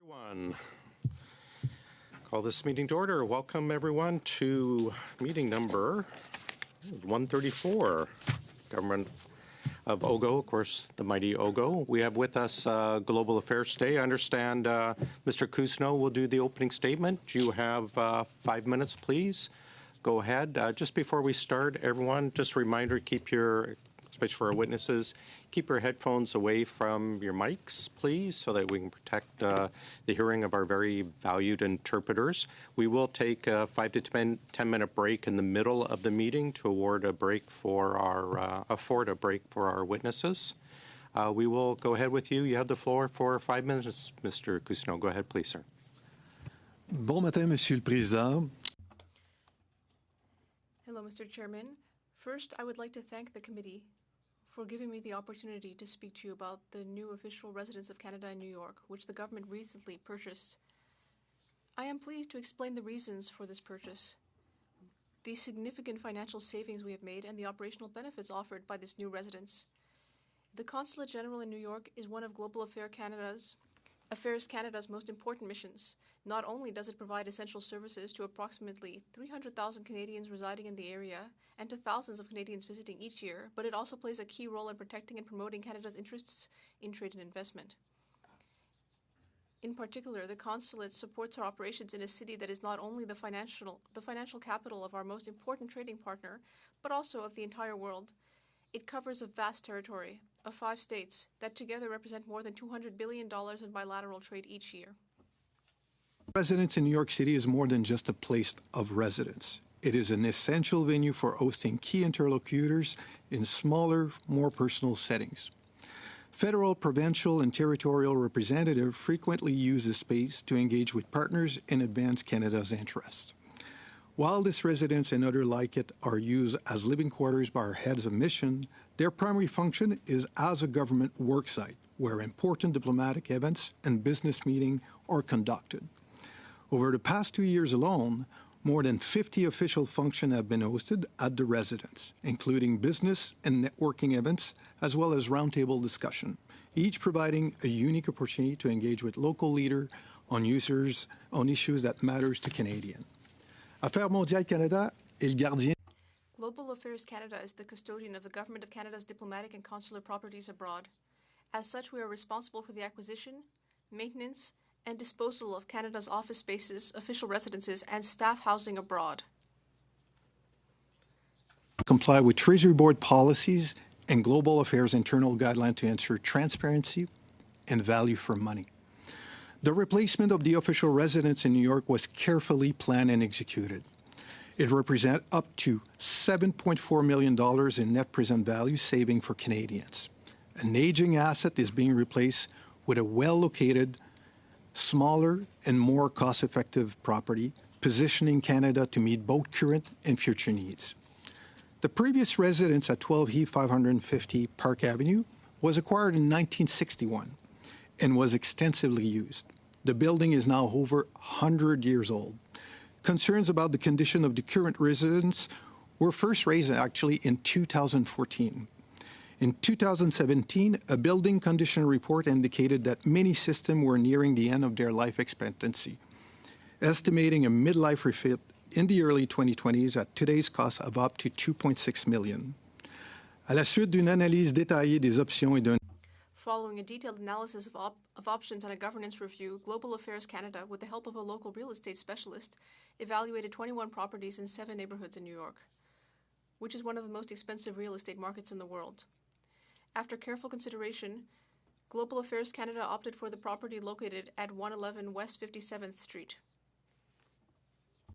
Everyone, call this meeting to order. Welcome everyone to meeting number 134, Government of Ogo, of course, the mighty Ogo. We have with us Global Affairs today. I understand Mr. Cousineau will do the opening statement. You have 5 minutes, please. Go ahead. Just before we start, everyone, just a reminder, keep your, especially for our witnesses, keep your headphones away from your mics, please, so that we can protect the hearing of our very valued interpreters. We will take a 5 to 10-minute break in the middle of the meeting to afford a break for our witnesses. We will go ahead with you. You have the floor for 5 minutes, Mr. Cousineau. Go ahead, please, sir. Bon matin, Monsieur le Président. Hello, Mr. Chairman. First, I would like to thank the committee for giving me the opportunity to speak to you about the new official residence of Canada in New York, which the government recently purchased. I am pleased to explain the reasons for this purchase, the significant financial savings we have made, and the operational benefits offered by this new residence. The Consulate General in New York is one of Global Affairs Canada's most important missions. Not only does it provide essential services to approximately 300,000 Canadians residing in the area and to thousands of Canadians visiting each year, but it also plays a key role in protecting and promoting Canada's interests in trade and investment. In particular, the consulate supports our operations in a city that is not only the financial capital of our most important trading partner, but also of the entire world. It covers a vast territory of 5 states that together represent more than $200 billion in bilateral trade each year. Residence in New York City is more than just a place of residence. It is an essential venue for hosting key interlocutors in smaller, more personal settings. Federal, provincial, and territorial representatives frequently use the space to engage with partners and advance Canada's interests. While this residence and other like it are used as living quarters by our heads of mission, their primary function is as a government worksite, where important diplomatic events and business meetings are conducted. Over the past 2 years alone, more than 50 official functions have been hosted at the residence, including business and networking events, as well as roundtable discussion, each providing a unique opportunity to engage with local leaders on issues that matters to Canadians. Affaires Mondiales Canada est le gardien. Global Affairs Canada is the custodian of the Government of Canada's diplomatic and consular properties abroad. As such, we are responsible for the acquisition, maintenance, and disposal of Canada's office spaces, official residences, and staff housing abroad. Comply with Treasury Board policies and Global Affairs internal guidelines to ensure transparency and value for money. The replacement of the official residence in New York was carefully planned and executed. It represents up to $7.4 million in net present value saving for Canadians. An aging asset is being replaced with a well-located, smaller, and more cost-effective property, positioning Canada to meet both current and future needs. The previous residence at 12E 550 Park Avenue was acquired in 1961 and was extensively used. The building is now over 100 years old. Concerns about the condition of the current residence were first raised actually in 2014. In 2017, a building condition report indicated that many systems were nearing the end of their life expectancy, estimating a midlife refit in the early 2020s at today's cost of up to $2.6 million. À la suite d'une analyse détaillée des options et d'un Following a detailed analysis of options and a governance review, Global Affairs Canada, with the help of a local real estate specialist, evaluated 21 properties in 7 neighborhoods in New York, which is one of the most expensive real estate markets in the world. After careful consideration, Global Affairs Canada opted for the property located at 111 West 57th Street.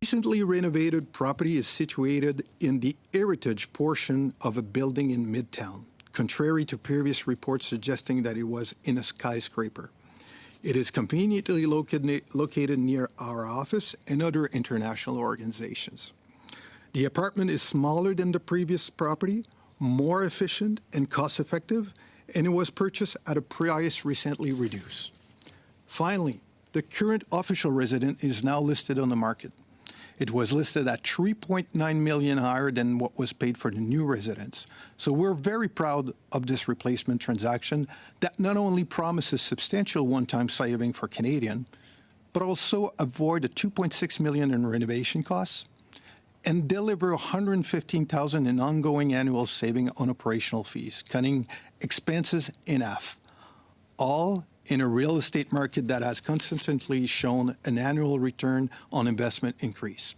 Recently renovated property is situated in the heritage portion of a building in Midtown, contrary to previous reports suggesting that it was in a skyscraper. It is conveniently located near our office and other international organizations. The apartment is smaller than the previous property, more efficient and cost-effective, and it was purchased at a price recently reduced. Finally, the current official residence is now listed on the market. It was listed at $3.9 million higher than what was paid for the new residence. So we're very proud of this replacement transaction that not only promises substantial one-time saving for Canadians, but also avoid the $2.6 million in renovation costs and deliver $115,000 in ongoing annual saving on operational fees, cutting expenses in half, all in a real estate market that has consistently shown an annual return on investment increase.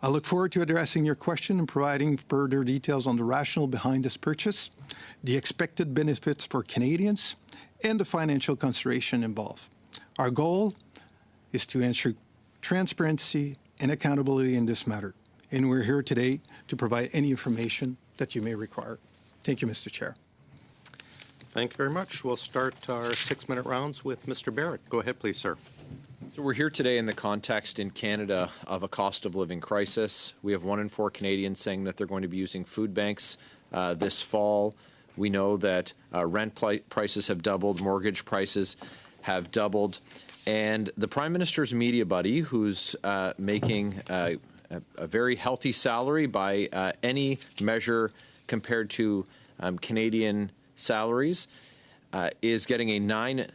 I look forward to addressing your question and providing further details on the rationale behind this purchase, the expected benefits for Canadians, and the financial consideration involved. Our goal is to ensure transparency and accountability in this matter, and we're here today to provide any information that you may require. Thank you, Mr. Chair. Thank you very much. We'll start our 6-minute rounds with Mr. Barrett. Go ahead, please, sir. So we're here today in the context in Canada of a cost of living crisis. We have 1 in 4 Canadians saying that they're going to be using food banks this fall. We know that rent prices have doubled, mortgage prices have doubled, and the Prime Minister's media buddy, who's making a very healthy salary by any measure compared to Canadian salaries, is getting a $9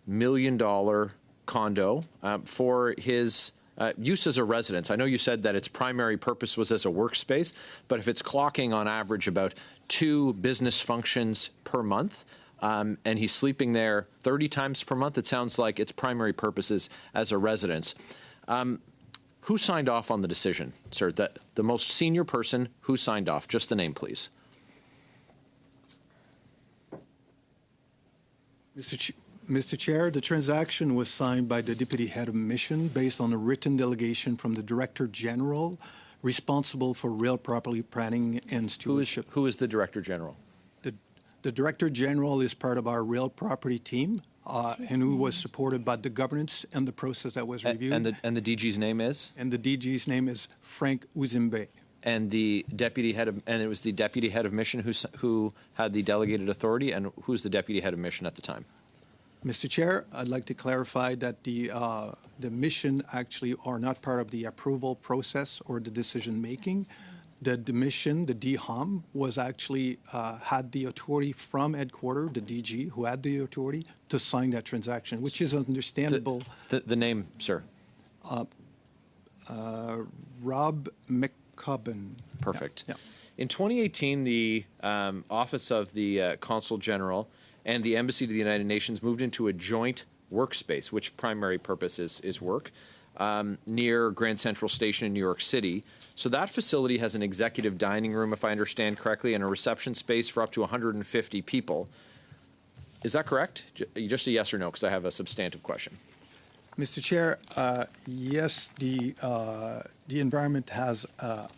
million condo for his use as a residence. I know you said that its primary purpose was as a workspace, but if it's clocking on average about 2 business functions per month, and he's sleeping there 30 times per month, it sounds like its primary purpose is as a residence. Who signed off on the decision, sir? The most senior person who signed off? Just the name, please. Mr. Chair, the transaction was signed by the Deputy Head of Mission based on a written delegation from the Director General responsible for real property planning and stewardship. Who is the Director General? The Director General is part of our real property team and who was supported by the governance and the process that was reviewed. And the DG's name is? And the DG's name is Frank Uzimbe. And the deputy head of, and it was the deputy head of mission who had the delegated authority, and who's the deputy head of mission at the time? Mr. Chair, I'd like to clarify that the mission actually are not part of the approval process or the decision making. The mission, the DHOM, was actually had the authority from headquarters, the DG, who had the authority to sign that transaction, which is understandable. The name, sir? Rob McCubbin. Perfect. Yeah. In 2018, the Office of the Consul General and the Embassy to the United Nations moved into a joint workspace, which primary purpose is work, near Grand Central Station in New York City. So that facility has an executive dining room, if I understand correctly, and a reception space for up to 150 people. Is that correct? Just a yes or no, because I have a substantive question. Mr. Chair, yes, the environment has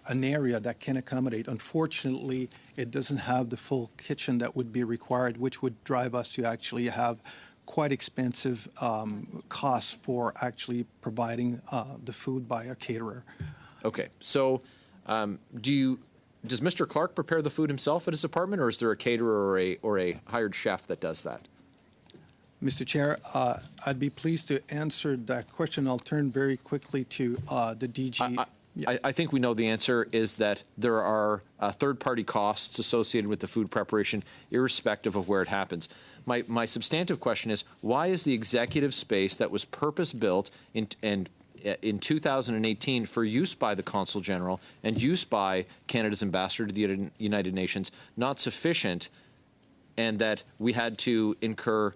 an area that can accommodate. Unfortunately, it doesn't have the full kitchen that would be required, which would drive us to actually have quite expensive costs for actually providing the food by a caterer. Okay, so does Mr. Clark prepare the food himself at his apartment, or is there a caterer or a hired chef that does that? Mr. Chair, I'd be pleased to answer that question. I'll turn very quickly to the DG. I think we know the answer is that there are third-party costs associated with the food preparation, irrespective of where it happens. My substantive question is, why is the executive space that was purpose-built in 2018 for use by the Consul General and use by Canada's ambassador to the United Nations not sufficient, and that we had to incur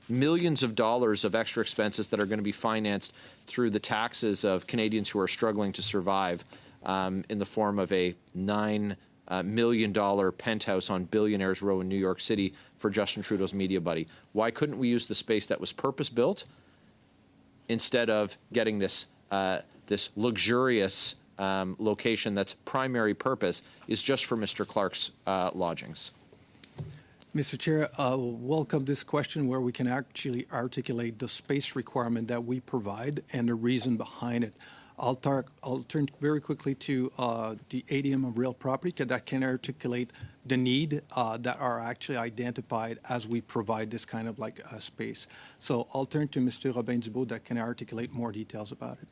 millions of dollars of extra expenses that are going to be financed through the taxes of Canadians who are struggling to survive in the form of a $9 million penthouse on Billionaires Row in New York City for Justin Trudeau's media buddy? Why couldn't we use the space that was purpose-built instead of getting this luxurious location that's primary purpose is just for Mr. Clark's lodgings? Mr. Chair, I'll welcome this question where we can actually articulate the space requirement that we provide and the reason behind it. I'll turn very quickly to the ADM of real property that can articulate the need that are actually identified as we provide this kind of like space. So I'll turn to Mr. Robin Dubois that can articulate more details about it.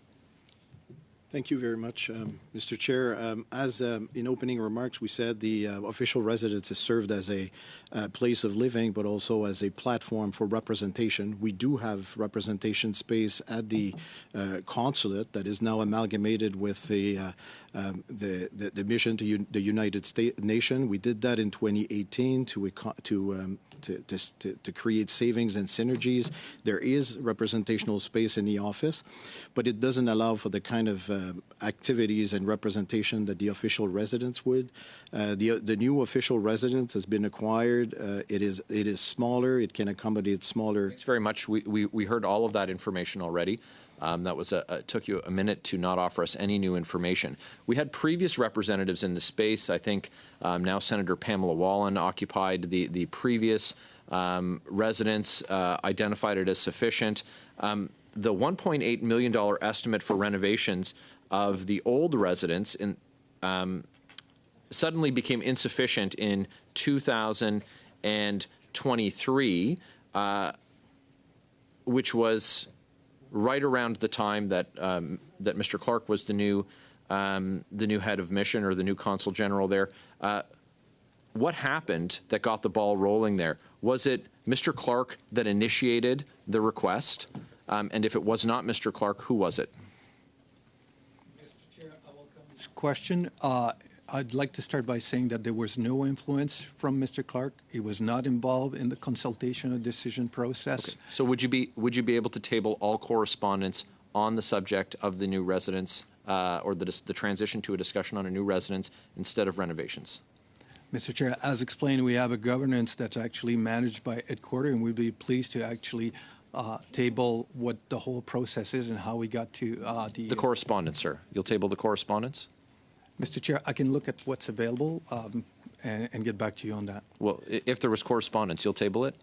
Thank you very much, Mr. Chair. As in opening remarks, we said the official residence is served as a place of living, but also as a platform for representation. We do have representation space at the consulate that is now amalgamated with the mission to the United States nation. We did that in 2018 to create savings and synergies. There is representational space in the office, but it doesn't allow for the kind of activities and representation that the official residence would. The new official residence has been acquired. It is smaller. It can accommodate smaller. Thanks very much. We heard all of that information already. That was it took you a minute to not offer us any new information. We had previous representatives in the space. I think now Senator Pamela Wallin occupied the previous residence, identified it as sufficient. The $1.8 million estimate for renovations of the old residence suddenly became insufficient in 2023, which was right around the time that that Mr. Clark was the new head of mission, or the new consul general there. What happened that got the ball rolling there? Was it Mr. Clark that initiated the request? And if it was not Mr. Clark, who was it? Mr. Chair, I welcome this question. I'd like to start by saying that there was no influence from Mr. Clark. He was not involved in the consultation or decision process. Okay. So would you be able to table all correspondence on the subject of the new residence, or the transition to a discussion on a new residence instead of renovations? Mr. Chair, as explained, we have a governance that's actually managed by headquarters, and we'd be pleased to actually table what the whole process is and how we got to The correspondence, sir. You'll table the correspondence? Mr. Chair, I can look at what's available and get back to you on that. Well, if there was correspondence, you'll table it?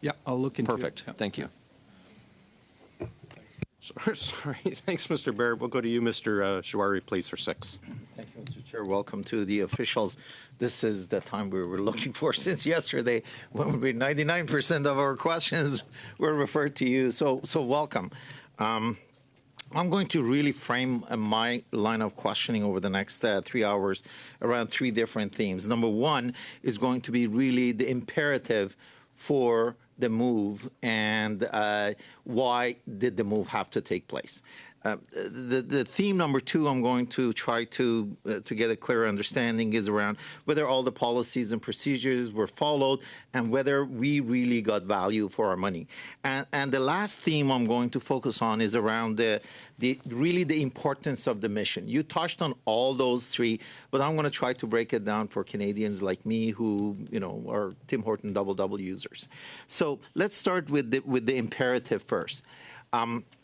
Yeah, I'll look into Perfect. it. Yeah. Thank you. Sorry. Thanks, Mr. Baird. We'll go to you, Mr. Shawari, please, for 6. Thank you, Mr. Chair. Welcome to the officials. This is the time we were looking for since yesterday, when 99% of our questions were referred to you. So welcome. I'm going to really frame my line of questioning over the next 3 hours around 3 different themes. Number one is going to be really the imperative for the move, and why did the move have to take place. The theme number 2 I'm going to try to get a clearer understanding is around whether all the policies and procedures were followed and whether we really got value for our money. And the last theme I'm going to focus on is around really the importance of the mission. You touched on all those 3, but I'm going to try to break it down for Canadians like me who, are Tim Horton double users. So let's start with the imperative first.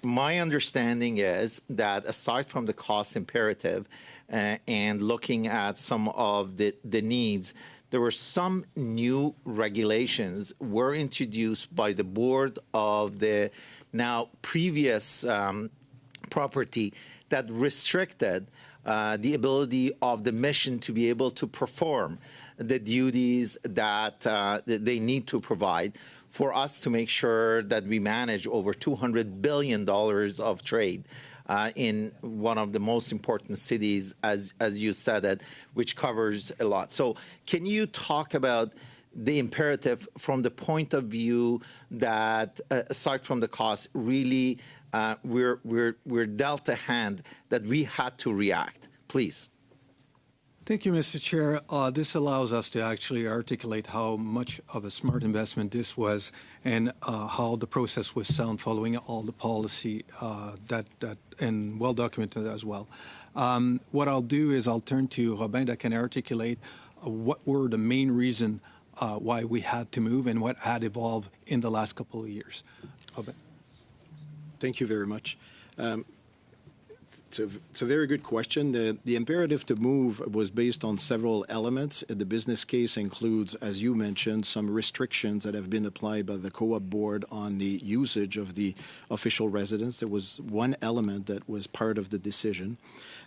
My understanding is that aside from the cost imperative and looking at some of the needs, there were some new regulations were introduced by the board of the now previous property that restricted the ability of the mission to be able to perform the duties that they need to provide for us to make sure that we manage over $200 billion of trade in one of the most important cities, as you said it, which covers a lot. So can you talk about the imperative from the point of view that, aside from the cost, really we're dealt a hand that we had to react? Please. Thank you, Mr. Chair. This allows us to actually articulate how much of a smart investment this was, and how the process was sound following all the policy that and well documented as well. What I'll do is I'll turn to Robin that can articulate what were the main reason why we had to move and what had evolved in the last couple of years. Robin. Thank you very much. It's a very good question. The imperative to move was based on several elements. The business case includes, as you mentioned, some restrictions that have been applied by the co-op board on the usage of the official residence. There was one element that was part of the decision.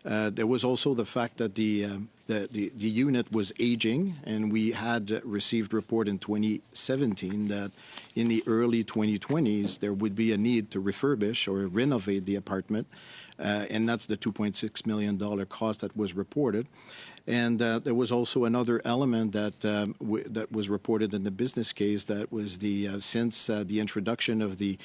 There was also the fact that the the unit was aging, and we had received report in 2017 that in the early 2020s there would be a need to refurbish or renovate the apartment, and that's the $2.6 million cost that was reported. And there was also another element that that was reported in the business case, that was since the introduction of the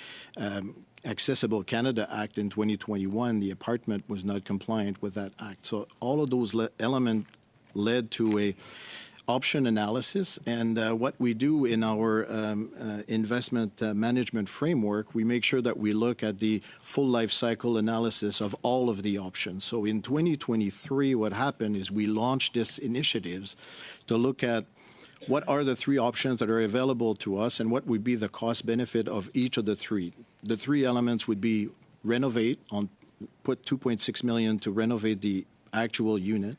Accessible Canada Act in 2021, the apartment was not compliant with that act. So all of those elements led to a option analysis. And what we do in our investment management framework, we make sure that we look at the full life cycle analysis of all of the options. So in 2023, what happened is we launched these initiatives to look at what are the three options that are available to us and what would be the cost benefit of each of the three. The three elements would be renovate, put $2.6 million to renovate the actual unit,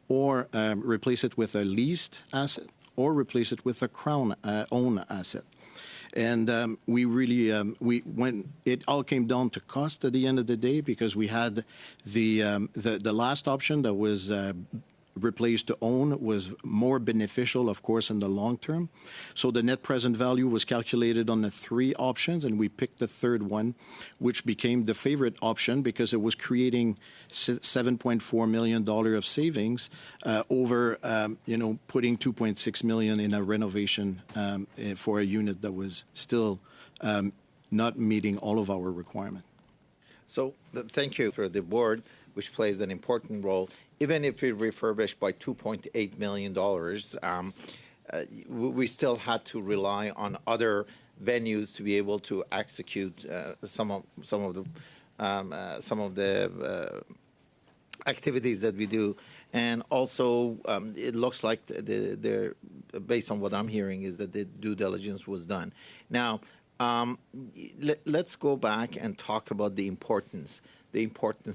or replace it with a leased asset, or replace it with a Crown owned asset. And we really, when it all came down to cost at the end of the day, because we had the last option that was replaced to own was more beneficial, of course, in the long term. So the net present value was calculated on the three options, and we picked the third one, which became the favorite option because it was creating $7.4 million of savings over, putting $2.6 million in a renovation for a unit that was still not meeting all of our requirements. So thank you for the board, which plays an important role. Even if we refurbished by $2.8 million, we still had to rely on other venues to be able to execute some of the activities that we do. And also, it looks like based on what I'm hearing, is that the due diligence was done. Now, let's go back and talk about the importance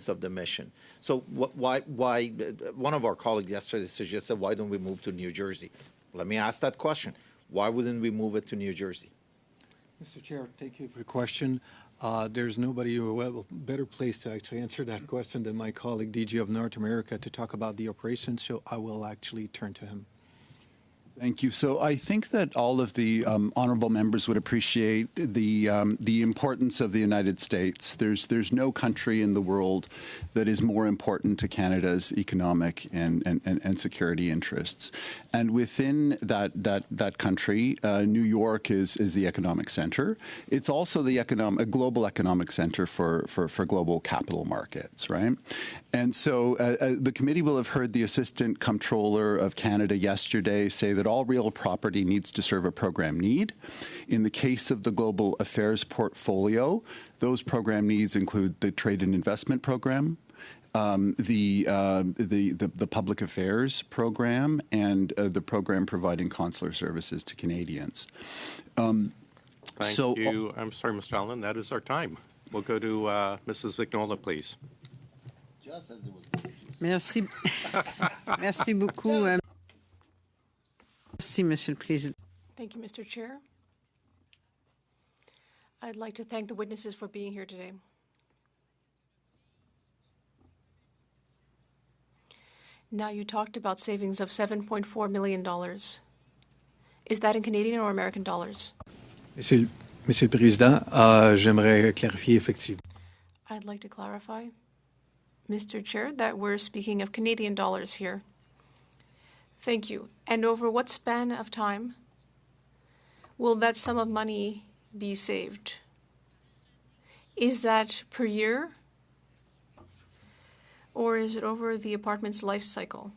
of the mission. So why one of our colleagues yesterday suggested, why don't we move to New Jersey? Let me ask that question. Why wouldn't we move it to New Jersey? Mr. Chair, thank you for the question. There's nobody better placed to actually answer that question than my colleague, DG of North America, to talk about the operations, so I will actually turn to him. Thank you. So I think that all of the honorable members would appreciate the importance of the United States. There's no country in the world that is more important to Canada's economic and security interests. And within that country, New York is the economic center. It's also a global economic center for global capital markets, right? And so the committee will have heard the Assistant Comptroller of Canada yesterday say that all real property needs to serve a program need. In the case of the Global Affairs portfolio, those program needs include the Trade and Investment Program, the Public Affairs Program, and the program providing consular services to Canadians. Thank you. I'm sorry, Mr. Allen, that is our time. We'll go to Mrs. Vignola, please. Merci. Merci beaucoup. Merci, Monsieur le Président. Thank you, Mr. Chair. I'd like to thank the witnesses for being here today. Now, you talked about savings of $7.4 million. Is that in Canadian or American dollars? Monsieur le Président, j'aimerais clarifier effectivement. I'd like to clarify, Mr. Chair, that we're speaking of Canadian dollars here. Thank you. And over what span of time will that sum of money be saved? Is that per year? Or is it over the apartment's life cycle?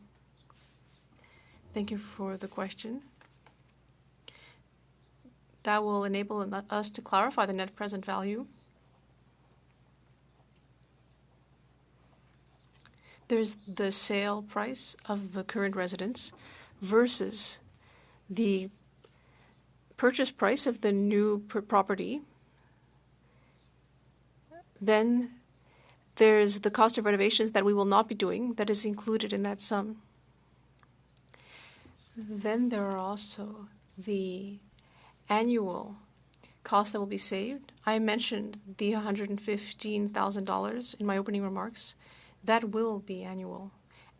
Thank you for the question. That will enable us to clarify the net present value. There's the sale price of the current residence versus the purchase price of the new property. Then there's the cost of renovations that we will not be doing that is included in that sum. Then there are also the annual costs that will be saved. I mentioned the $115,000 in my opening remarks. That will be annual.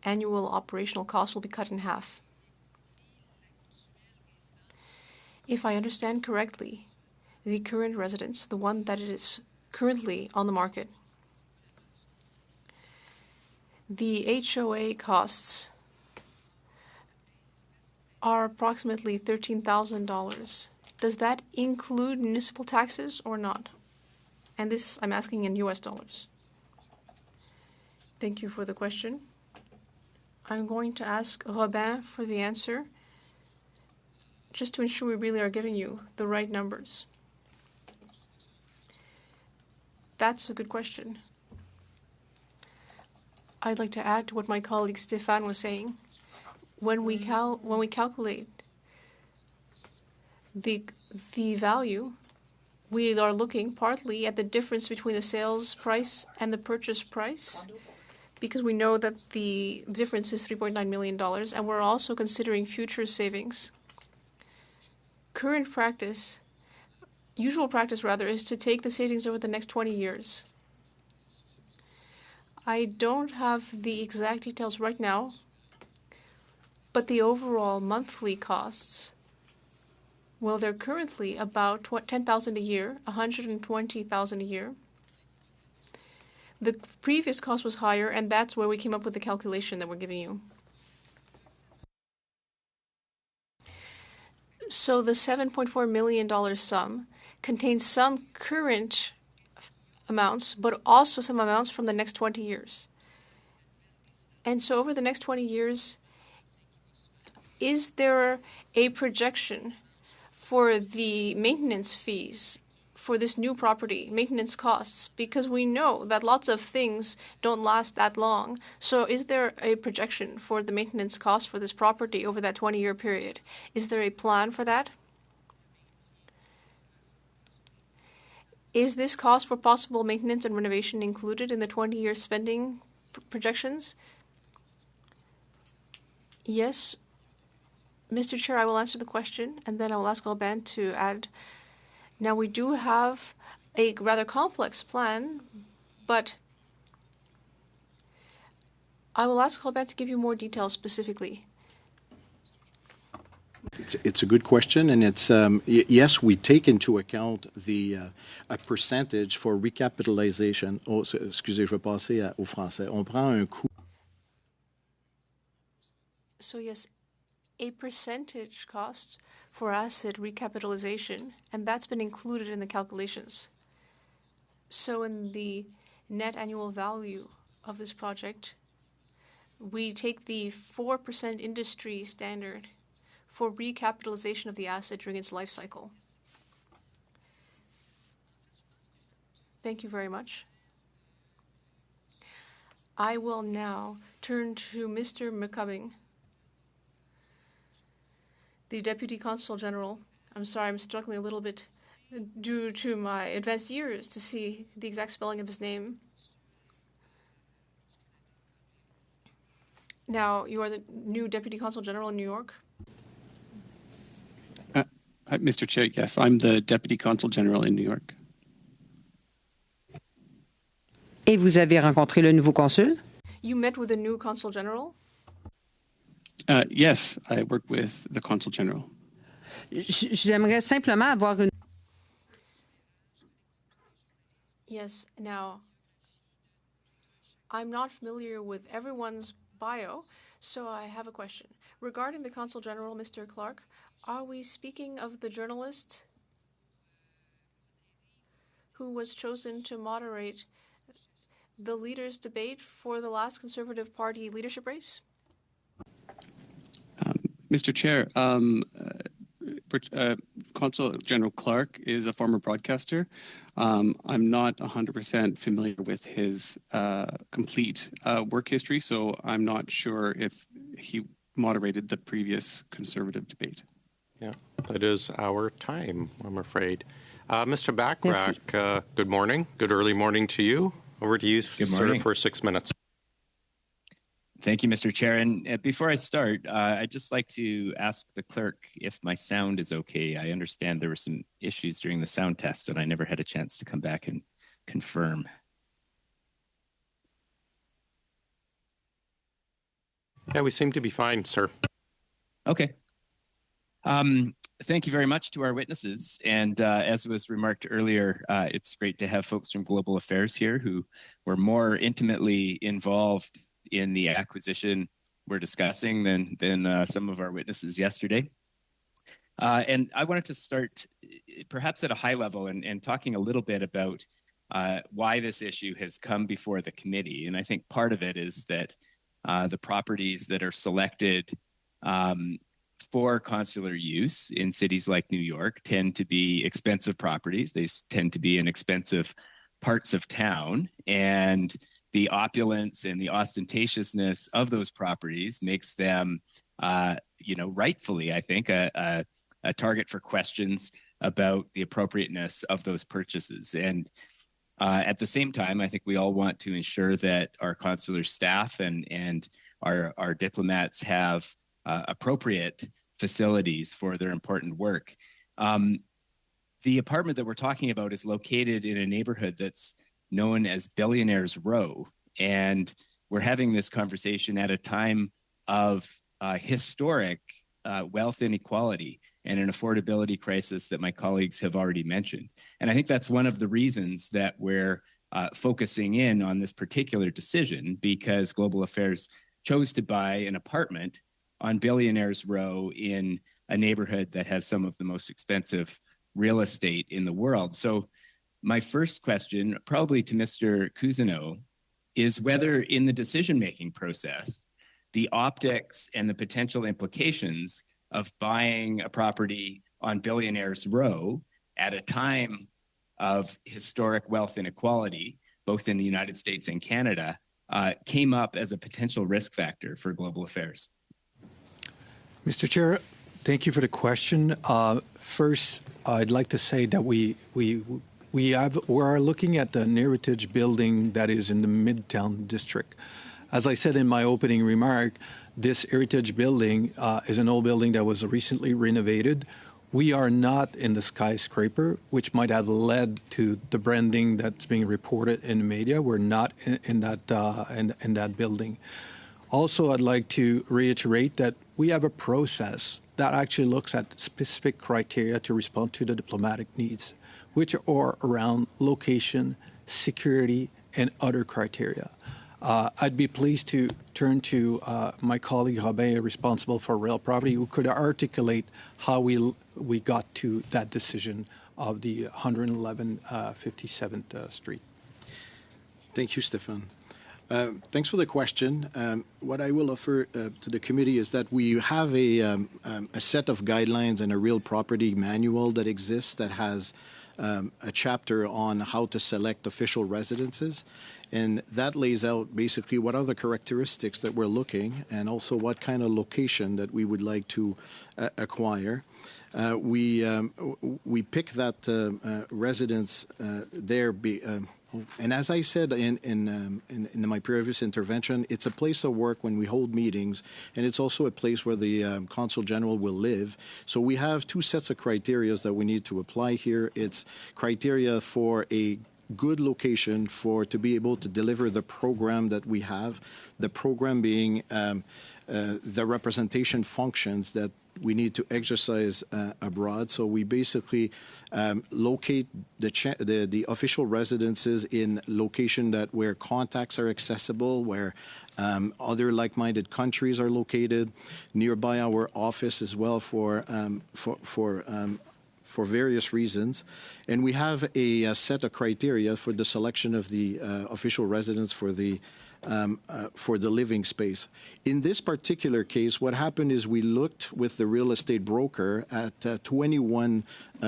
annual operational costs will be cut in half. If I understand correctly, the current residence, the one that is currently on the market, the HOA costs are approximately $13,000. Does that include municipal taxes or not? And this I'm asking in US dollars. Thank you for the question. I'm going to ask Robin for the answer, just to ensure we really are giving you the right numbers. That's a good question. I'd like to add to what my colleague Stéphane was saying. When we calculate the value, we are looking partly at the difference between the sales price and the purchase price, because we know that the difference is $3.9 million, and we're also considering future savings. Current practice, usual practice rather, is to take the savings over the next 20 years. I don't have the exact details right now, but the overall monthly costs, well, they're currently about $10,000 a year, $120,000 a year. The previous cost was higher, and that's where we came up with the calculation that we're giving you. So the $7.4 million sum contains some current amounts, but also some amounts from the next 20 years. And so over the next 20 years, is there a projection for the maintenance fees for this new property, maintenance costs? Because we know that lots of things don't last that long. So is there a projection for the maintenance costs for this property over that 20-year period? Is there a plan for that? Is this cost for possible maintenance and renovation included in the 20-year spending projections? Yes. Mr. Chair, I will answer the question, and then I will ask Robin to add. Now, we do have a rather complex plan, but I will ask Robin to give you more details specifically. It's a good question, and it's yes, we take into account the a percentage for recapitalization. Oh, excusez, je vais passer au français. On prend un coût. So yes, a percentage cost for asset recapitalization, and that's been included in the calculations. So in the net annual value of this project, we take the 4% industry standard for recapitalization of the asset during its life cycle. Thank you very much. I will now turn to Mr. McCubbing, the Deputy Consul General. I'm sorry, I'm struggling a little bit due to my advanced years to see the exact spelling of his name. Now, you are the new Deputy Consul General in New York? Mr. Chair, yes, I'm the Deputy Consul General in New York. Et vous avez rencontré le nouveau consul? You met with the new Consul General? Yes, I work with the Consul General. J'aimerais simplement avoir une... Yes, now, I'm not familiar with everyone's bio, so I have a question. Regarding the Consul General, Mr. Clark, are we speaking of the journalist who was chosen to moderate the leaders' debate for the last Conservative Party leadership race? Mr. Chair, Consul General Clark is a former broadcaster. I'm not 100% familiar with his complete work history, so I'm not sure if he moderated the previous Conservative debate. Yeah, that is our time, I'm afraid. Mr. Bachrach, good morning. Good early morning to you. Over to you, sir, for 6 minutes. Thank you, Mr. Chair. And before I start, I'd just like to ask the clerk if my sound is okay. I understand there were some issues during the sound test, and I never had a chance to come back and confirm. Yeah, we seem to be fine, sir. Okay. Thank you very much to our witnesses. And as was remarked earlier, it's great to have folks from Global Affairs here who were more intimately involved in the acquisition we're discussing than some of our witnesses yesterday. And I wanted to start perhaps at a high level and talking a little bit about why this issue has come before the committee. And I think part of it is that the properties that are selected for consular use in cities like New York tend to be expensive properties. They tend to be in expensive parts of town. And the opulence and the ostentatiousness of those properties makes them, rightfully, I think, a target for questions about the appropriateness of those purchases. And at the same time, I think we all want to ensure that our consular staff and our diplomats have appropriate facilities for their important work. The apartment that we're talking about is located in a neighborhood that's known as Billionaires Row. And we're having this conversation at a time of historic wealth inequality and an affordability crisis that my colleagues have already mentioned. And I think that's one of the reasons that we're focusing in on this particular decision, because Global Affairs chose to buy an apartment on Billionaires Row in a neighborhood that has some of the most expensive real estate in the world. So my first question, probably to Mr. Cousineau, is whether in the decision-making process, the optics and the potential implications of buying a property on Billionaires Row at a time of historic wealth inequality, both in the United States and Canada, came up as a potential risk factor for Global Affairs. Mr. Chair, thank you for the question. First, I'd like to say that we are looking at the Heritage building that is in the Midtown district. As I said in my opening remark, this Heritage building is an old building that was recently renovated. We are not in the skyscraper, which might have led to the branding that's being reported in the media. We're not in that building. Also, I'd like to reiterate that we have a process that actually looks at specific criteria to respond to the diplomatic needs, which are around location, security, and other criteria. I'd be pleased to turn to my colleague Robin, responsible for real property, who could articulate how we got to that decision of the 111 57th Street. Thank you, Stéphane. Thanks for the question. What I will offer to the committee is that we have a set of guidelines and a real property manual that exists that has a chapter on how to select official residences. And that lays out basically what are the characteristics that we're looking and also what kind of location that we would like to acquire. We pick that residence there. And as I said in my previous intervention, it's a place of work when we hold meetings, and it's also a place where the Consul General will live. So we have two sets of criteria that we need to apply here. It's criteria for a good location to be able to deliver the program that we have, the program being the representation functions that we need to exercise abroad. So we basically locate the official residences in location where contacts are accessible, where other like-minded countries are located, nearby our office as well for various reasons. And we have a set of criteria for the selection of the official residence for the living space. In this particular case, what happened is we looked with the real estate broker at 21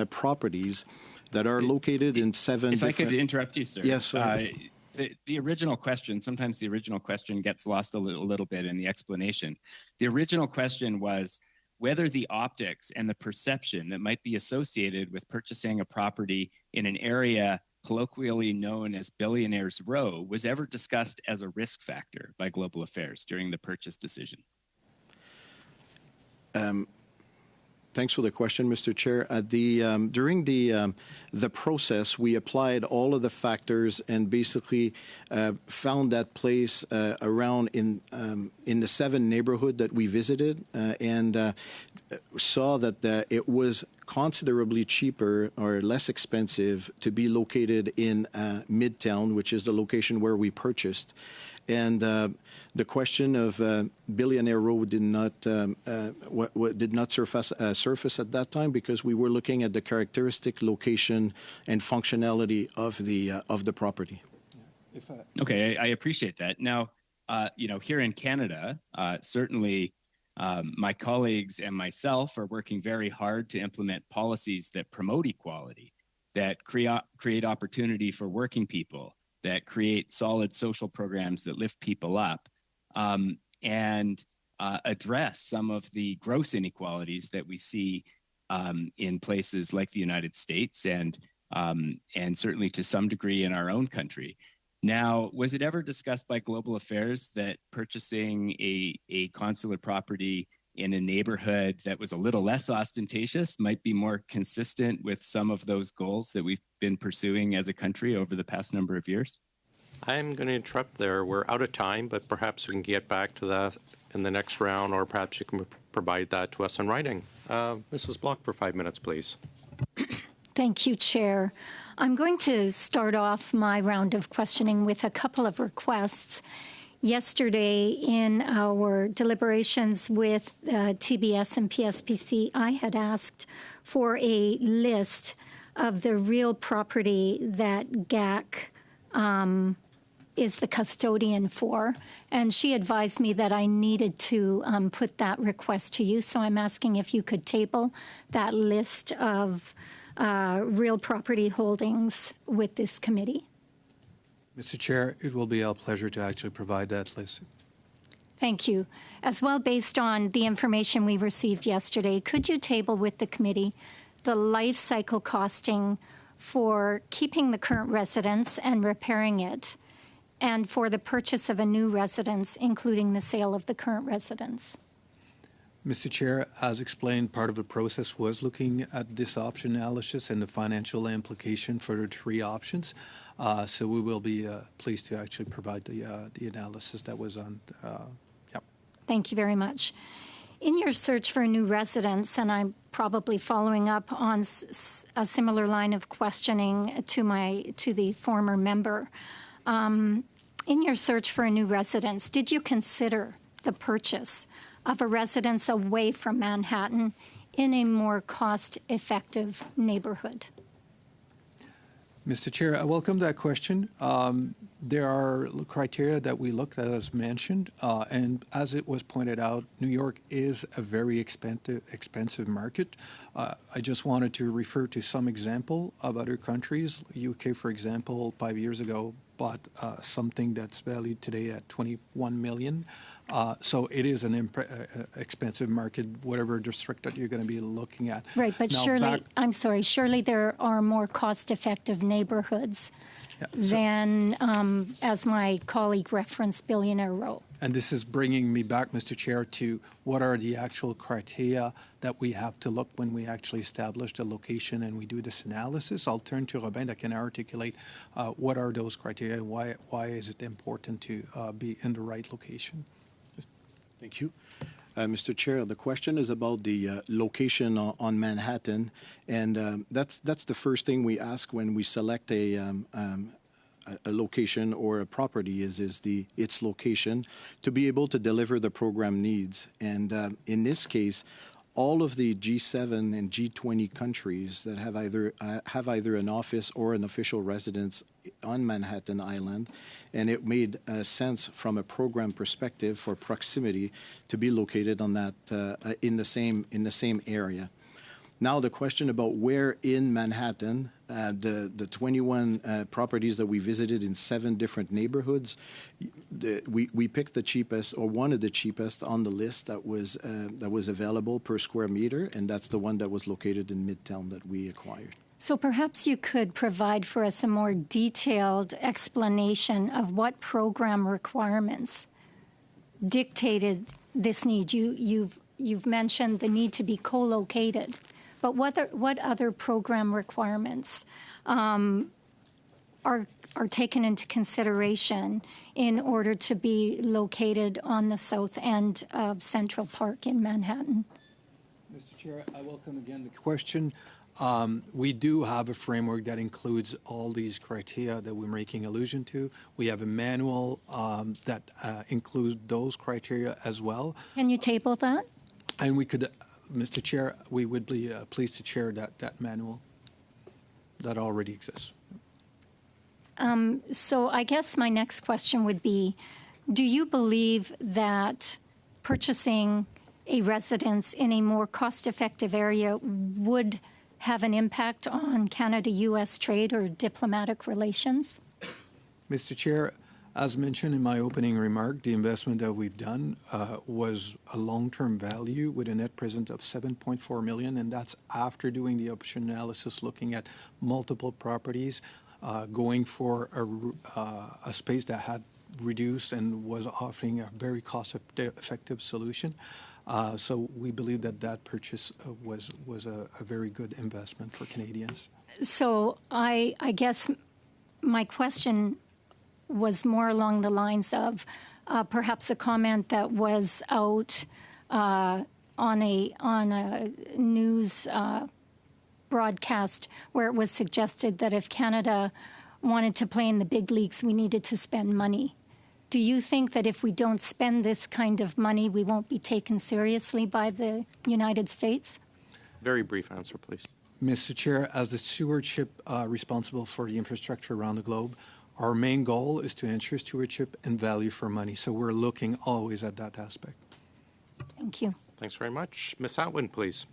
properties that are located in 7 If I could interrupt you, sir. Yes, the original question, sometimes the original question gets lost a little bit in the explanation. The original question was whether the optics and the perception that might be associated with purchasing a property in an area colloquially known as Billionaires Row was ever discussed as a risk factor by Global Affairs during the purchase decision. Thanks for the question, Mr. Chair. During the process, we applied all of the factors and basically found that place around in the 7 neighborhood that we visited and saw that it was considerably cheaper or less expensive to be located in Midtown, which is the location where we purchased. And the question of Billionaire Road did not surface at that time because we were looking at the characteristic, location, and functionality of the property. Okay, I appreciate that. Now, here in Canada, certainly my colleagues and myself are working very hard to implement policies that promote equality, that create opportunity for working people, that create solid social programs that lift people up, and address some of the gross inequalities that we see in places like the United States and certainly to some degree in our own country. Now, was it ever discussed by Global Affairs that purchasing a consular property in a neighborhood that was a little less ostentatious might be more consistent with some of those goals that we've been pursuing as a country over the past number of years? I'm going to interrupt there. We're out of time, but perhaps we can get back to that in the next round, or perhaps you can provide that to us in writing. Mrs. Block, for 5 minutes, please. Thank you, Chair. I'm going to start off my round of questioning with a couple of requests. Yesterday, in our deliberations with TBS and PSPC, I had asked for a list of the real property that GAC is the custodian for, and she advised me that I needed to put that request to you. So I'm asking if you could table that list of real property holdings with this committee. Mr. Chair, it will be our pleasure to actually provide that list. Thank you. As well, based on the information we received yesterday, could you table with the committee the life cycle costing for keeping the current residence and repairing it, and for the purchase of a new residence, including the sale of the current residence? Mr. Chair, as explained, part of the process was looking at this option analysis and the financial implication for the 3 options. So we will be pleased to actually provide the analysis that was on. Thank you very much. In your search for a new residence, and I'm probably following up on a similar line of questioning to the former member, in your search for a new residence, did you consider the purchase of a residence away from Manhattan in a more cost-effective neighborhood? Mr. Chair, I welcome that question. There are criteria that we looked at, as mentioned, and as it was pointed out, New York is a very expensive market. I just wanted to refer to some example of other countries. UK, for example, 5 years ago bought something that's valued today at $21 million. So it is an expensive market, whatever district that you're going to be looking at. Right, but now, surely there are more cost-effective neighborhoods than, as my colleague referenced, Billionaire Row. And this is bringing me back, Mr. Chair, to what are the actual criteria that we have to look when we actually establish the location and we do this analysis. I'll turn to Robin that can articulate what are those criteria and why is it important to be in the right location. Thank you. Mr. Chair, the question is about the location on Manhattan, and that's the first thing we ask when we select a location or a property is its location to be able to deliver the program needs. And in this case, all of the G7 and G20 countries that have either an office or an official residence on Manhattan Island, and it made sense from a program perspective for proximity to be located on that in the same area. Now the question about where in Manhattan, the 21 properties that we visited in 7 different neighborhoods, we picked the cheapest or one of the cheapest on the list that was available per square meter, and that's the one that was located in Midtown that we acquired. So perhaps you could provide for us a more detailed explanation of what program requirements dictated this need. You've you've mentioned the need to be co-located, but what other program requirements are taken into consideration in order to be located on the south end of Central Park in Manhattan? Mr. Chair, I welcome again the question. We do have a framework that includes all these criteria that we're making allusion to. We have a manual that includes those criteria as well. Can you table that? And we could, Mr. Chair, we would be pleased to share that manual that already exists. So I guess my next question would be, do you believe that purchasing a residence in a more cost-effective area would have an impact on Canada-U.S. trade or diplomatic relations? Mr. Chair, as mentioned in my opening remark, the investment that we've done was a long-term value with a net present of $7.4 million, and that's after doing the option analysis, looking at multiple properties, going for a space that had reduced and was offering a very cost-effective solution. So we believe that purchase was a very good investment for Canadians. So I guess my question was more along the lines of perhaps a comment that was out on a news broadcast where it was suggested that if Canada wanted to play in the big leagues, we needed to spend money. Do you think that if we don't spend this kind of money, we won't be taken seriously by the United States? Very brief answer, please. Mr. Chair, as the stewardship responsible for the infrastructure around the globe, our main goal is to ensure stewardship and value for money. So we're looking always at that aspect. Thank you. Thanks very much. Ms. Atwin, please.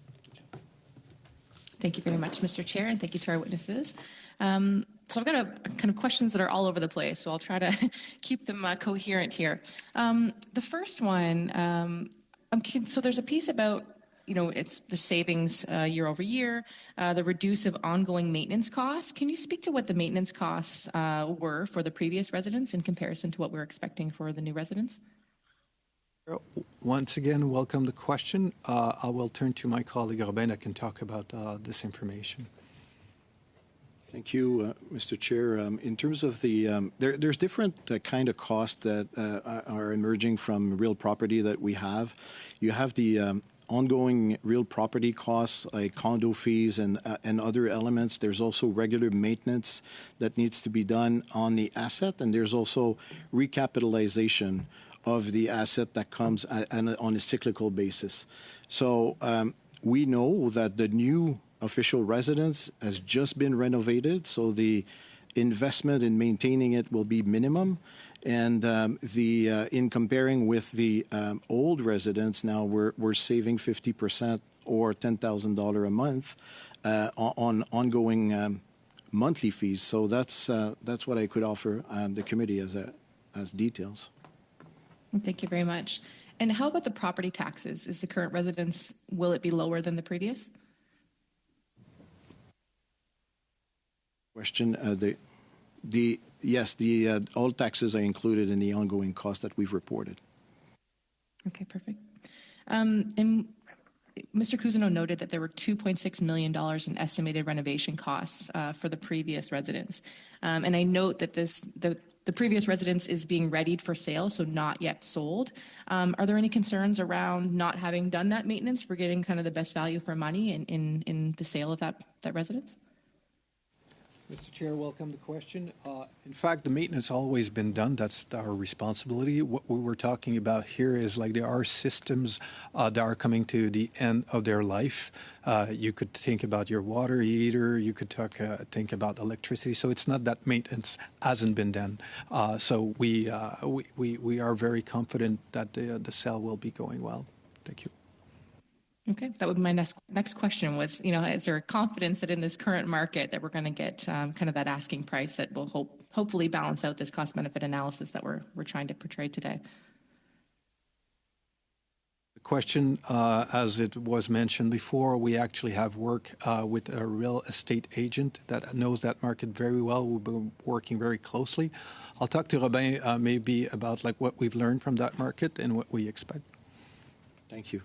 Thank you very much, Mr. Chair, and thank you to our witnesses. So I've got a kind of questions that are all over the place, so I'll try to keep them coherent here. The first one, so there's a piece about, it's the savings year over year, the reduce of ongoing maintenance costs. Can you speak to what the maintenance costs were for the previous residents in comparison to what we're expecting for the new residents? Once again, welcome the question. I will turn to my colleague Robin that can talk about this information. Thank you, Mr. Chair. In terms of the, there's different kind of costs that are emerging from real property that we have. You have the ongoing real property costs like condo fees and other elements. There's also regular maintenance that needs to be done on the asset, and there's also recapitalization of the asset that comes on a cyclical basis. So we know that the new official residence has just been renovated, so the investment in maintaining it will be minimum. And in comparing with the old residence, now we're saving 50% or $10,000 a month on ongoing monthly fees. So that's what I could offer the committee as details. Thank you very much. And how about the property taxes? Is the current residence, will it be lower than the previous? Question, yes, all taxes are included in the ongoing cost that we've reported. Okay, perfect. And Mr. Cousineau noted that there were $2.6 million in estimated renovation costs for the previous residence. And I note that the previous residence is being readied for sale, so not yet sold. Are there any concerns around not having done that maintenance for getting kind of the best value for money in the sale of that residence? Mr. Chair, welcome the question. In fact, the maintenance has always been done. That's our responsibility. What we were talking about here is like there are systems that are coming to the end of their life. You could think about your water heater. You could think about electricity. So it's not that maintenance hasn't been done. So we are very confident that the sale will be going well. Thank you. Okay, that would be my next question was, is there a confidence that in this current market that we're going to get kind of that asking price that will hopefully balance out this cost-benefit analysis that we're trying to portray today? The question, as it was mentioned before, we actually have work with a real estate agent that knows that market very well. We've been working very closely. I'll talk to Robin maybe about like what we've learned from that market and what we expect. Thank you.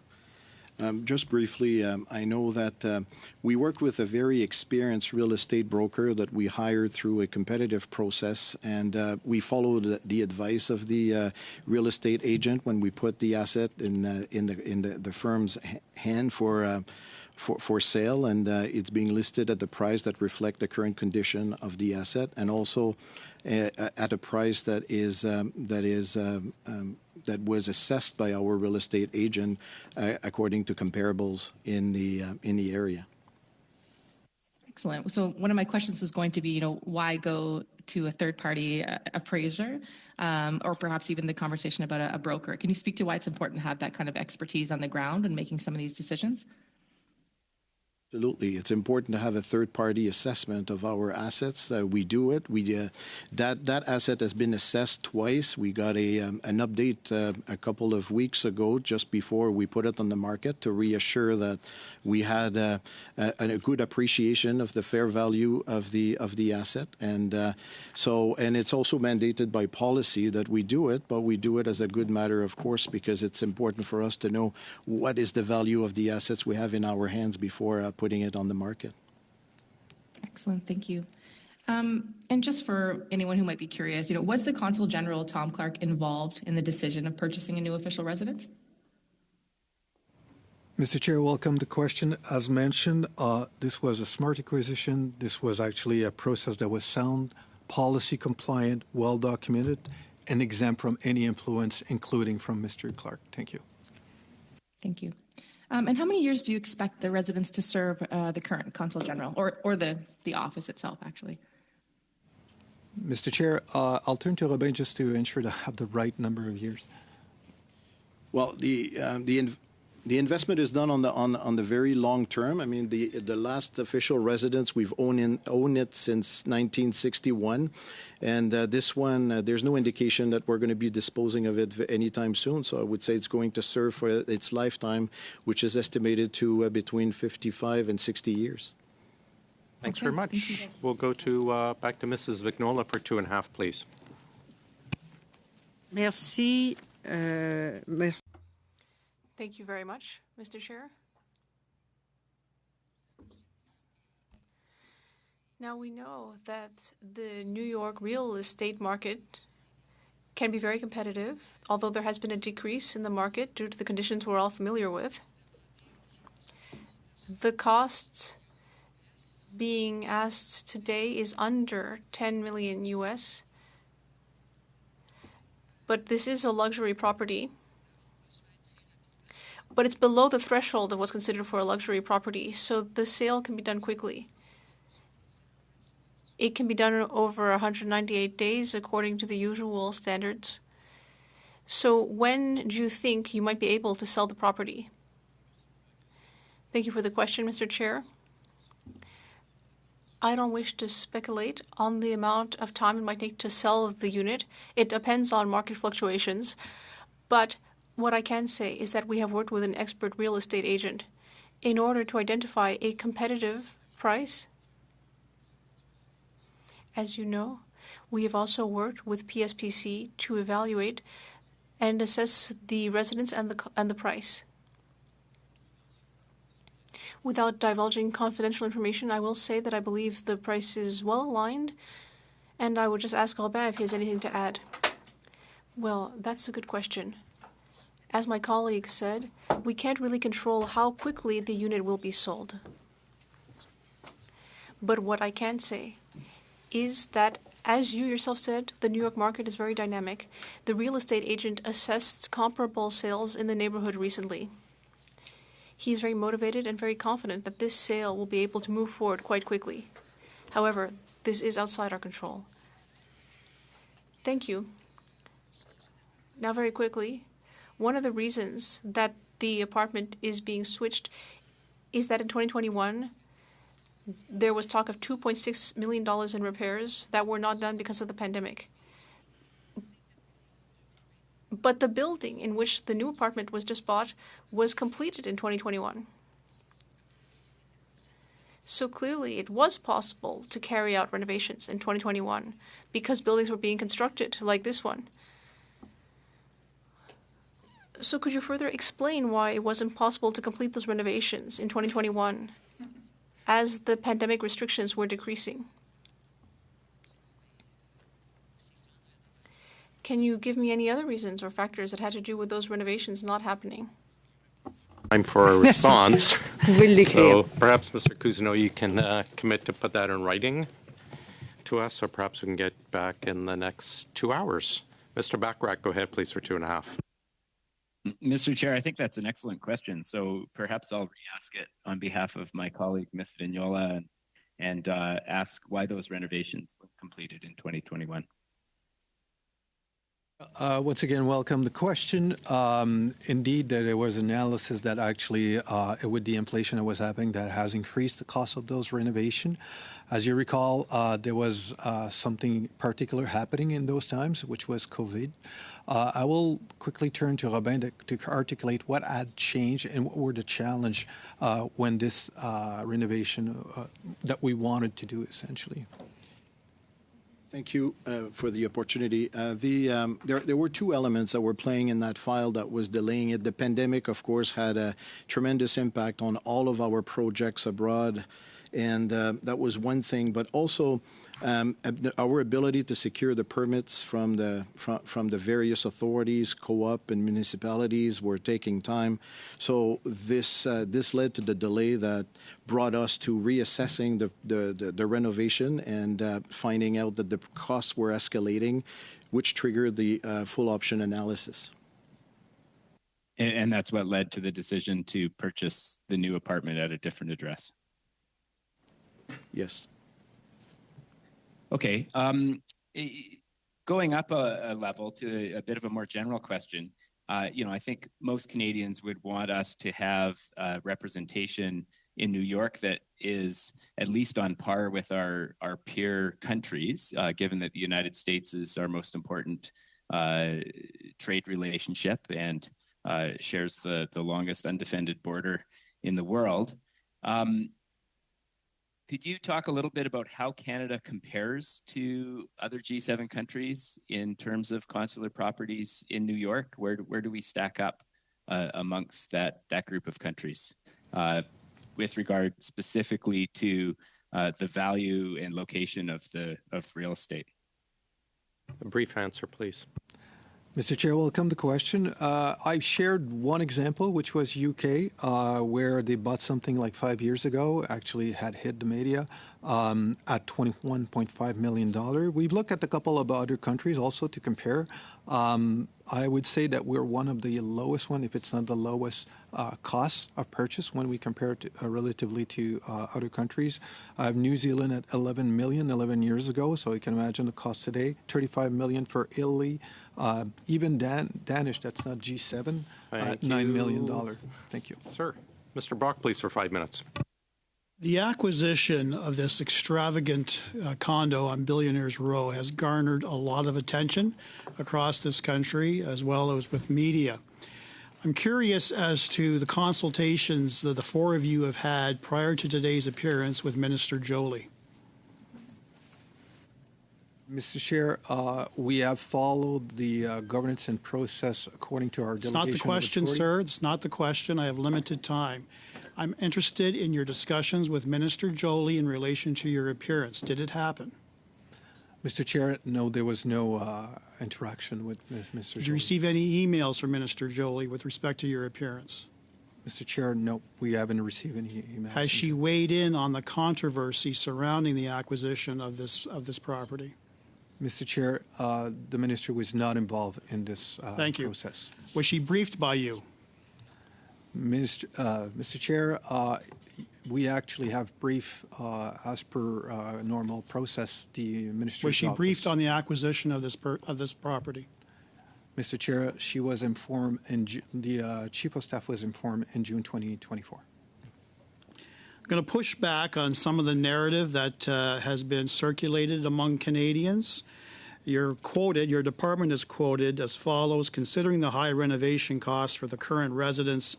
Just briefly, I know that we work with a very experienced real estate broker that we hired through a competitive process, and we followed the advice of the real estate agent when we put the asset in the firm's hand for sale, and it's being listed at the price that reflect the current condition of the asset, and also at a price that was assessed by our real estate agent according to comparables in the area. Excellent. So one of my questions is going to be, why go to a third-party appraiser, or perhaps even the conversation about a broker? Can you speak to why it's important to have that kind of expertise on the ground in making some of these decisions? Absolutely. It's important to have a third-party assessment of our assets. We do it. That asset has been assessed twice. We got an update a couple of weeks ago, just before we put it on the market, to reassure that we had a good appreciation of the fair value of the asset. And it's also mandated by policy that we do it, but we do it as a good matter, of course, because it's important for us to know what is the value of the assets we have in our hands before putting it on the market. Excellent, thank you. And just for anyone who might be curious, was the Consul General, Tom Clark, involved in the decision of purchasing a new official residence? Mr. Chair, welcome the question. As mentioned, this was a smart acquisition. This was actually a process that was sound, policy compliant, well documented, and exempt from any influence, including from Mr. Clark. Thank you. Thank you. And how many years do you expect the residents to serve the current Consul General, or the office itself, actually? Mr. Chair, I'll turn to Robin just to ensure to have the right number of years. Well, the investment is done on the very long term. I mean, the last official residence, we've owned it since 1961, and this one, there's no indication that we're going to be disposing of it anytime soon. So I would say it's going to serve for its lifetime, which is estimated to between 55 and 60 years. Thanks very much. We'll go to back to Mrs. Vignola for 2.5, please. Merci. Thank you very much, Mr. Chair. Now we know that the New York real estate market can be very competitive, although there has been a decrease in the market due to the conditions we're all familiar with. The cost being asked today is under $10 million US, but this is a luxury property. But it's below the threshold of what's considered for a luxury property, so the sale can be done quickly. It can be done over 198 days according to the usual standards. So when do you think you might be able to sell the property? Thank you for the question, Mr. Chair. I don't wish to speculate on the amount of time it might take to sell the unit. It depends on market fluctuations, but what I can say is that we have worked with an expert real estate agent in order to identify a competitive price. As you know, we have also worked with PSPC to evaluate and assess the residence and the price. Without divulging confidential information, I will say that I believe the price is well aligned, and I would just ask Robin if he has anything to add. Well, that's a good question. As my colleague said, we can't really control how quickly the unit will be sold. But what I can say is that, as you yourself said, the New York market is very dynamic. The real estate agent assessed comparable sales in the neighborhood recently. He is very motivated and very confident that this sale will be able to move forward quite quickly. However, this is outside our control. Thank you. Now, very quickly, one of the reasons that the apartment is being switched is that in 2021, there was talk of $2.6 million in repairs that were not done because of the pandemic. But the building in which the new apartment was just bought was completed in 2021. So clearly, it was possible to carry out renovations in 2021 because buildings were being constructed like this one. So could you further explain why it wasn't possible to complete those renovations in 2021 as the pandemic restrictions were decreasing? Can you give me any other reasons or factors that had to do with those renovations not happening? Time for a response. l'écrire. So perhaps, Mr. Cousineau, you can commit to put that in writing to us, or perhaps we can get back in the next 2 hours. Mr. Bachrach, go ahead, please, for 2.5. Mr. Chair, I think that's an excellent question. So perhaps I'll re-ask it on behalf of my colleague, Ms. Vignola, and ask why those renovations were completed in 2021. Once again, welcome. The question, indeed, that there was analysis that actually, with the inflation that was happening, that has increased the cost of those renovation. As you recall, there was something particular happening in those times, which was COVID. I will quickly turn to Robin to articulate what had changed and what were the challenge when this renovation that we wanted to do, essentially. Thank you for the opportunity. There were two elements that were playing in that file that was delaying it. The pandemic, of course, had a tremendous impact on all of our projects abroad, and that was one thing. But also, our ability to secure the permits from the various authorities, co-op, and municipalities were taking time. So this led to the delay that brought us to reassessing the renovation and finding out that the costs were escalating, which triggered the full option analysis. And that's what led to the decision to purchase the new apartment at a different address. Yes. Okay. Going up a level to a bit of a more general question, I think most Canadians would want us to have representation in New York that is at least on par with our peer countries, given that the United States is our most important trade relationship and shares the longest undefended border in the world. Could you talk a little bit about how Canada compares to other G7 countries in terms of consular properties in New York? Where do we stack up amongst that group of countries with regard specifically to the value and location of real estate? A brief answer, please. Mr. Chair, welcome the question. I shared one example, which was UK, where they bought something like 5 years ago, actually had hit the media at $21.5 million. We've looked at a couple of other countries also to compare. I would say that we're one of the lowest one, if it's not the lowest cost of purchase when we compare it relatively to other countries. I have New Zealand at 11 million 11 years ago, so you can imagine the cost today. 35 million for Italy. Even Danish, that's not G7, at $9 million. Thank you. Sir. Mr. Brock, please, for 5 minutes. The acquisition of this extravagant condo on Billionaires Row has garnered a lot of attention across this country, as well as with media. I'm curious as to the consultations that the four of you have had prior to today's appearance with Minister Joly. Mr. Chair, we have followed the governance and process according to our delegation. It's not the question, sir. It's not the question. I have limited time. I'm interested in your discussions with Minister Joly in relation to your appearance. Did it happen? Mr. Chair, no, there was no interaction with Mr. Did you receive any emails from Minister Joly with respect to your appearance? Mr. Chair, no, we haven't received any emails. Has she weighed in on the controversy surrounding the acquisition of this property? Mr. Chair, the minister was not involved in this Thank you. process. Was she briefed by you? Mr. Chair, we actually have brief, as per normal process, the minister's Was she office. briefed on the acquisition of this property? Mr. Chair, she was informed, and the Chief of Staff was informed in June 2024. I'm going to push back on some of the narrative that has been circulated among Canadians. Your department is quoted as follows: considering the high renovation costs for the current residents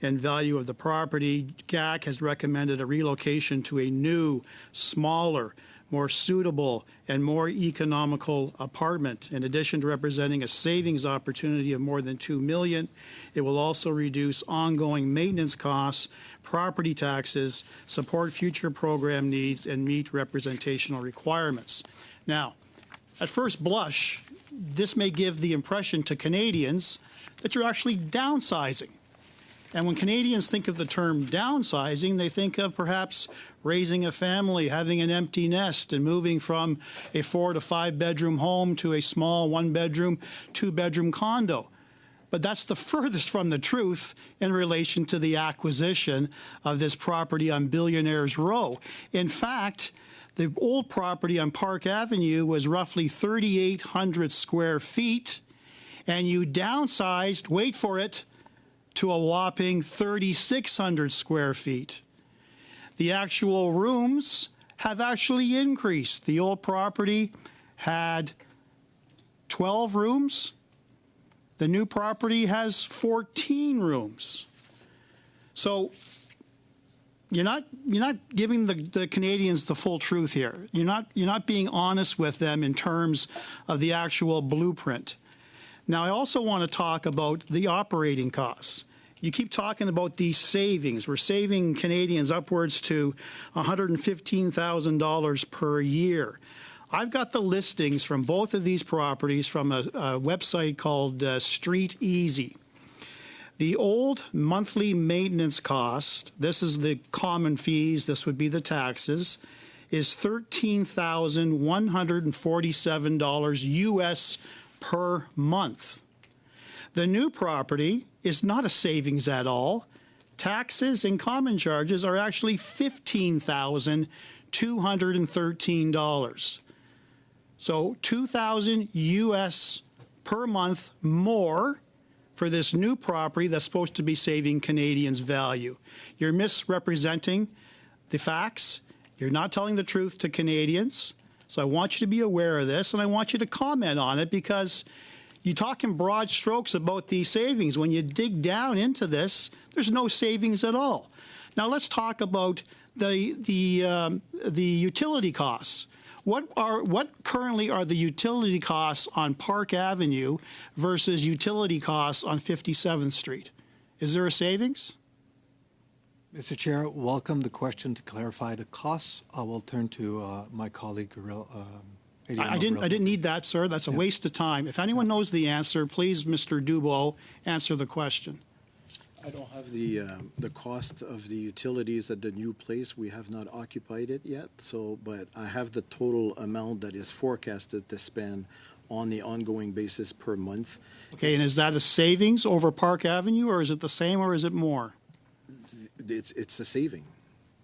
and value of the property, GAC has recommended a relocation to a new, smaller, more suitable, and more economical apartment. In addition to representing a savings opportunity of more than $2 million, it will also reduce ongoing maintenance costs, property taxes, support future program needs, and meet representational requirements. Now, at first blush, this may give the impression to Canadians that you're actually downsizing. And when Canadians think of the term downsizing, they think of perhaps raising a family, having an empty nest, and moving from a 4 to 5 bedroom home to a small 1 bedroom, 2 bedroom condo. But that's the furthest from the truth in relation to the acquisition of this property on Billionaires Row. In fact, the old property on Park Avenue was roughly 3,800 square feet, and you downsized, wait for it, to a whopping 3,600 square feet. The actual rooms have actually increased. The old property had 12 rooms. The new property has 14 rooms. So you're not giving the Canadians the full truth here. You're not being honest with them in terms of the actual blueprint. Now, I also want to talk about the operating costs. You keep talking about these savings. We're saving Canadians upwards to $115,000 per year. I've got the listings from both of these properties from a website called Street Easy. The old monthly maintenance cost, this is the common fees, this would be the taxes, is $13,147 US per month. The new property is not a savings at all. Taxes and common charges are actually $15,213. So $2,000 US per month more for this new property that's supposed to be saving Canadians value. You're misrepresenting the facts. You're not telling the truth to Canadians. So I want you to be aware of this, and I want you to comment on it, because you talk in broad strokes about these savings. When you dig down into this, there's no savings at all. Now let's talk about the utility costs. What currently are the utility costs on Park Avenue versus utility costs on 57th Street? Is there a savings? Mr. Chair, welcome the question to clarify the costs. I will turn to my colleague. I didn't need that, sir. That's a waste of time. If anyone knows the answer, please, Mr. Dubois, answer the question. I don't have the cost of the utilities at the new place. We have not occupied it yet. But I have the total amount that is forecasted to spend on the ongoing basis per month. Okay, and is that a savings over Park Avenue, or is it the same, or is it more? It's a saving.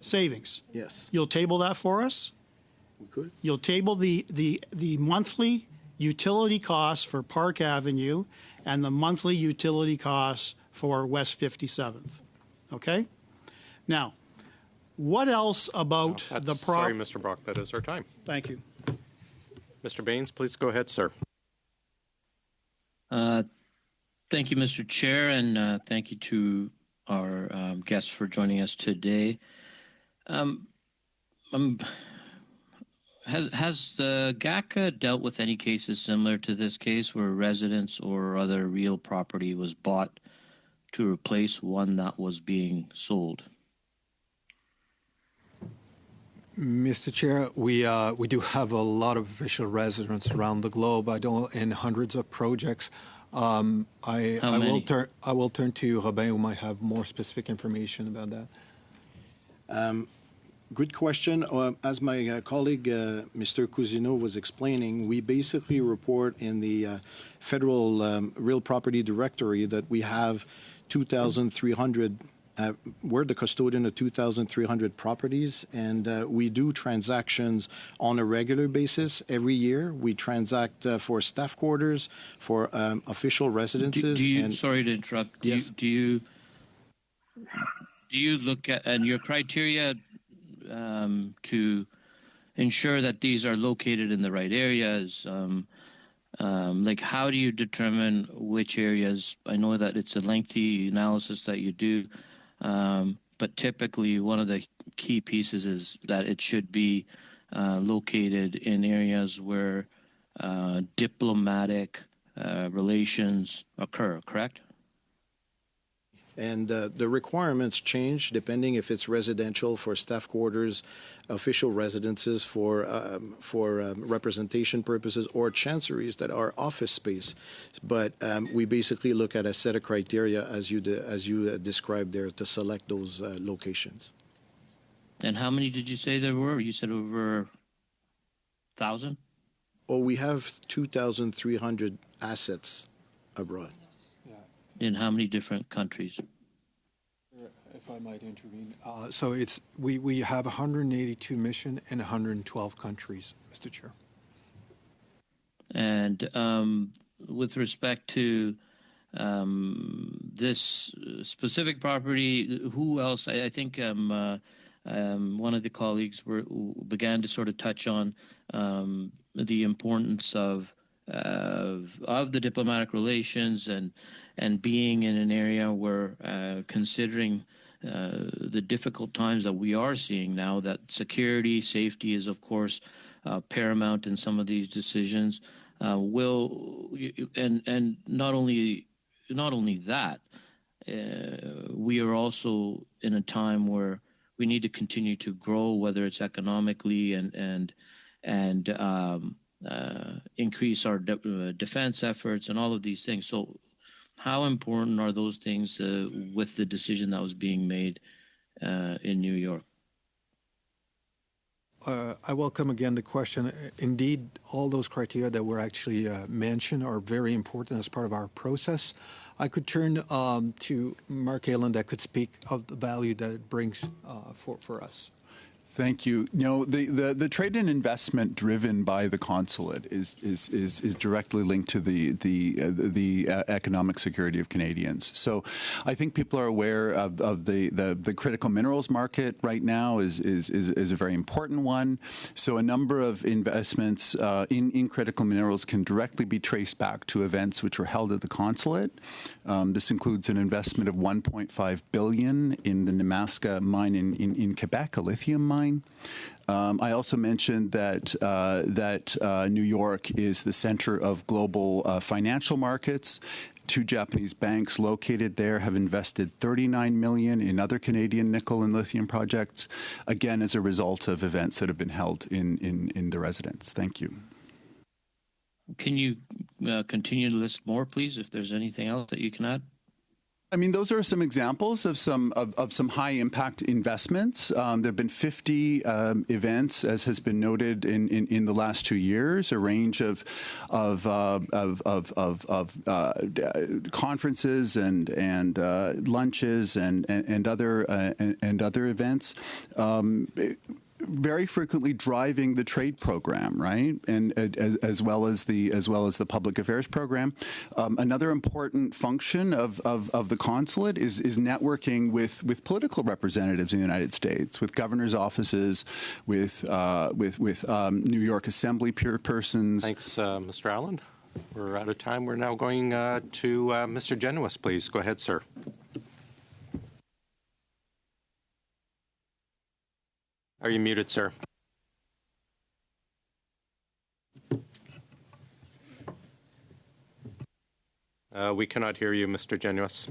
Savings. Yes. You'll table that for us? We could. You'll table the monthly utility costs for Park Avenue and the monthly utility costs for West 57th. Okay? Now, what else about the Sorry, Mr. Brock, that is our time. Thank you. Mr. Baines, please go ahead, sir. Thank you, Mr. Chair, and thank you to our guests for joining us today. Has the GACA dealt with any cases similar to this case where residence or other real property was bought to replace one that was being sold? Mr. Chair, we do have a lot of official residents around the globe. In hundreds of projects. I will turn to Robin, who might have more specific information about that. Good question. As my colleague, Mr. Cousineau, was explaining, we basically report in the Federal Real Property Directory that we have 2,300. We're the custodian of 2,300 properties, and we do transactions on a regular basis every year. We transact for staff quarters, for official residences. Sorry to interrupt. Yes. Do you look at, and your criteria to ensure that these are located in the right areas? Like, how do you determine which areas? I know that it's a lengthy analysis that you do. But typically, one of the key pieces is that it should be located in areas where diplomatic relations occur, correct? And the requirements change depending if it's residential for staff quarters, official residences for representation purposes, or chanceries that are office space. But we basically look at a set of criteria as you described there to select those locations. And how many did you say there were? You said over 1,000? Oh, we have 2,300 assets abroad. In how many different countries? If I might intervene. So we have 182 mission in 112 countries, Mr. Chair. And with respect to this specific property, who else? I think one of the colleagues began to sort of touch on the importance of the diplomatic relations and being in an area where, considering the difficult times that we are seeing now, that security, safety is, of course, paramount in some of these decisions. And not only that, we are also in a time where we need to continue to grow, whether it's economically and increase our defense efforts and all of these things. So how important are those things with the decision that was being made in New York? I welcome again the question. Indeed, all those criteria that were actually mentioned are very important as part of our process. I could turn to Mark Allen that could speak of the value that it brings for us. Thank you. No, the trade and investment driven by the consulate is directly linked to the economic security of Canadians. So I think people are aware of the critical minerals market right now is a very important one. So a number of investments in critical minerals can directly be traced back to events which were held at the consulate. This includes an investment of $1.5 billion in the Nemaska mine in Quebec, a lithium mine. I also mentioned that New York is the center of global financial markets. 2 Japanese banks located there have invested $39 million in other Canadian nickel and lithium projects, again as a result of events that have been held in the residence. Thank you. Can you continue to list more, please, if there's anything else that you can add? I mean, those are some examples of some high impact investments. There have been 50 events, as has been noted in the last 2 years, a range of conferences and lunches and other events. Very frequently driving the trade program, right, and as well as the public affairs program. Another important function of the consulate is networking with political representatives in the United States, with governors' offices, with New York Assembly persons. Thanks, Mr. Allen. We're out of time. We're now going to Mr. Genuis, please. Go ahead, sir. Are you muted, sir? We cannot hear you, Mr. Genuis.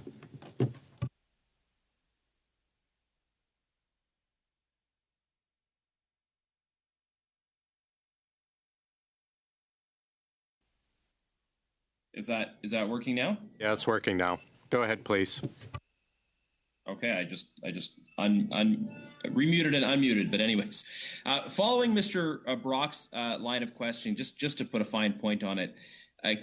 Is that working now? Yeah, it's working now. Go ahead, please. Okay, I just remuted and unmuted, but anyways, following Mr. Brock's line of questioning, just to put a fine point on it,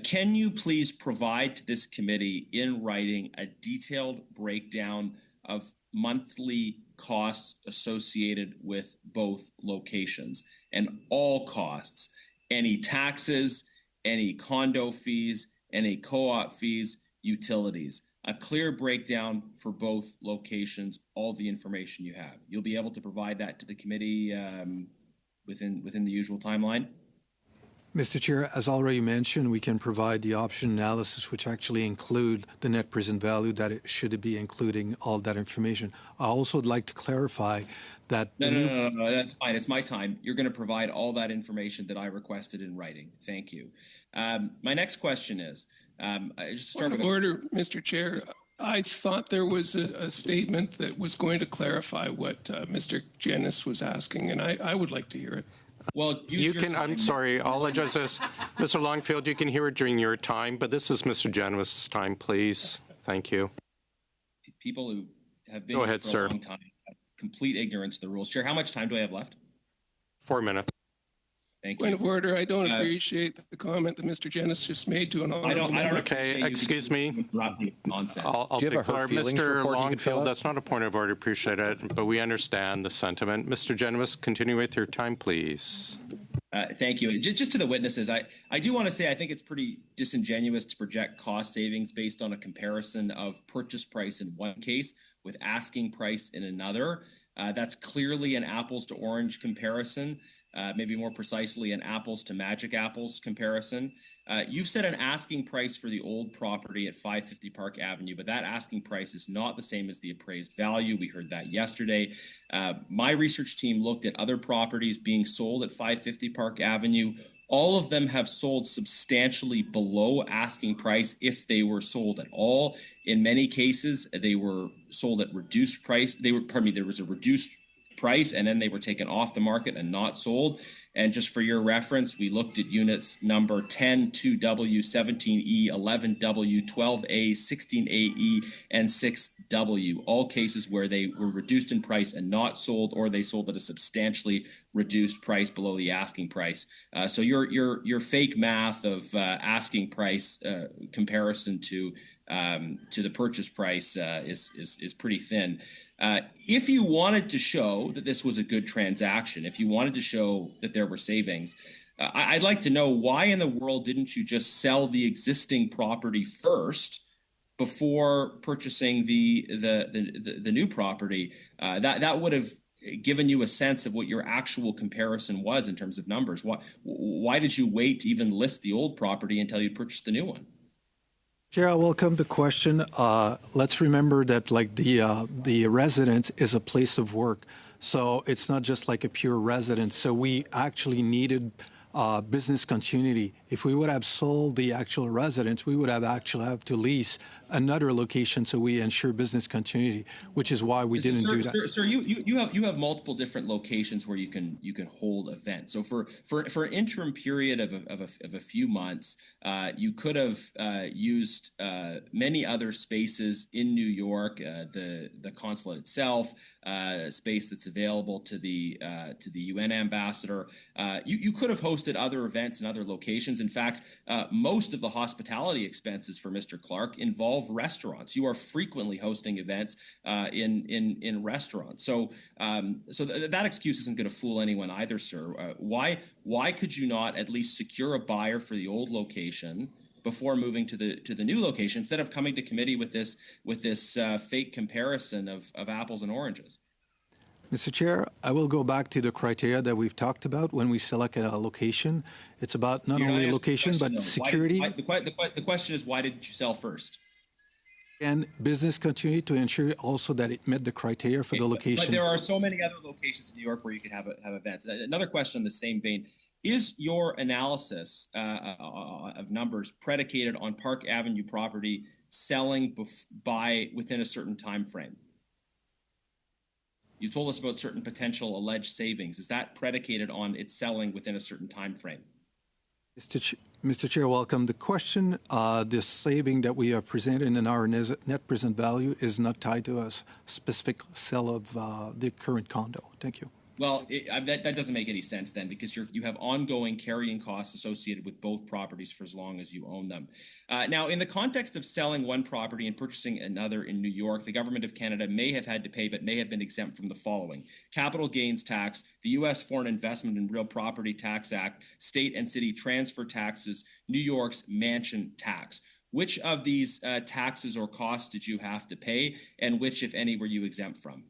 can you please provide to this committee in writing a detailed breakdown of monthly costs associated with both locations and all costs, any taxes, any condo fees, any co-op fees, utilities? A clear breakdown for both locations, all the information you have. You'll be able to provide that to the committee within the usual timeline? Mr. Chair, as already mentioned, we can provide the option analysis, which actually include the net present value that it should be including all that information. I also would like to clarify that No, that's fine. It's my time. You're going to provide all that information that I requested in writing. Thank you. My next question is, just start Point of order, Mr. Chair. I thought there was a statement that was going to clarify what Mr. Genis was asking, and I would like to hear it. Well, you can. I'm sorry. I'll address this, Mr. Longfield. You can hear it during your time, but this is Mr. Genis' time, please. Thank you. People who have been Go here ahead, for sir. a long time have complete ignorance of the rules. Chair, how much time do I have left? 4 minutes. Thank you. Point of order. I don't appreciate the comment that Mr. Genis just made to an honorable member. Okay, excuse me. Nonsense. I'll Do you have a declare, hurt feelings Mr. report you could fill Longfield, out? that's not a point of order. Appreciate it, but we understand the sentiment. Mr. Genis, continue with your time, please. Thank you. Just to the witnesses, I do want to say I think it's pretty disingenuous to project cost savings based on a comparison of purchase price in one case with asking price in another. That's clearly an apples to orange comparison, maybe more precisely an apples to magic apples comparison. You've set an asking price for the old property at 550 Park Avenue, but that asking price is not the same as the appraised value. We heard that yesterday. My research team looked at other properties being sold at 550 Park Avenue. All of them have sold substantially below asking price if they were sold at all. In many cases, they were sold at reduced price. There was a reduced price and then they were taken off the market and not sold. And just for your reference, we looked at units number 10, 2W, 17E, 11W, 12A, 16AE, and 6W, all cases where they were reduced in price and not sold, or they sold at a substantially reduced price below the asking price. So your fake math of asking price comparison to the purchase price is pretty thin. If you wanted to show that this was a good transaction, if you wanted to show that there were savings, I'd like to know why in the world didn't you just sell the existing property first before purchasing the new property? That would have given you a sense of what your actual comparison was in terms of numbers. Why did you wait to even list the old property until you purchased the new one? Chair, I welcome the question. Let's remember that the residence is a place of work. So it's not just like a pure residence. So we actually needed business continuity. If we would have sold the actual residence, we would have actually have to lease another location so we ensure business continuity, which is why we didn't do that. Sir, you have multiple different locations where you can hold events. So for an interim period of a few months, you could have used many other spaces in New York, the consulate itself, space that's available to the UN ambassador. You could have hosted other events in other locations. In fact, most of the hospitality expenses for Mr. Clark involve restaurants. You are frequently hosting events in restaurants. So that excuse isn't going to fool anyone either, sir. Why could you not at least secure a buyer for the old location before moving to the new location instead of coming to committee with this fake comparison of apples and oranges? Mr. Chair, I will go back to the criteria that we've talked about when we select a location. It's about not only location, but security. The question is, why didn't you sell first? And business continuity to ensure also that it met the criteria for the location. But there are so many other locations in New York where you could have events. Another question in the same vein. Is your analysis of numbers predicated on Park Avenue property selling within a certain time frame? You told us about certain potential alleged savings. Is that predicated on it selling within a certain time frame? Mr. Chair, welcome. The question, this saving that we have presented in our net present value is not tied to a specific sale of the current condo. Thank you. Well, that doesn't make any sense then, because you have ongoing carrying costs associated with both properties for as long as you own them. Now, in the context of selling one property and purchasing another in New York, the government of Canada may have had to pay, but may have been exempt from the following: capital gains tax, the U.S. Foreign Investment and Real Property Tax Act, state and city transfer taxes, New York's mansion tax. Which of these taxes or costs did you have to pay, and which, if any, were you exempt from?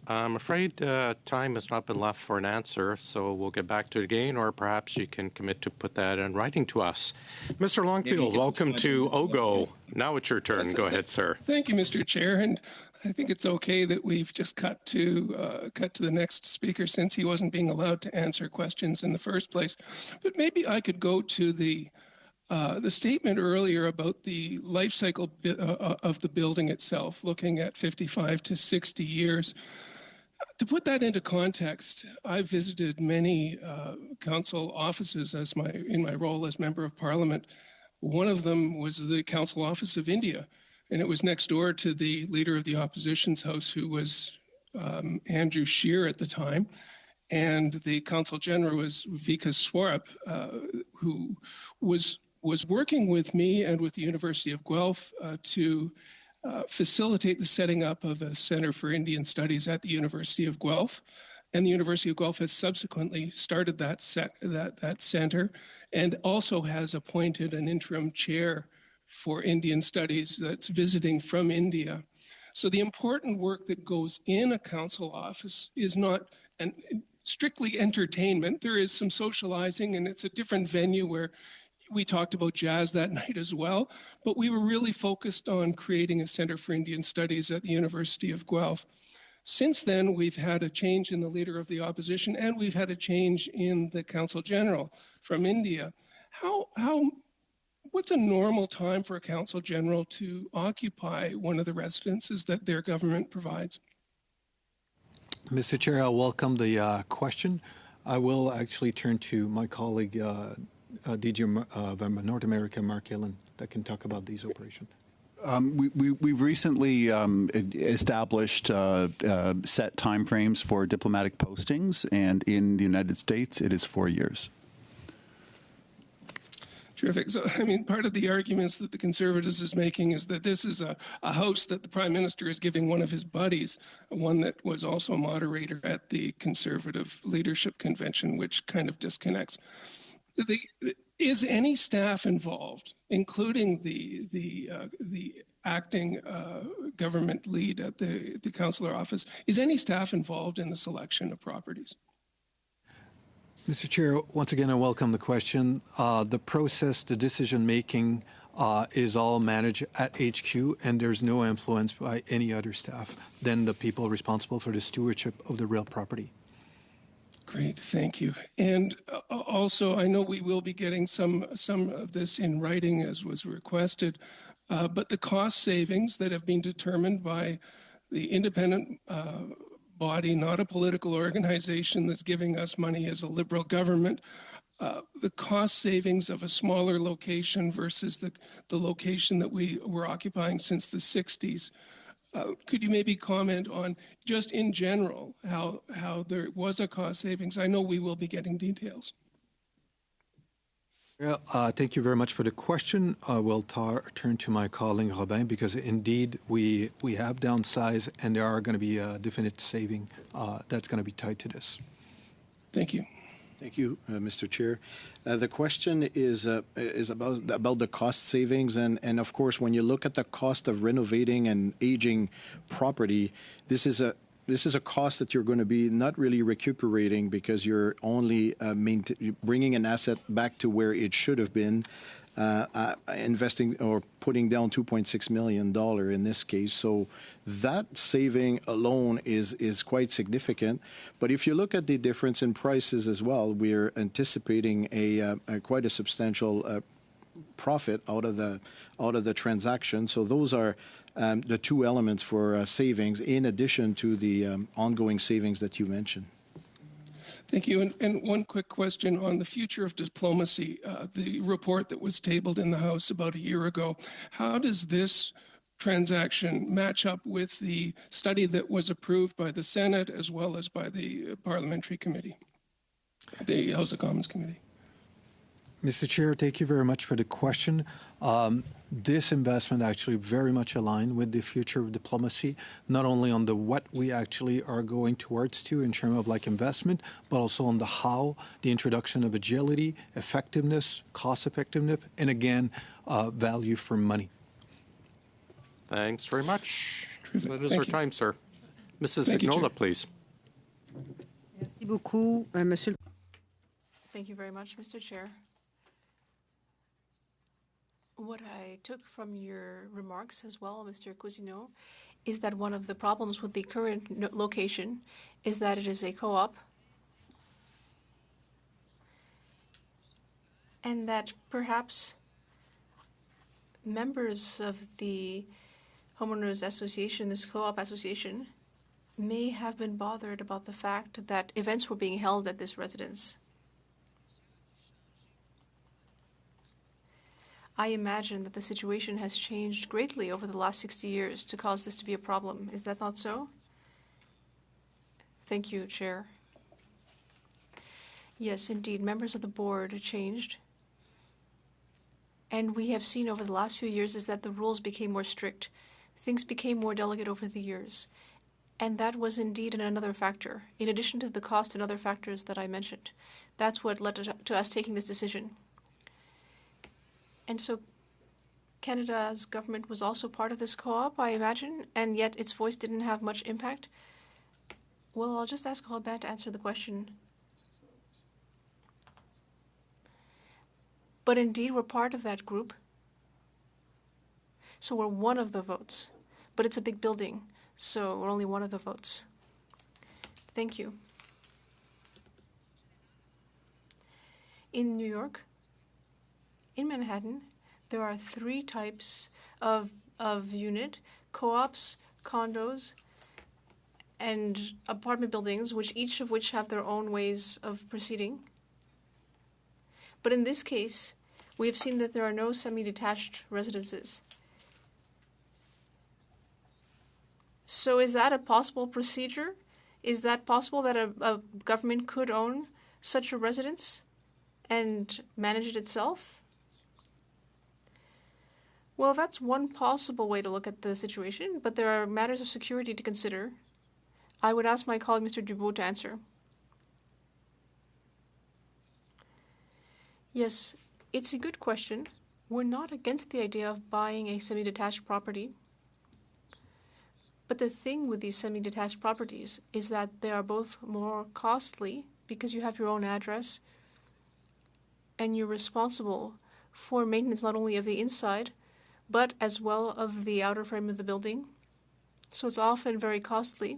I'm afraid time has not been left for an answer, so we'll get back to it again, or perhaps you can commit to put that in writing to us. Mr. Longfield, welcome to OGO. Now it's your turn. Go ahead, sir. Thank you, Mr. Chair. And I think it's okay that we've just cut to the next speaker since he wasn't being allowed to answer questions in the first place. But maybe I could go to the statement earlier about the life cycle of the building itself, looking at 55 to 60 years. To put that into context, I've visited many council offices in my role as Member of Parliament. One of them was the Council Office of India, and it was next door to the Leader of the Opposition's house, who was Andrew Scheer at the time. And the Consul General was Vikas Swarup, who was working with me and with the University of Guelph to facilitate the setting up of a Center for Indian Studies at the University of Guelph. And the University of Guelph has subsequently started that center and also has appointed an interim chair for Indian Studies that's visiting from India. So the important work that goes in a council office is not strictly entertainment. There is some socializing, and it's a different venue where we talked about jazz that night as well, but we were really focused on creating a Center for Indian Studies at the University of Guelph. Since then, we've had a change in the Leader of the Opposition, and we've had a change in the Consul General from India. What's a normal time for a Consul General to occupy one of the residences that their government provides? Mr. Chair, I welcome the question. I will actually turn to my colleague, DG of North America, Mark Illen, that can talk about these operations. We've recently established set timeframes for diplomatic postings, and in the United States, it is 4 years. Terrific. So, I mean, part of the arguments that the Conservatives is making is that this is a house that the Prime Minister is giving one of his buddies, one that was also a moderator at the Conservative Leadership Convention, which kind of disconnects. Is any staff involved, including the acting government lead at the consular office, is any staff involved in the selection of properties? Mr. Chair, once again, I welcome the question. The process, the decision-making is all managed at HQ, and there's no influence by any other staff than the people responsible for the stewardship of the real property. Great, thank you. And also, I know we will be getting some of this in writing as was requested, but the cost savings that have been determined by the independent body, not a political organization that's giving us money as a Liberal government, the cost savings of a smaller location versus the location that we were occupying since the 60s. Could you maybe comment on, just in general, how there was a cost savings? I know we will be getting details. Well, thank you very much for the question. I will turn to my colleague Robin, because indeed we have downsized, and there are going to be a definite saving that's going to be tied to this. Thank you. Thank you, Mr. Chair. The question is about the cost savings, and of course, when you look at the cost of renovating and aging property, this is a cost that you're going to be not really recuperating, because you're only bringing an asset back to where it should have been, investing or putting down $2.6 million in this case. So that saving alone is quite significant. But if you look at the difference in prices as well, we're anticipating quite a substantial profit out of the transaction. So those are the two elements for savings, in addition to the ongoing savings that you mentioned. Thank you. And one quick question on the future of diplomacy. The report that was tabled in the House about a year ago, how does this transaction match up with the study that was approved by the Senate as well as by the Parliamentary Committee, the House of Commons Committee? Mr. Chair, thank you very much for the question. This investment actually very much aligned with the future of diplomacy, not only on the what we actually are going towards to in terms of like investment, but also on the how, the introduction of agility, effectiveness, cost effectiveness, and again, value for money. Thanks very much. Terrific. That is Thank our you. time, sir. Mrs. Thank you, Vignola, Chair. please. Merci beaucoup, Monsieur. Thank you very much, Mr. Chair. What I took from your remarks as well, Mr. Cousineau, is that one of the problems with the current location is that it is a co-op, and that perhaps members of the homeowners association, this co-op association, may have been bothered about the fact that events were being held at this residence. I imagine that the situation has changed greatly over the last 60 years to cause this to be a problem. Is that not so? Thank you, Chair. Yes, indeed, members of the board changed. And we have seen over the last few years is that the rules became more strict. Things became more delicate over the years. And that was indeed another factor, in addition to the cost and other factors that I mentioned. That's what led to us taking this decision. And so Canada's government was also part of this co-op, I imagine, and yet its voice didn't have much impact. Well, I'll just ask Robert to answer the question. But indeed, we're part of that group. So we're one of the votes. But it's a big building, so we're only one of the votes. Thank you. In New York, in Manhattan, there are 3 types of unit: co-ops, condos, and apartment buildings, each of which have their own ways of proceeding. But in this case, we have seen that there are no semi-detached residences. So is that a possible procedure? Is that possible that a government could own such a residence and manage it itself? Well, that's one possible way to look at the situation, but there are matters of security to consider. I would ask my colleague, Mr. Dubois, to answer. Yes, it's a good question. We're not against the idea of buying a semi-detached property. But the thing with these semi-detached properties is that they are both more costly because you have your own address and you're responsible for maintenance not only of the inside, but as well of the outer frame of the building. So it's often very costly.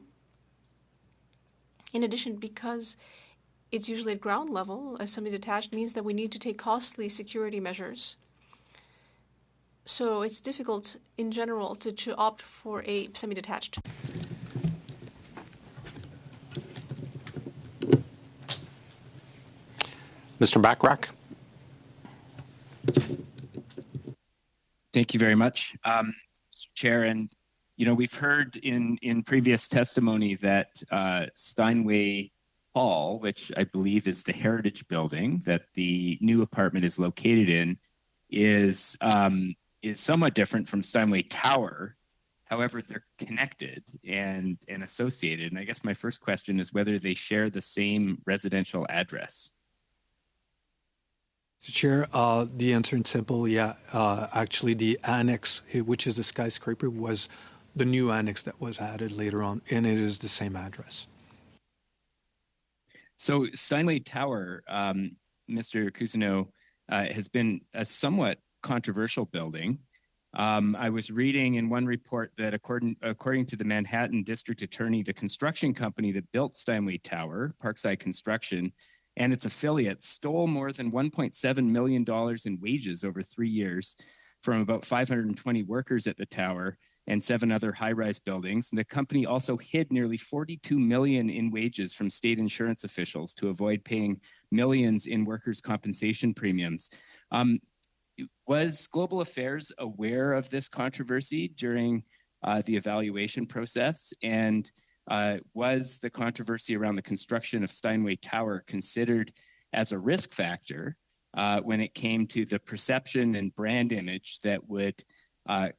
In addition, because it's usually at ground level, a semi-detached means that we need to take costly security measures. So it's difficult in general to opt for a semi-detached. Mr. Bachrach? Thank you very much, Chair. And, we've heard in previous testimony that Steinway Hall, which I believe is the heritage building that the new apartment is located in, is somewhat different from Steinway Tower. However, they're connected and associated. And I guess my first question is whether they share the same residential address. Mr. Chair, the answer is simple. Yeah, actually, the annex, which is the skyscraper, was the new annex that was added later on, and it is the same address. So Steinway Tower, Mr. Cousineau, has been a somewhat controversial building. I was reading in one report that according to the Manhattan District Attorney, the construction company that built Steinway Tower, Parkside Construction, and its affiliates stole more than $1.7 million in wages over 3 years from about 520 workers at the tower and 7 other high-rise buildings. And the company also hid nearly $42 million in wages from state insurance officials to avoid paying millions in workers' compensation premiums. Was Global Affairs aware of this controversy during the evaluation process? And was the controversy around the construction of Steinway Tower considered as a risk factor when it came to the perception and brand image that would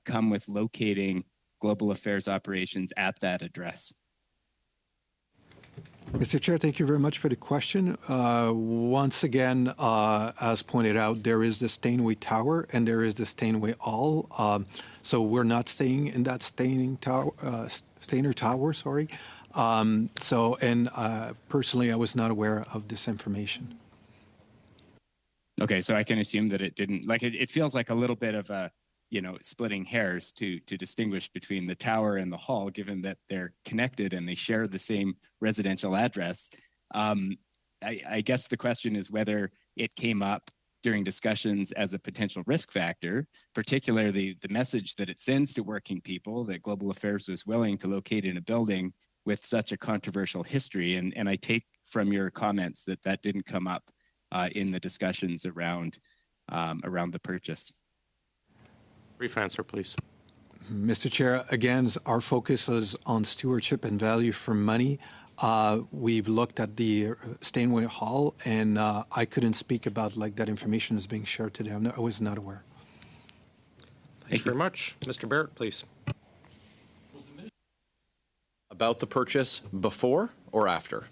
come with locating Global Affairs operations at that address? Mr. Chair, thank you very much for the question. Once again, as pointed out, there is the Steinway Tower and there is the Steinway Hall. So we're not staying in that Steiner Tower, sorry. Personally, I was not aware of this information. Okay, so I can assume that it didn't, like, it feels like a little bit of a, splitting hairs to distinguish between the tower and the hall, given that they're connected and they share the same residential address. I guess the question is whether it came up during discussions as a potential risk factor, particularly the message that it sends to working people that Global Affairs was willing to locate in a building with such a controversial history. And I take from your comments that that didn't come up in the discussions around the purchase. Brief answer, please. Mr. Chair, again, our focus is on stewardship and value for money. We've looked at the Steinway Hall, and I couldn't speak about that information is being shared today. I was not aware. Thank you very much. Mr. Barrett, please. About the purchase before or after?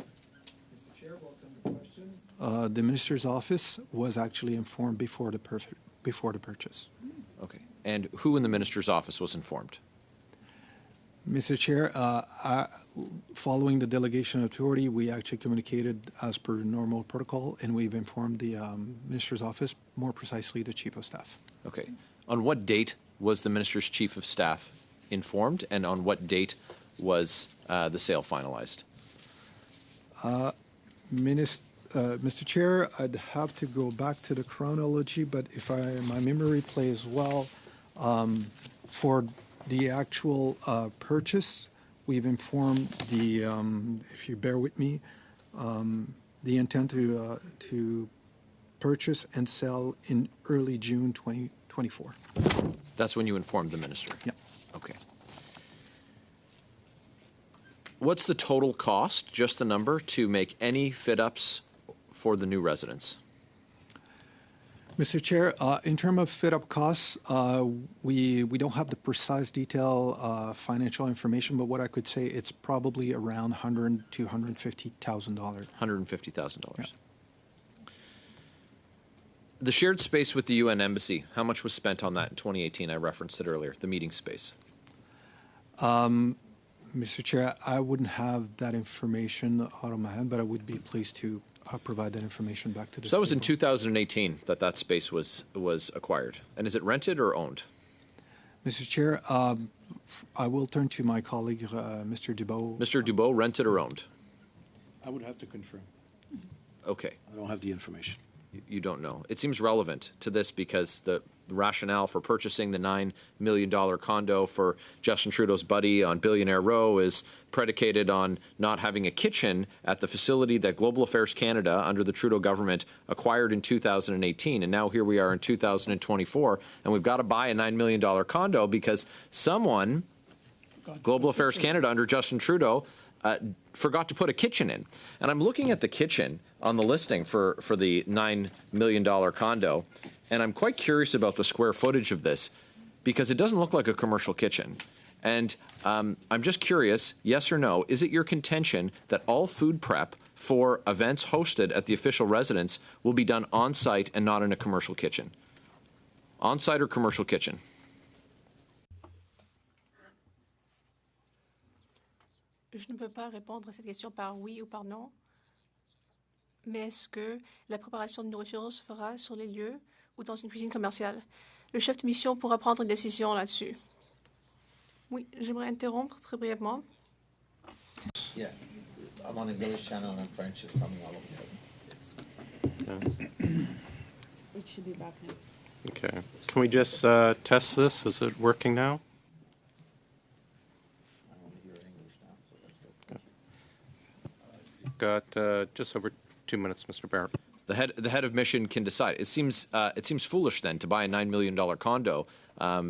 Mr. Chair, welcome to the question. The Minister's office was actually informed before the purchase. Okay. And who in the Minister's office was informed? Mr. Chair, following the delegation authority, we actually communicated as per normal protocol, and we've informed the Minister's office, more precisely the Chief of Staff. Okay. On what date was the Minister's Chief of Staff informed, and on what date was the sale finalized? Mr. Chair, I'd have to go back to the chronology, but if my memory plays well, for the actual purchase, we've informed the, if you bear with me, the intent to purchase and sell in early June 2024. That's when you informed the Minister? Yeah. Okay. What's the total cost, just the number, to make any fit-ups for the new residence? Mr. Chair, in terms of fit-up costs, we don't have the precise detail financial information, but what I could say, it's probably around $100,000 to $150,000. $150,000. Yeah. The shared space with the UN Embassy, how much was spent on that in 2018? I referenced it earlier, the meeting space. Mr. Chair, I wouldn't have that information out of my hand, but I would be pleased to provide that information back to the So that was in 2018 that space was acquired. And is it rented or owned? Mr. Chair, I will turn to my colleague, Mr. Dubois. Mr. Dubois, rented or owned? I would have to confirm. Okay. I don't have the information. You don't know. It seems relevant to this because the rationale for purchasing the $9 million condo for Justin Trudeau's buddy on Billionaire Row is predicated on not having a kitchen at the facility that Global Affairs Canada, under the Trudeau government, acquired in 2018. And now here we are in 2024, and we've got to buy a $9 million condo because someone, Global Affairs Canada under Justin Trudeau, forgot to put a kitchen in. And I'm looking at the kitchen on the listing for the $9 million condo, and I'm quite curious about the square footage of this because it doesn't look like a commercial kitchen. And I'm just curious, yes or no, is it your contention that all food prep for events hosted at the official residence will be done on-site and not in a commercial kitchen? On-site or commercial kitchen? Je ne peux pas répondre à cette question par oui ou par non. Mais est-ce que la préparation de nourriture se fera sur les lieux ou dans une cuisine commerciale? Le chef de mission pourra prendre une décision là-dessus. Oui, j'aimerais interrompre très brièvement. Yeah, I'm on English channel and French is coming all of a sudden. It should be back now. Okay. Can we just test this? Is it working now? Got just over 2 minutes, Mr. Barrett. The head of mission can decide. It seems foolish then to buy a $9 million condo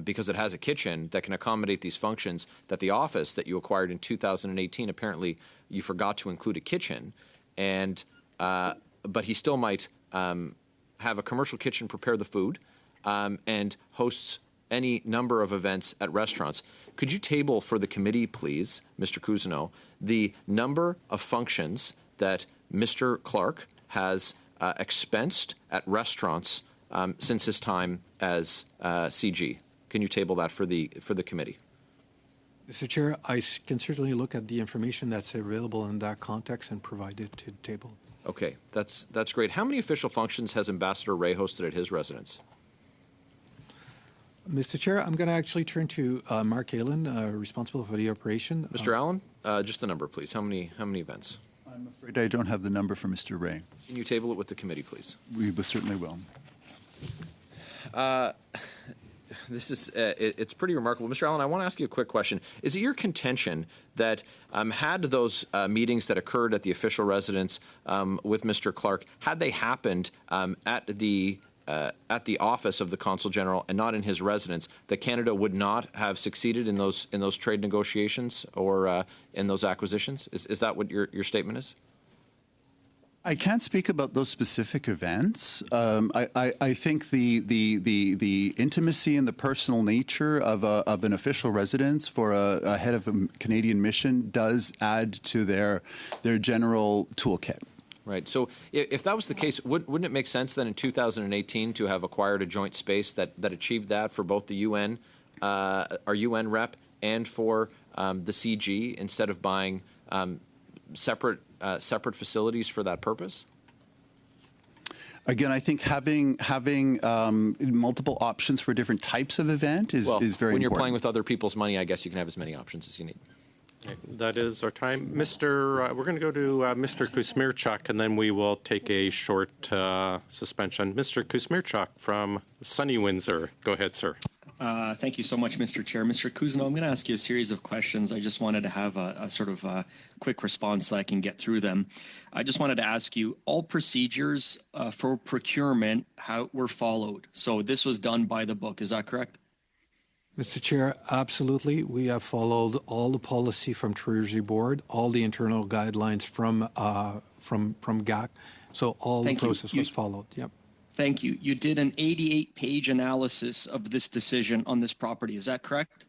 because it has a kitchen that can accommodate these functions. That the office that you acquired in 2018, apparently you forgot to include a kitchen, and but he still might have a commercial kitchen prepare the food and hosts any number of events at restaurants. Could you table for the committee, please, Mr. Cousineau, the number of functions that Mr. Clark has expensed at restaurants since his time as CG? Can you table that for the committee? Mr. Chair, I can certainly look at the information that's available in that context and provide it to the table. Okay, that's great. How many official functions has Ambassador Ray hosted at his residence? Mr. Chair, I'm going to actually turn to Mark Allen, responsible for the operation. Mr. Allen, just the number, please. How many events? I'm afraid I don't have the number for Mr. Ray. Can you table it with the committee, please? We certainly will. This is it's pretty remarkable. Mr. Allen, I want to ask you a quick question. Is it your contention that had those meetings that occurred at the official residence with Mr. Clark, had they happened at the office of the Consul General and not in his residence, that Canada would not have succeeded in those trade negotiations or in those acquisitions? Is that what your statement is? I can't speak about those specific events. I think the intimacy and the personal nature of an official residence for a head of a Canadian mission does add to their general toolkit. Right. So if that was the case, wouldn't it make sense then in 2018 to have acquired a joint space that achieved that for both the UN, our UN rep, and for the CG instead of buying separate facilities for that purpose? Again, I think having multiple options for different types of event is very important. When you're playing with other people's money, I guess you can have as many options as you need. That is our time. We're going to go to Mr. Kusmirchuk, and then we will take a short suspension. Mr. Kusmirchuk from sunny Windsor. Go ahead, sir. Thank you so much, Mr. Chair. Mr. Cousineau, I'm going to ask you a series of questions. I just wanted to have a sort of a quick response so I can get through them. I just wanted to ask you, all procedures for procurement were followed. So this was done by the book. Is that correct? Mr. Chair, absolutely. We have followed all the policy from Treasury Board, all the internal guidelines from GAC. So all the process was followed. Yep. Thank you. You did an 88-page analysis of this decision on this property. Is that correct?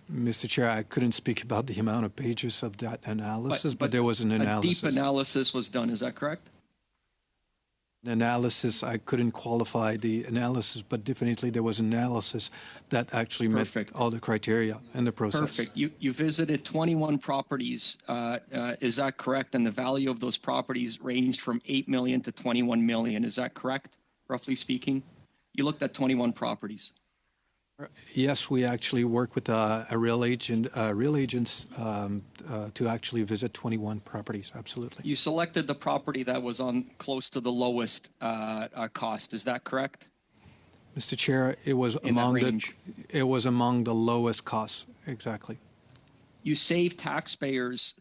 Mr. Chair, I couldn't speak about the amount of pages of that analysis, but there was an analysis. A deep analysis was done. Is that correct? Analysis, I couldn't qualify the analysis, but definitely there was analysis that actually met all the criteria in the process. Perfect. You visited 21 properties. Is that correct? And the value of those properties ranged from $8 million to $21 million. Is that correct, roughly speaking? You looked at 21 properties. Yes, we actually work with a real agents to actually visit 21 properties. Absolutely. You selected the property that was on close to the lowest cost. Is that correct? Mr. Chair, it was among the lowest costs. Exactly. You saved taxpayers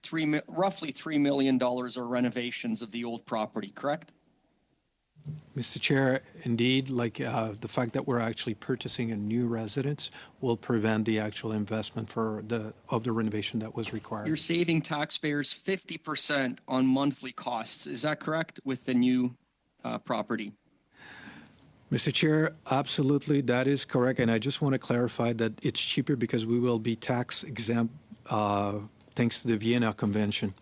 roughly $3 million of renovations of the old property. Correct? Mr. Chair, indeed, the fact that we're actually purchasing a new residence will prevent the actual investment of the renovation that was required. You're saving taxpayers 50% on monthly costs. Is that correct with the new property? Mr. Chair, absolutely, that is correct. And I just want to clarify that it's cheaper because we will be tax exempt thanks to the Vienna Convention.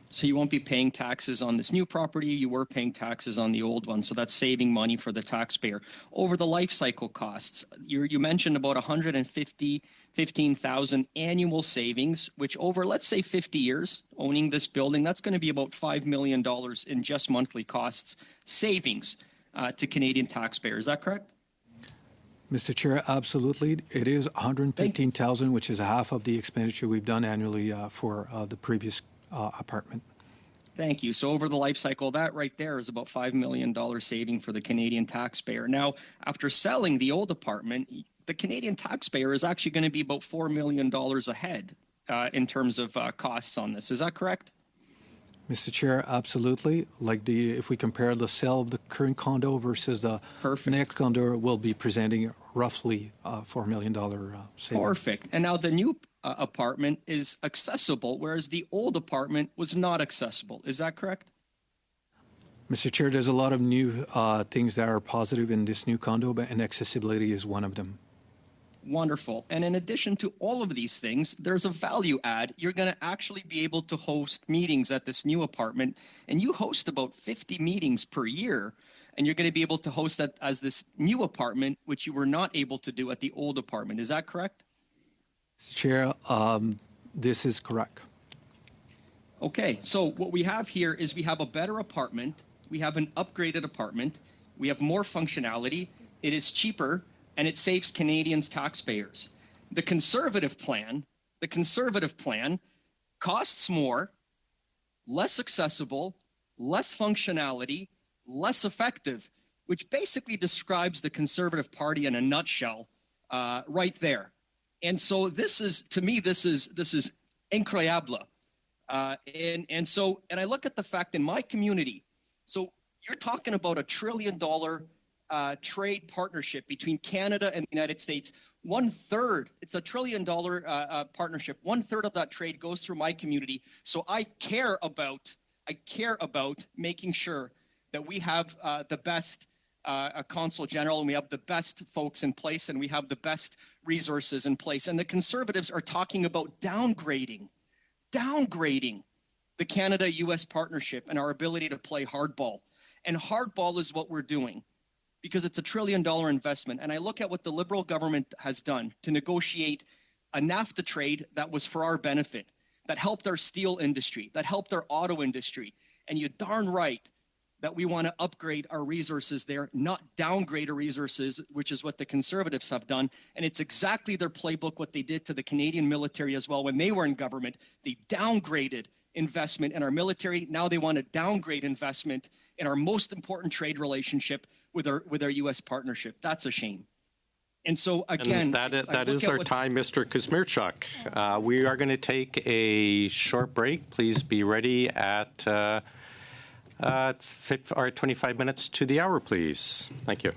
So you won't be paying taxes on this new property. You were paying taxes on the old one. So that's saving money for the taxpayer. Over the life cycle costs, you mentioned about $115,000 annual savings, which over, let's say, 50 years owning this building, that's going to be about $5 million in just monthly costs savings to Canadian taxpayers. Is that correct? Mr. Chair, absolutely. It is $115,000, which is half of the expenditure we've done annually for the previous apartment. Thank you. So over the life cycle, that right there is about $5 million saving for the Canadian taxpayer. Now, after selling the old apartment, the Canadian taxpayer is actually going to be about $4 million ahead in terms of costs on this. Is that correct? Mr. Chair, absolutely. If we compare the sale of the current condo versus the next condo, we'll be presenting roughly $4 million saving. Perfect. And now the new apartment is accessible, whereas the old apartment was not accessible. Is that correct? Mr. Chair, there's a lot of new things that are positive in this new condo, and accessibility is one of them. Wonderful. And in addition to all of these things, there's a value add. You're going to actually be able to host meetings at this new apartment, and you host about 50 meetings per year, and you're going to be able to host that as this new apartment, which you were not able to do at the old apartment. Is that correct? Mr. Chair, this is correct. Okay, so what we have here is we have a better apartment, we have an upgraded apartment, we have more functionality, it is cheaper, and it saves Canadians' taxpayers. The conservative plan costs more, less accessible, less functionality, less effective, which basically describes the Conservative Party in a nutshell right there. And so this is, to me, this is incroyable. And I look at the fact in my community, so you're talking about $1 trillion trade partnership between Canada and the United States. 1/3, it's $1 trillion partnership. 1/3 of that trade goes through my community. So I care about making sure that we have the best consul general, and we have the best folks in place, and we have the best resources in place. And the Conservatives are talking about downgrading the Canada-U.S. partnership and our ability to play hardball. And hardball is what we're doing because it's $1 trillion investment. And I look at what the Liberal government has done to negotiate a NAFTA trade that was for our benefit, that helped our steel industry, that helped our auto industry. And you're darn right that we want to upgrade our resources there, not downgrade our resources, which is what the Conservatives have done. And it's exactly their playbook, what they did to the Canadian military as well when they were in government. They downgraded investment in our military. Now they want to downgrade investment in our most important trade relationship with our U.S. partnership. That's a shame. And so, again, and that is our time, Mr. Kuzmierczuk. We are going to take a short break. Please be ready at 25 minutes to the hour, please. Thank you.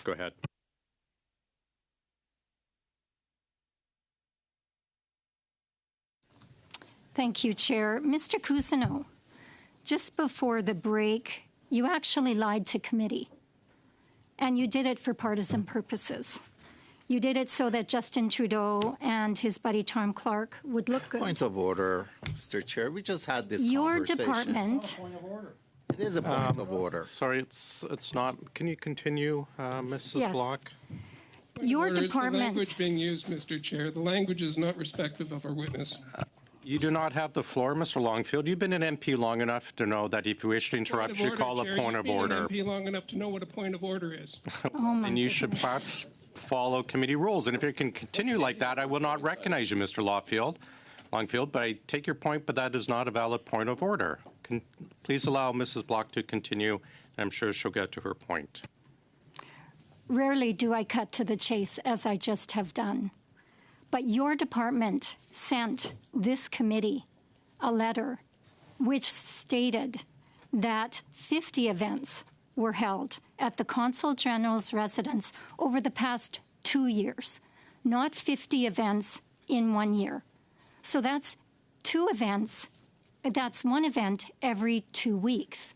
Go ahead. Thank you, Chair. Mr. Cousineau, just before the break, you actually lied to committee, and you did it for partisan purposes. You did it so that Justin Trudeau and his buddy Tom Clark would look good. Point of order, Mr. Chair. We just had this Your conversation. department. It is a point of order. Sorry, it's not. Can you continue, Mrs. Yes. Block? Your Order is the department. language being used, Mr. Chair. The language is not respectful of our witness. You do not have the floor, Mr. Longfield. You've been an MP long enough to know that if you wish to interrupt, you call a point of order. You've been an MP long enough to know what a point of order is. And you should perhaps follow committee rules. And if you can continue like that, I will not recognize you, Mr. Longfield. But I take your point, but that is not a valid point of order. Please allow Mrs. Block to continue, and I'm sure she'll get to her point. Rarely do I cut to the chase as I just have done. But your department sent this committee a letter which stated that 50 events were held at the Consul General's residence over the past 2 years, not 50 events in 1 year. So that's 2 events, that's 1 event every 2 weeks.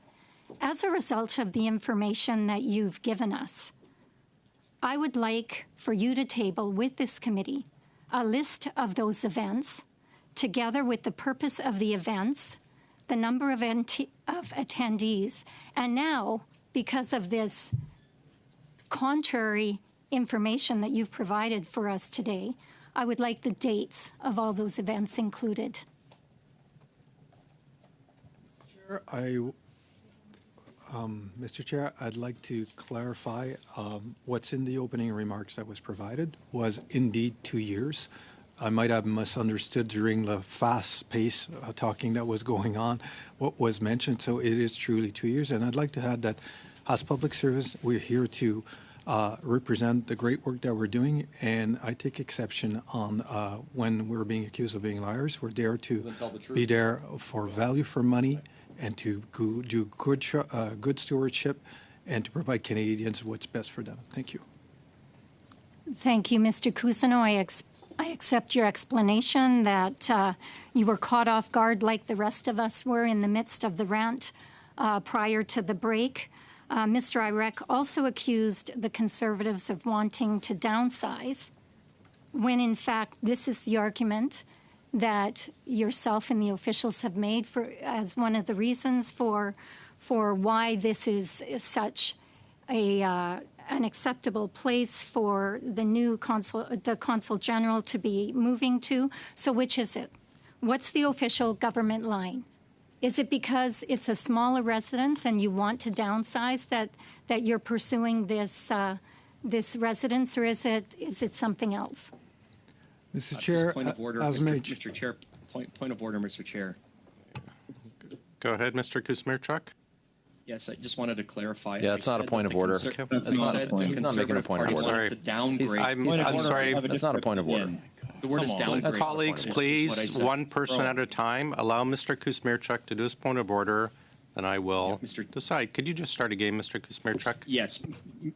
As a result of the information that you've given us, I would like for you to table with this committee a list of those events, together with the purpose of the events, the number of attendees, and now, because of this contrary information that you've provided for us today, I would like the dates of all those events included. Mr. Chair, I'd like to clarify what's in the opening remarks that was provided was indeed 2 years. I might have misunderstood during the fast pace talking that was going on what was mentioned. So it is truly 2 years. And I'd like to add that as public service, we're here to represent the great work that we're doing. And I take exception on when we're being accused of being liars. We're there to be there for value for money and to do good stewardship and to provide Canadians what's best for them. Thank you. Thank you, Mr. Cousineau. I accept your explanation that you were caught off guard like the rest of us were in the midst of the rant prior to the break. Mr. Irek also accused the Conservatives of wanting to downsize, when in fact this is the argument that yourself and the officials have made as one of the reasons for why this is such an acceptable place for the Consul General to be moving to. So which is it? What's the official government line? Is it because it's a smaller residence and you want to downsize that you're pursuing this residence, or is it something else? Mr. Chair, point of order, Mr. Chair. Point of order, Mr. Chair. Go ahead, Mr. Kuzmierczuk. Yes, I just wanted to clarify. Yeah, it's not a point of order. He's not making a point of order. Sorry. To downgrade. I'm sorry. That's not a point of order. The word is downgrade. Colleagues, please, one person at a time. Allow Mr. Kuzmierczuk to do his point of order, and I will decide. Could you just start again, Mr. Kuzmierczuk? Yes,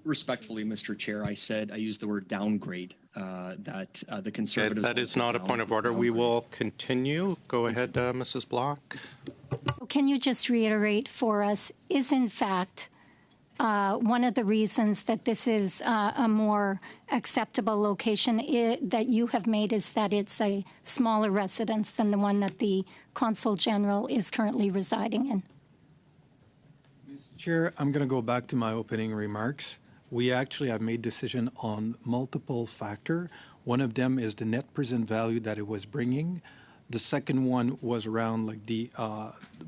respectfully, Mr. Chair, I used the word downgrade. That the Conservatives. That is not a point of order. We will continue. Go ahead, Mrs. Block. So can you just reiterate for us, is in fact one of the reasons that this is a more acceptable location that you have made is that it's a smaller residence than the one that the Consul General is currently residing in? Chair, I'm going to go back to my opening remarks. We actually have made decision on multiple factors. One of them is the net present value that it was bringing. The second one was around like the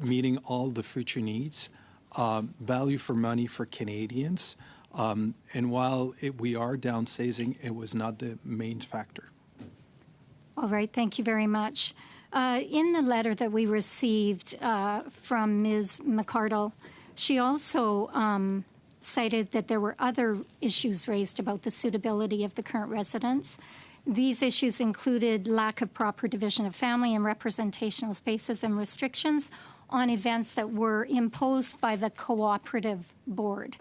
meeting all the future needs, value for money for Canadians. And while we are downsizing, it was not the main factor. All right, thank you very much. In the letter that we received from Ms. McArdle, she also cited that there were other issues raised about the suitability of the current residence. These issues included lack of proper division of family and representational spaces and restrictions on events that were imposed by the cooperative board.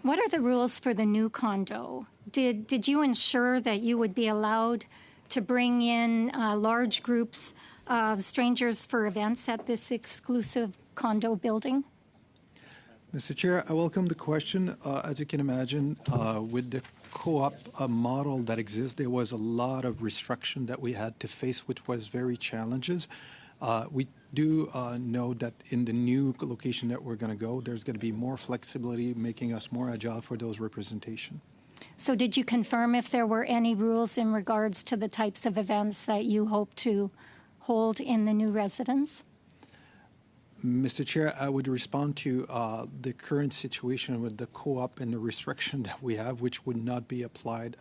What are the rules for the new condo? Did you ensure that you would be allowed to bring in large groups of strangers for events at this exclusive condo building? Mr. Chair, I welcome the question. As you can imagine, with the co-op model that exists, there was a lot of restriction that we had to face, which was very challenges. We do know that in the new location that we're going to go, there's going to be more flexibility, making us more agile for those representation. So did you confirm if there were any rules in regards to the types of events that you hope to hold in the new residence? Mr. Chair, I would respond to the current situation with the co-op and the restriction that we have, which would not be applied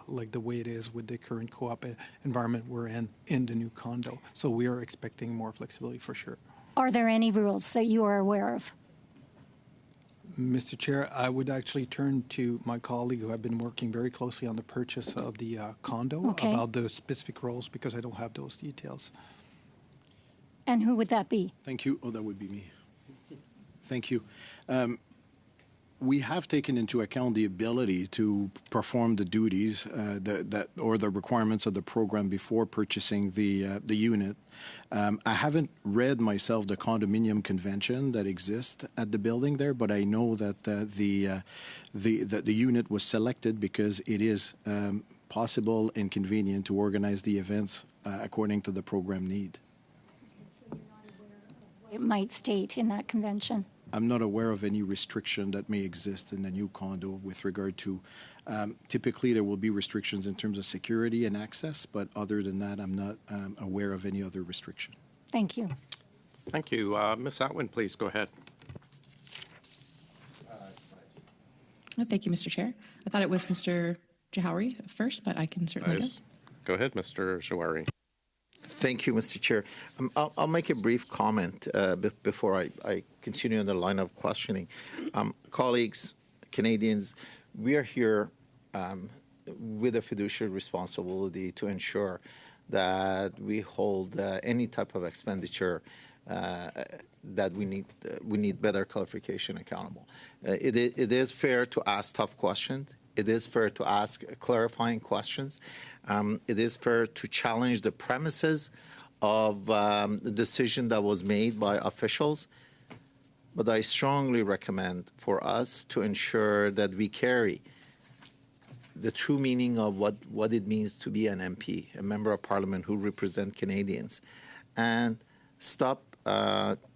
like the way it is with the current co-op environment we're in the new condo. So we are expecting more flexibility for sure. Are there any rules that you are aware of? Mr. Chair, I would actually turn to my colleague who have been working very closely on the purchase of the condo about the specific rules because I don't have those details. And who would that be? Thank you. Oh, that would be me. Thank you. We have taken into account the ability to perform the duties or the requirements of the program before purchasing the unit. I haven't read myself the condominium convention that exists at the building there, but I know that the unit was selected because it is possible and convenient to organize the events according to the program need. It might state in that convention. I'm not aware of any restriction that may exist in the new condo with regard to, typically there will be restrictions in terms of security and access, but other than that, I'm not aware of any other restriction. Thank you. Thank you. Ms. Atwin, please go ahead. Thank you, Mr. Chair. I thought it was Mr. Jahari first, but I can certainly go. Go ahead, Mr. Jawari. Thank you, Mr. Chair. I'll make a brief comment before I continue on the line of questioning. Colleagues, Canadians, we are here with a fiduciary responsibility to ensure that we hold any type of expenditure that we need better clarification accountable. It is fair to ask tough questions. It is fair to ask clarifying questions. It is fair to challenge the premises of the decision that was made by officials. But I strongly recommend for us to ensure that we carry the true meaning of what it means to be an MP, a member of parliament who represent Canadians, and stop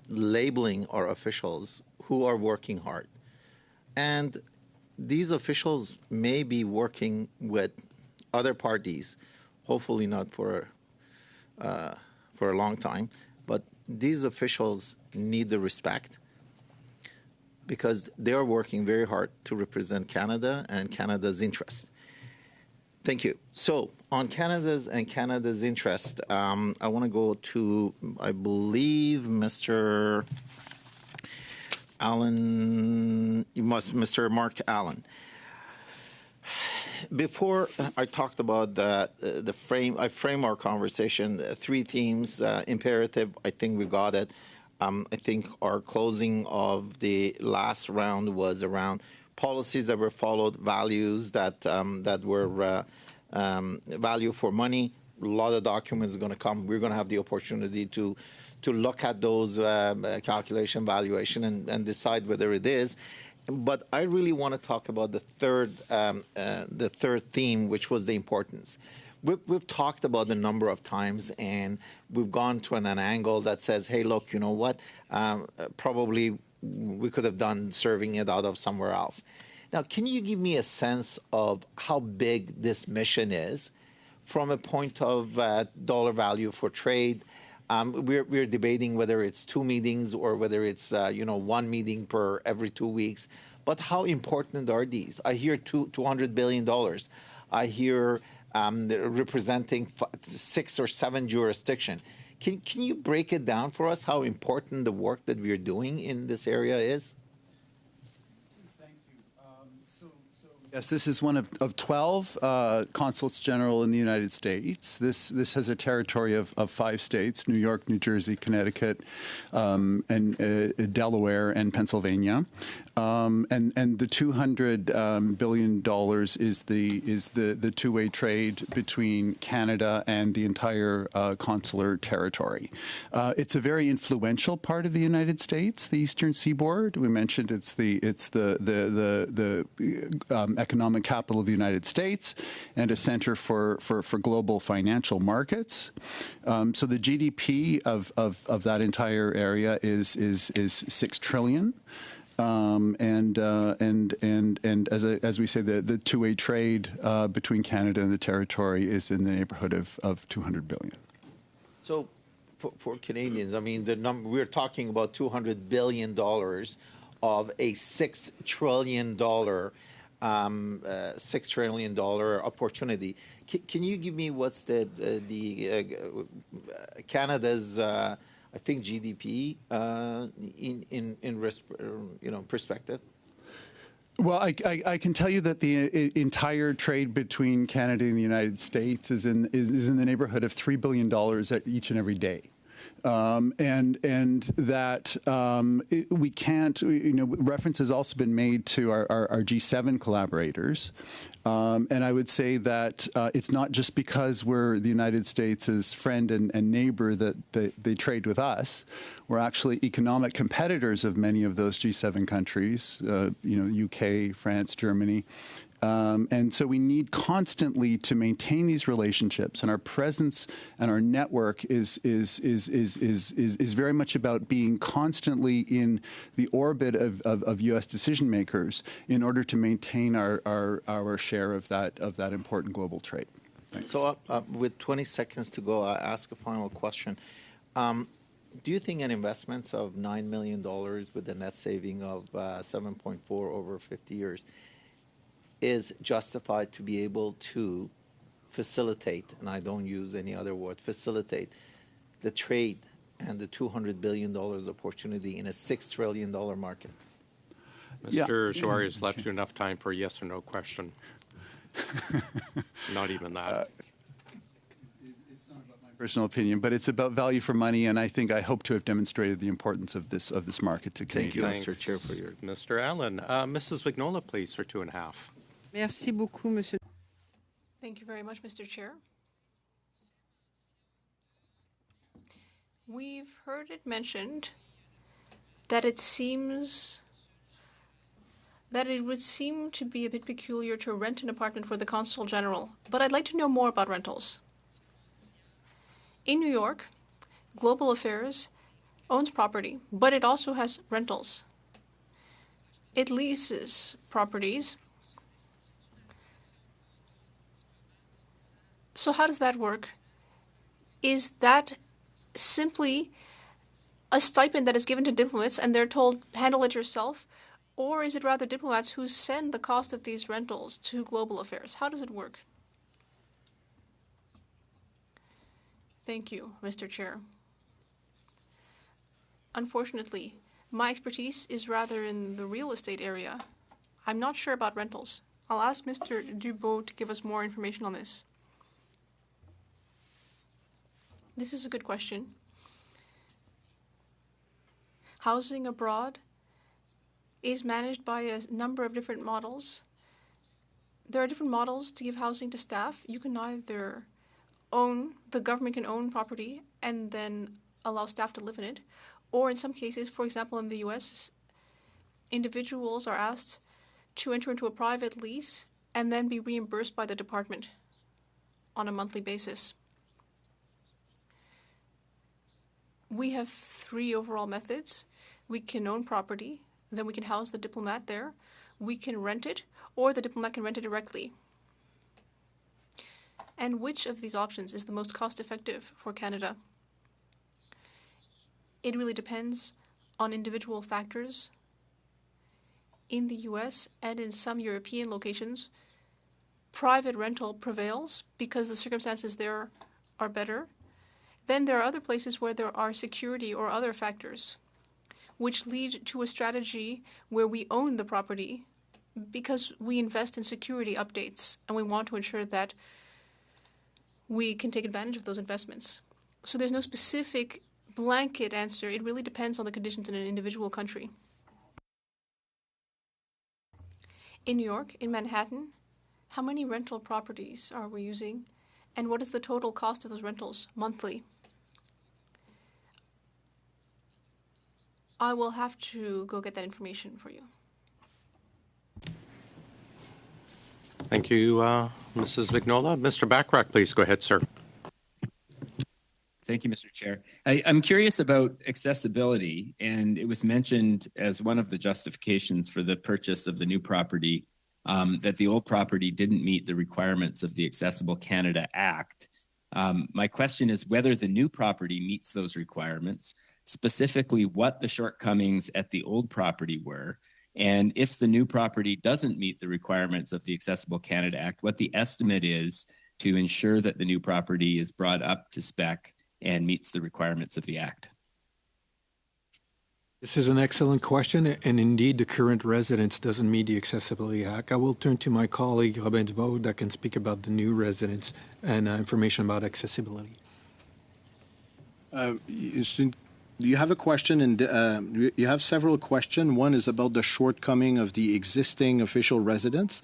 labeling our officials who are working hard. And these officials may be working with other parties, hopefully not for a long time, but these officials need the respect because they are working very hard to represent Canada and Canada's interest. Thank you. So on Canada's interest, I want to go to, I believe, Mr. Allen, Mr. Mark Allen. Before I talked about the frame, I frame our conversation, three themes, imperative, I think we got it. I think our closing of the last round was around policies that were followed, values that were value for money. A lot of documents are going to come. We're going to have the opportunity to look at those calculation, valuation, and decide whether it is. But I really want to talk about the third theme, which was the importance. We've talked about a number of times, and we've gone to an angle that says, hey, look, you know what? Probably we could have done serving it out of somewhere else. Now, can you give me a sense of how big this mission is from a point of dollar value for trade? We're debating whether it's 2 meetings or whether it's 1 meeting per every 2 weeks. But how important are these? I hear $200 billion. I hear representing 6 or 7 jurisdictions. Can you break it down for us how important the work that we're doing in this area is? Thank you. So Yes, this is one of 12 consulates general in the United States. This has a territory of 5 states: New York, New Jersey, Connecticut, and Delaware, and Pennsylvania. And the $200 billion is the two-way trade between Canada and the entire consular territory. It's a very influential part of the United States, the Eastern Seaboard. We mentioned it's the economic capital of the United States and a center for global financial markets. So the GDP of that entire area is $6 trillion. And as we say, the two-way trade between Canada and the territory is in the neighborhood of $200 billion. So for Canadians, I mean, the number we're talking about $200 billion of a $6 trillion opportunity. Can you give me what's the Canada's I think GDP in perspective? Well, I can tell you that the entire trade between Canada and the United States is in the neighborhood of $3 billion each and every day. And that we can't, reference has also been made to our G7 collaborators. And I would say that it's not just because we're the United States' friend and neighbor that they trade with us. We're actually economic competitors of many of those G7 countries, UK, France, Germany. And so we need constantly to maintain these relationships, and our presence and our network is very much about being constantly in the orbit of U.S. decision makers in order to maintain our share of that important global trade. Thanks. So with 20 seconds to go, I'll ask a final question. Do you think an investment of $9 million with a net saving of 7.4 over 50 years is justified to be able to facilitate, and I don't use any other word, facilitate the trade and the $200 billion opportunity in a $6 trillion market? Mr. Shoari has left you enough time for a yes or no question. Not even that. Personal opinion, but it's about value for money, and I hope to have demonstrated the importance of this market to Canadians. Thank you, Mr. Chair, for your... Mr. Allen. Mrs. Vignola, please, for 2.5. Merci beaucoup, Monsieur. Thank you very much, Mr. Chair. We've heard it mentioned that it would seem to be a bit peculiar to rent an apartment for the Consul General, but I'd like to know more about rentals. In New York, Global Affairs owns property, but it also has rentals. It leases properties. So how does that work? Is that simply a stipend that is given to diplomats and they're told, handle it yourself? Or is it rather diplomats who send the cost of these rentals to Global Affairs? How does it work? Thank you, Mr. Chair. Unfortunately, my expertise is rather in the real estate area. I'm not sure about rentals. I'll ask Mr. Dubois to give us more information on this. This is a good question. Housing abroad is managed by a number of different models. There are different models to give housing to staff. You can either the government can own property and then allow staff to live in it. Or in some cases, for example, in the US, individuals are asked to enter into a private lease and then be reimbursed by the department on a monthly basis. We have 3 overall methods. We can own property, then we can house the diplomat there. We can rent it, or the diplomat can rent it directly. And which of these options is the most cost-effective for Canada? It really depends on individual factors. In the US and in some European locations, private rental prevails because the circumstances there are better. Then there are other places where there are security or other factors, which lead to a strategy where we own the property because we invest in security updates and we want to ensure that we can take advantage of those investments. So there's no specific blanket answer. It really depends on the conditions in an individual country. In New York, in Manhattan, how many rental properties are we using? And what is the total cost of those rentals monthly? I will have to go get that information for you. Thank you, Mrs. Vignola. Mr. Bachrach, please go ahead, sir. Thank you, Mr. Chair. I'm curious about accessibility, and it was mentioned as one of the justifications for the purchase of the new property that the old property didn't meet the requirements of the Accessible Canada Act. My question is whether the new property meets those requirements, specifically what the shortcomings at the old property were, and if the new property doesn't meet the requirements of the Accessible Canada Act, what the estimate is to ensure that the new property is brought up to spec and meets the requirements of the Act. This is an excellent question, and indeed the current residence doesn't meet the Accessibility Act. I will turn to my colleague Robin Dubois that can speak about the new residence and information about accessibility. You have a question, and you have several questions. One is about the shortcoming of the existing official residence,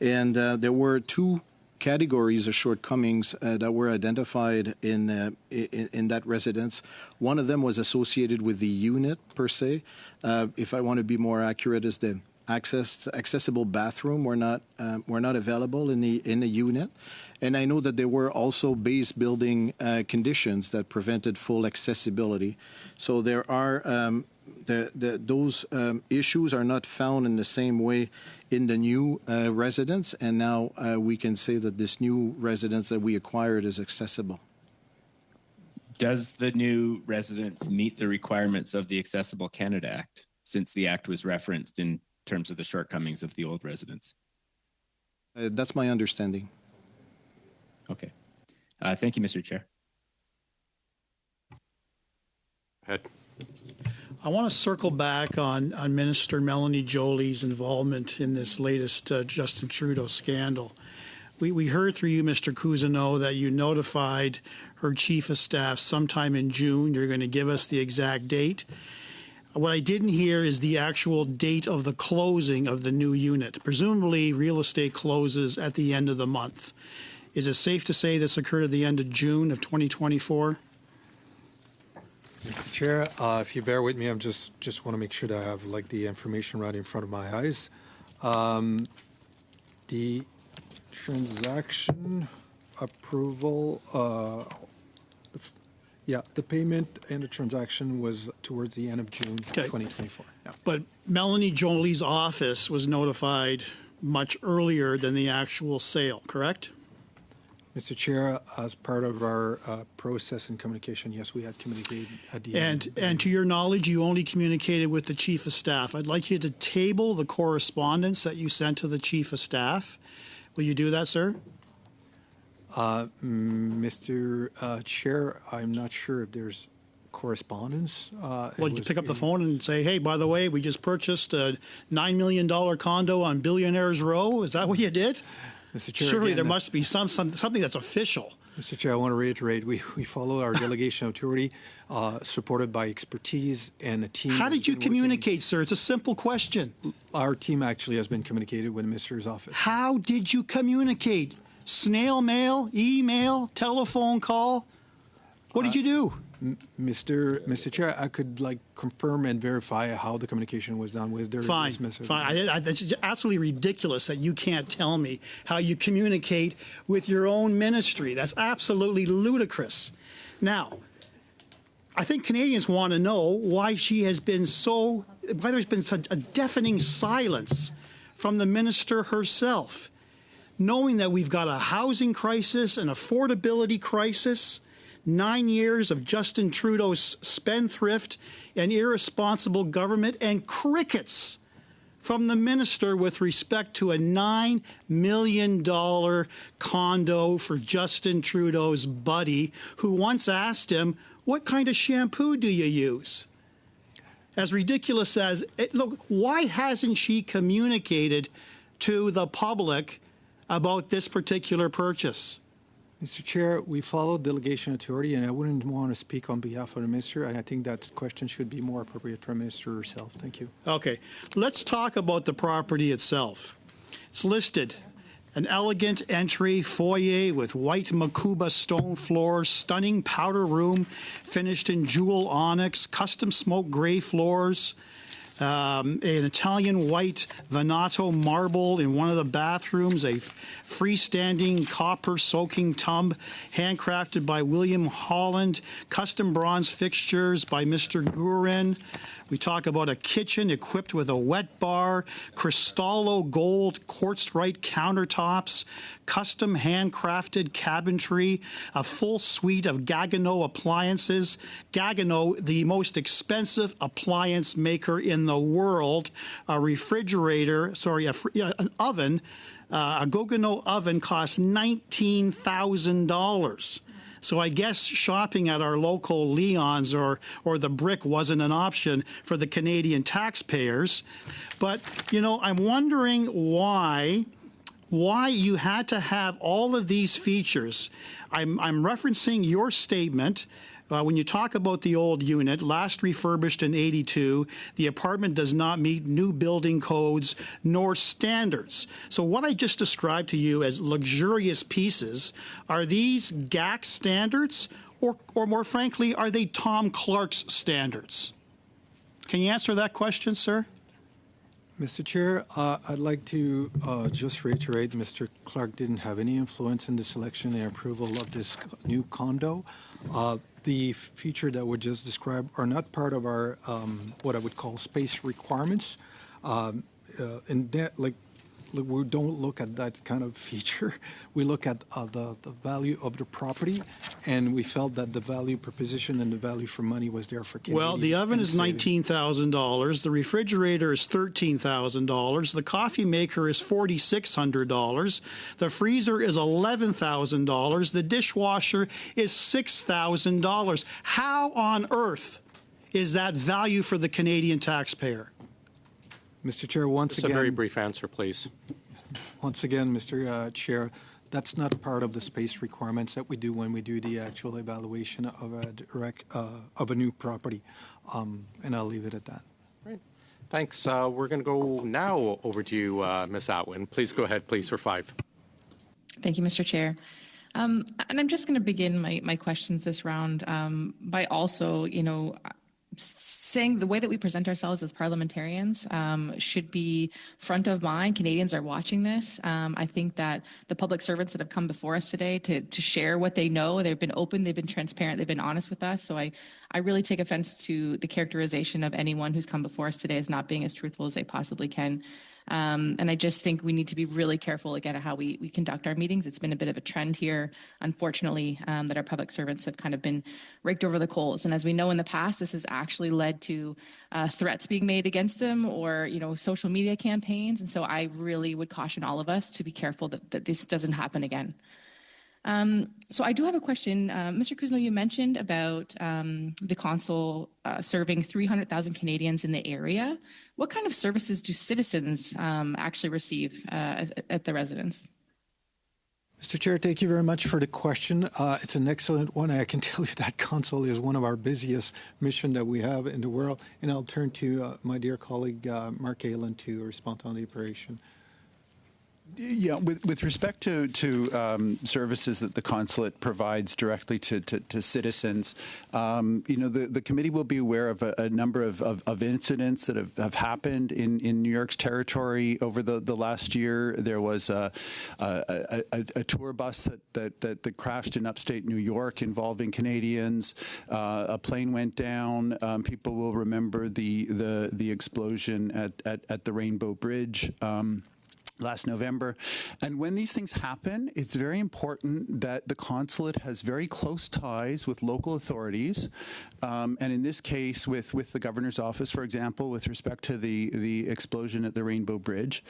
and there were two categories of shortcomings that were identified in that residence. One of them was associated with the unit per se. If I want to be more accurate, is the accessible bathroom were not available in the unit, and I know that there were also base building conditions that prevented full accessibility. So there are those issues are not found in the same way in the new residence, and now we can say that this new residence that we acquired is accessible. Does the new residence meet the requirements of the Accessible Canada Act, since the Act was referenced in terms of the shortcomings of the old residence? That's my understanding. Okay. Thank you, Mr. Chair. Go ahead. I want to circle back on Minister Melanie Joly's involvement in this latest Justin Trudeau scandal. We heard through you, Mr. Cousineau, that you notified her chief of staff sometime in June. You're going to give us the exact date. What I didn't hear is the actual date of the closing of the new unit. Presumably, real estate closes at the end of the month. Is it safe to say this occurred at the end of June of 2024? Mr. Chair, if you bear with me, I'm just want to make sure that I have like the information right in front of my eyes. The transaction approval, the payment and the transaction was towards the end of June 2024. Yeah. But Melanie Joly's office was notified much earlier than the actual sale, correct? Mr. Chair, as part of our process and communication, yes, we had communicated at the end. And to your knowledge, you only communicated with the chief of staff. I'd like you to table the correspondence that you sent to the chief of staff. Will you do that, sir? Mr. Chair, I'm not sure if there's correspondence. Well, you pick up the phone and say, hey, by the way, we just purchased a $9 million condo on Billionaires Row. Is that what you did? Mr. Chair, surely again, there must be something that's official. Mr. Chair, I want to reiterate, we follow our delegation authority, supported by expertise and a team. How did you communicate, sir? It's a simple question. Our team actually has been communicated with the Minister's office. How did you communicate? Snail mail, email, telephone call? What did you do? Mr. Chair, I could confirm and verify how the communication was done with their Fine. It's absolutely ridiculous that you can't tell me how you communicate with your own ministry. That's absolutely ludicrous. Now, I think Canadians want to know why there's been such a deafening silence from the minister herself, knowing that we've got a housing crisis, an affordability crisis, 9 years of Justin Trudeau's spendthrift and irresponsible government, and crickets from the minister with respect to a $9 million condo for Justin Trudeau's buddy, who once asked him, what kind of shampoo do you use? As ridiculous as, look, why hasn't she communicated to the public about this particular purchase? Mr. Chair, we follow delegation authority, and I wouldn't want to speak on behalf of the minister. I think that question should be more appropriate for Minister herself. Thank you. Okay, let's talk about the property itself. It's listed. An elegant entry foyer with white Makuba stone floors, stunning powder room finished in jewel onyx, custom smoke gray floors, an Italian white Venato marble in one of the bathrooms, a freestanding copper soaking tub handcrafted by William Holland, custom bronze fixtures by Mr. Gurin. We talk about a kitchen equipped with a wet bar, Cristallo gold quartz-right countertops, custom handcrafted cabinetry, a full suite of Gaggenau appliances. Gaggenau, the most expensive appliance maker in the world, a refrigerator, an oven, a Gaggenau oven costs $19,000. So I guess shopping at our local Leon's or the Brick wasn't an option for the Canadian taxpayers. But, I'm wondering why you had to have all of these features. I'm referencing your statement. When you talk about the old unit, last refurbished in '82, the apartment does not meet new building codes nor standards. So what I just described to you as luxurious pieces, are these GAC standards, or more frankly, are they Tom Clark's standards? Can you answer that question, sir? Mr. Chair, I'd like to just reiterate Mr. Clark didn't have any influence in the selection and approval of this new condo. The feature that we just described are not part of our what I would call space requirements. And that, we don't look at that kind of feature. We look at the value of the property, and we felt that the value proposition and the value for money was there for Canadians. Well, the oven is $19,000. The refrigerator is $13,000. The coffee maker is $4,600. The freezer is $11,000. The dishwasher is $6,000. How on earth is that value for the Canadian taxpayer? Mr. Chair, once Just again, a very brief answer, please. Once again, Mr. Chair, that's not part of the space requirements that we do when we do the actual evaluation of a new property, and I'll leave it at that. Right. Thanks. We're going to go now over to you, Ms. Atwin. Please go ahead, please, for 5. Thank you, Mr. Chair. And I'm just going to begin my questions this round by also, saying the way that we present ourselves as parliamentarians should be front of mind. Canadians are watching this. I think that the public servants that have come before us today to share what they know, they've been open, they've been transparent, they've been honest with us. So I really take offense to the characterization of anyone who's come before us today as not being as truthful as they possibly can. And I just think we need to be really careful again at how we conduct our meetings. It's been a bit of a trend here, unfortunately, that our public servants have kind of been raked over the coals. And as we know in the past, this has actually led to threats being made against them or, social media campaigns. And so I really would caution all of us to be careful that this doesn't happen again. So I do have a question. Mr. Cousineau, you mentioned about the consul serving 300,000 Canadians in the area. What kind of services do citizens actually receive at the residence? Mr. Chair, thank you very much for the question. It's an excellent one. I can tell you that consul is one of our busiest missions that we have in the world. And I'll turn to my dear colleague, Mark Aylan, to respond on the operation. Yeah, with respect to services that the consulate provides directly to citizens, the committee will be aware of a number of incidents that have happened in New York's territory over the last year. There was a tour bus that crashed in upstate New York involving Canadians. A plane went down. People will remember the explosion at the Rainbow Bridge. Last November. And when these things happen, it's very important that the consulate has very close ties with local authorities. And in this case, with the governor's office, for example, with respect to the explosion at the Rainbow Bridge.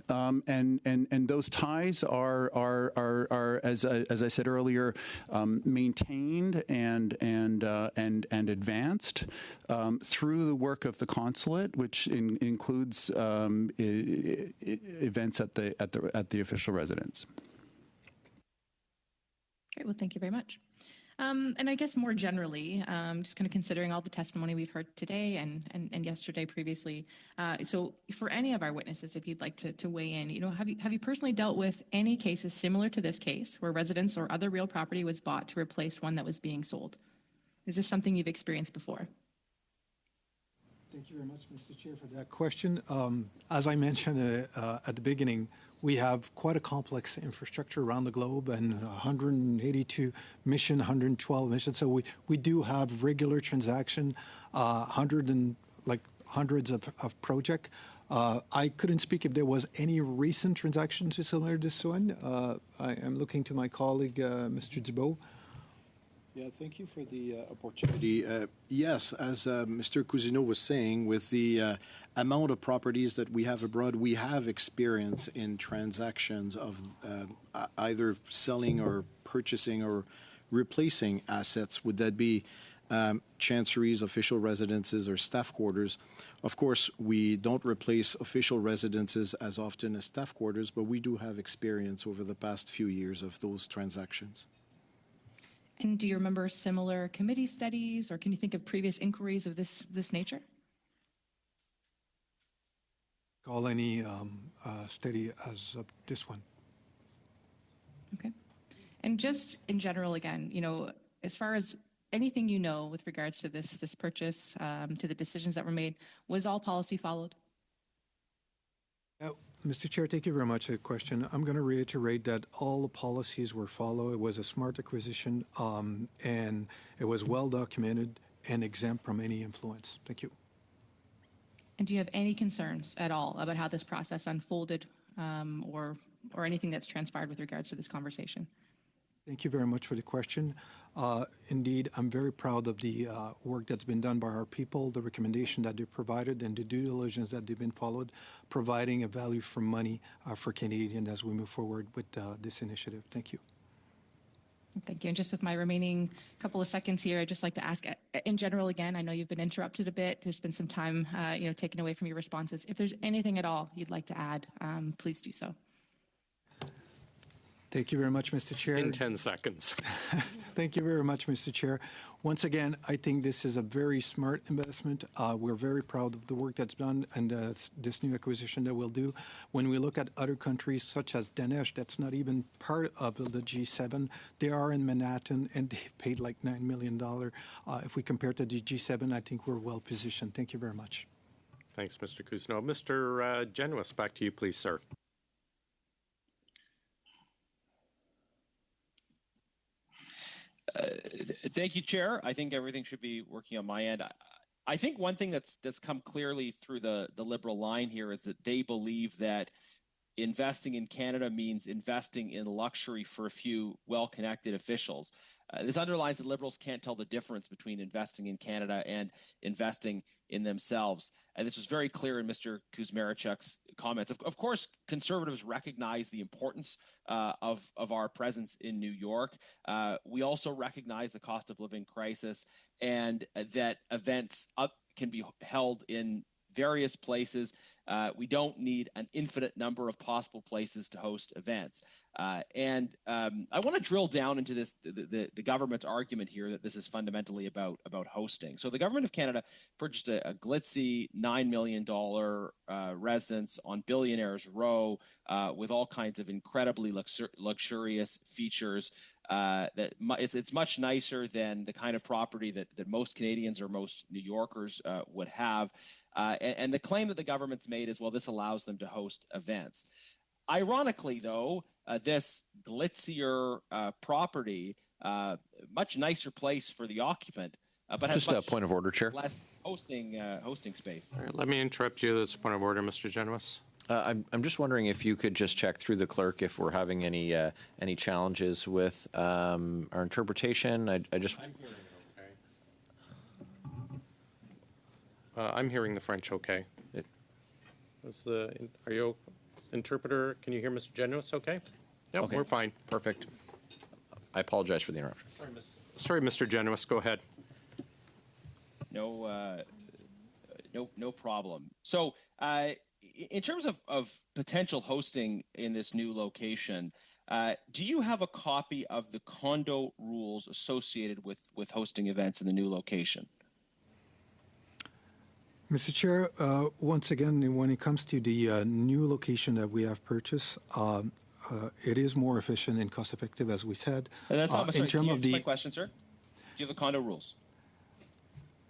And those ties are as I said earlier, maintained and advanced through the work of the consulate, which includes events residents at the official residence. Great. Well, thank you very much. And I guess more generally, just kind of considering all the testimony we've heard today and yesterday previously. So for any of our witnesses, if you'd like to weigh in, have you personally dealt with any cases similar to this case where residence or other real property was bought to replace one that was being sold? Is this something you've experienced before? Thank you very much, Mr. Chair, for that question. As I mentioned at the beginning, we have quite a complex infrastructure around the globe and 182 mission, 112 missions. So we do have regular transaction, hundreds of projects. I couldn't speak if there was any recent transaction similar to this one. I am looking to my colleague, Mr. Dubois. Yeah, thank you for the opportunity. Yes, as Mr. Cousineau was saying, with the amount of properties that we have abroad, we have experience in transactions of either selling or purchasing or replacing assets. Would that be chanceries, official residences, or staff quarters? Of course, we don't replace official residences as often as staff quarters, but we do have experience over the past few years of those transactions. And do you remember similar committee studies, or can you think of previous inquiries of this nature? Call any study as of this one. Okay. And just in general, again, as far as anything with regards to this purchase, to the decisions that were made, was all policy followed? Mr. Chair, thank you very much for the question. I'm going to reiterate that all the policies were followed. It was a smart acquisition, and it was well documented and exempt from any influence. Thank you. And do you have any concerns at all about how this process unfolded, or anything that's transpired with regards to this conversation? Thank you very much for the question. Indeed, I'm very proud of the work that's been done by our people, the recommendation that they provided, and the due diligence that they've been followed, providing a value for money for Canadians as we move forward with this initiative. Thank you. Thank you. And just with my remaining couple of seconds here, I'd just like to ask, in general, again, I know you've been interrupted a bit. There's been some time, taken away from your responses. If there's anything at all you'd like to add, please do so. Thank you very much, Mr. Chair. In 10 seconds. Thank you very much, Mr. Chair. Once again, I think this is a very smart investment. We're very proud of the work that's done and this new acquisition that we'll do. When we look at other countries such as Danesh, that's not even part of the G7. They are in Manhattan and they've paid like $9 million. If we compare to the G7, I think we're well positioned. Thank you very much. Thanks, Mr. Cousineau. Mr. Genuis, back to you, please, sir. Thank you, Chair. I think everything should be working on my end. I think one thing that's come clearly through the Liberal line here is that they believe that investing in Canada means investing in luxury for a few well-connected officials. This underlines that Liberals can't tell the difference between investing in Canada and investing in themselves. And this was very clear in Mr. Kuzmerichuk's comments. Of course, Conservatives recognize the importance of our presence in New York. We also recognize the cost of living crisis and that events can be held in various places. We don't need an infinite number of possible places to host events. And I want to drill down into this, the government's argument here that this is fundamentally about hosting. So the government of Canada purchased a glitzy $9 million residence on Billionaires Row with all kinds of incredibly luxurious features. It's much nicer than the kind of property that most Canadians or most New Yorkers would have. And the claim that the government's made is, well, this allows them to host events. Ironically, though, this glitzier property, much nicer place for the occupant, but has just a point of order, Chair. Less hosting space. All right, let me interrupt you. That's a point of order, Mr. Genuis. I'm just wondering if you could just check through the clerk if we're having any challenges with our interpretation. I just. I'm hearing it okay. I'm hearing the French okay. Are you interpreter? Can you hear Mr. Genuis okay? Yep, okay. We're fine. Perfect. I apologize for the interruption. Sorry, Mr. Genuis. Go ahead. No problem. So in terms of potential hosting in this new location, do you have a copy of the condo rules associated with hosting events in the new location? Mr. Chair, once again, when it comes to the new location that we have purchased, it is more efficient and cost effective, as we said. That's not in terms of my question, sir. Do you have the condo rules?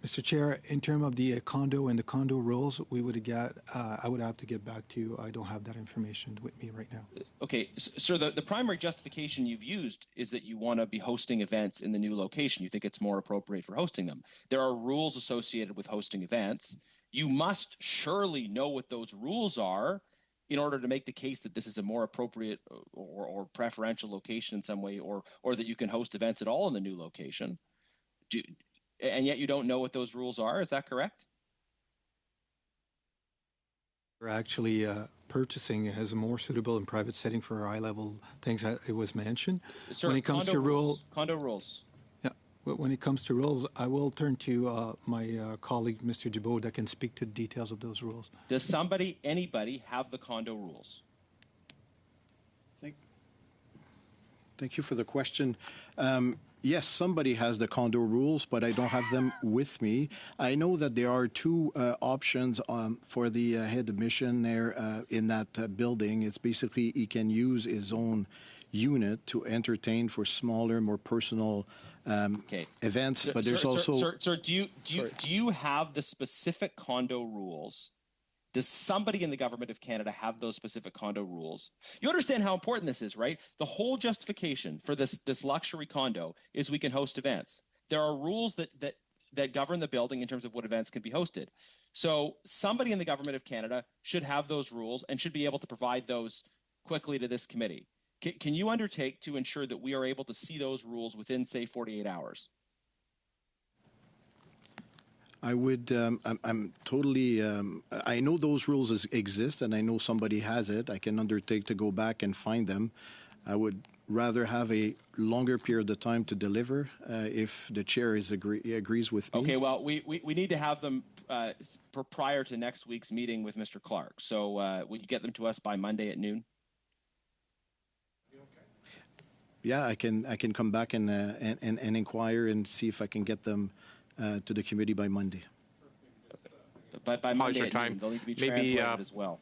Mr. Chair, in terms of the condo and the condo rules, we would get. I would have to get back to you. I don't have that information with me right now. Okay, sir. The primary justification you've used is that you want to be hosting events in the new location. You think it's more appropriate for hosting them. There are rules associated with hosting events. You must surely know what those rules are in order to make the case that this is a more appropriate or preferential location in some way, or that you can host events at all in the new location. And yet you don't know what those rules are. Is that correct? We're actually purchasing as a more suitable and private setting for high-level things that it was mentioned. Sir, when it comes to condo rules. Yeah, when it comes to rules, I will turn to my colleague, Mr. Dubois, that can speak to the details of those rules. Does anybody have the condo rules? Thank you for the question. Yes, somebody has the condo rules, but I don't have them with me. I know that there are two options for the head of mission there in that building. It's basically he can use his own unit to entertain for smaller, more personal events. But there's also. Sir, do you have the specific condo rules? Does somebody in the government of Canada have those specific condo rules? You understand how important this is, right? The whole justification for this luxury condo is we can host events. There are rules that govern the building in terms of what events can be hosted. So somebody in the government of Canada should have those rules and should be able to provide those quickly to this committee. Can you undertake to ensure that we are able to see those rules within, say, 48 hours? I would. I'm totally. I know those rules exist, and I know somebody has it. I can undertake to go back and find them. I would rather have a longer period of time to deliver if the chair agrees with me. Okay. Well, we need to have them prior to next week's meeting with Mr. Clark. So will you get them to us by Monday at noon? Yeah, I can come back and inquire and see if I can get them to the committee by Monday. By Monday at noon, they'll need to be translated as well.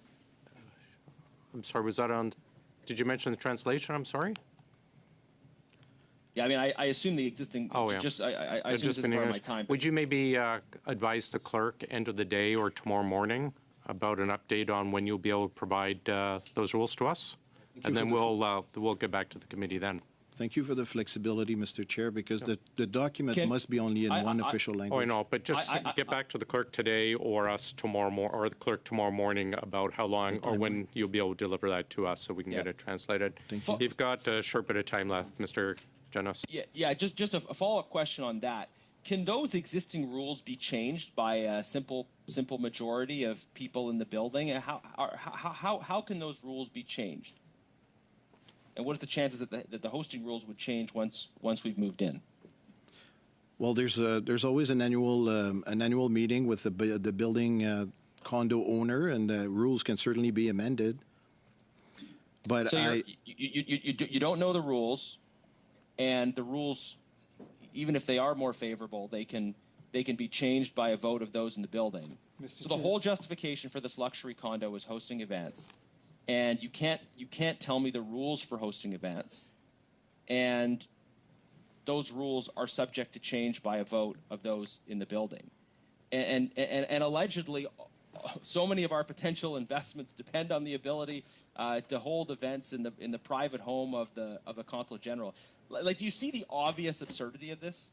I'm sorry, was that on? Did you mention the translation? I'm sorry. Yeah, I mean, I assume the existing. Oh, yeah. I assume this is part of my time. Would you maybe advise the clerk end of the day or tomorrow morning about an update on when you'll be able to provide those rules to us, and then we'll get back to the committee then. Thank you for the flexibility, Mr. Chair, because the document must be only in one official language. Oh, I know, but just get back to the clerk today or us tomorrow or the clerk tomorrow morning about how long or when you'll be able to deliver that to us so we can get it translated. Thank you. You've got a short bit of time left, Mr. Janos. Yeah. Just a follow-up question on that. Can those existing rules be changed by a simple majority of people in the building? How can those rules be changed? And what are the chances that the hosting rules would change once we've moved in? Well, there's always an annual meeting with the building condo owner, and the rules can certainly be amended. But so you don't know the rules, and the rules, even if they are more favorable, they can be changed by a vote of those in the building. So the whole justification for this luxury condo is hosting events. And you can't tell me the rules for hosting events, and those rules are subject to change by a vote of those in the building, and allegedly, so many of our potential investments depend on the ability to hold events in the private home of a consul general. Like, do you see the obvious absurdity of this,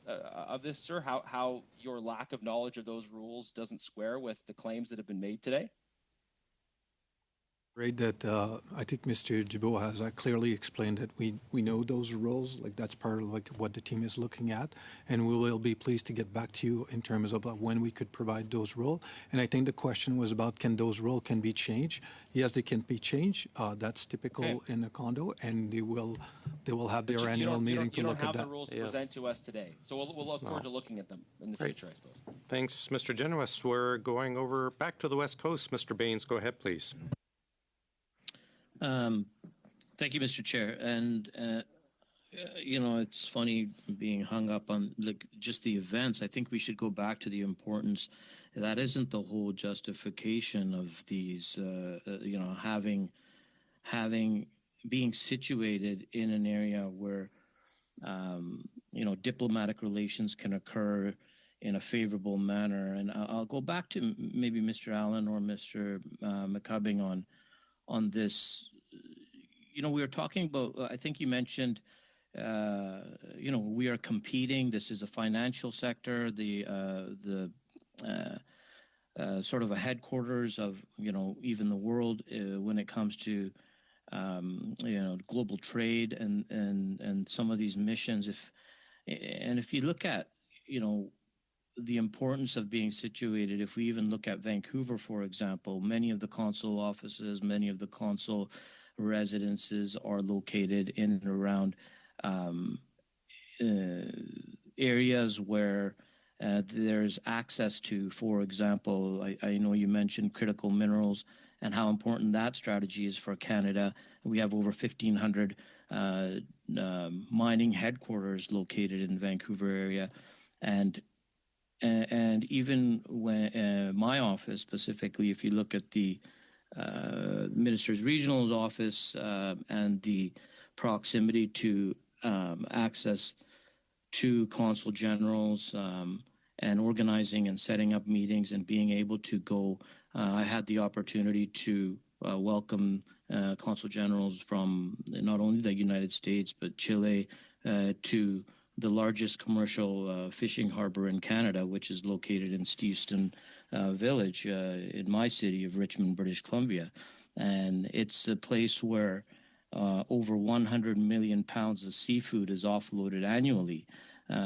sir? How your lack of knowledge of those rules doesn't square with the claims that have been made today? Right, that I think Mr. Gibault has clearly explained that we know those roles, like that's part of like what the team is looking at, and we will be pleased to get back to you in terms of when we could provide those roles. And I think the question was about can those roles can be changed? Yes, they can be changed. That's typical in a condo, and they will have their annual meeting to look at that. You don't have the rules to present to us today, so we'll look forward to looking at them in the future, I suppose. Thanks, Mr. Genuis. We're going over back to the West Coast. Mr. Baines, go ahead, please. Thank you, Mr. Chair. And, it's funny being hung up on just the events. I think we should go back to the importance. That isn't the whole justification of these, being situated in an area where, diplomatic relations can occur in a favorable manner. And I'll go back to maybe Mr. Allen or Mr. McCubbing on this. We were talking about, I think you mentioned, we are competing. This is a financial sector, the sort of a headquarters of, even the world when it comes to, global trade and some of these missions. If you look at, the importance of being situated, if we even look at Vancouver, for example, many of the consul offices, many of the consul residences are located in and around areas where there's access to, for example, I know you mentioned critical minerals and how important that strategy is for Canada. We have over 1,500 mining headquarters located in the Vancouver area. And even when my office specifically, if you look at the Minister's Regional's office and the proximity to access to consul generals and organizing and setting up meetings and being able to go. I had the opportunity to welcome consul generals from not only the United States, but Chile to the largest commercial fishing harbor in Canada, which is located in Steveston Village in my city of Richmond, British Columbia. And it's a place where over 100 million pounds of seafood is offloaded annually,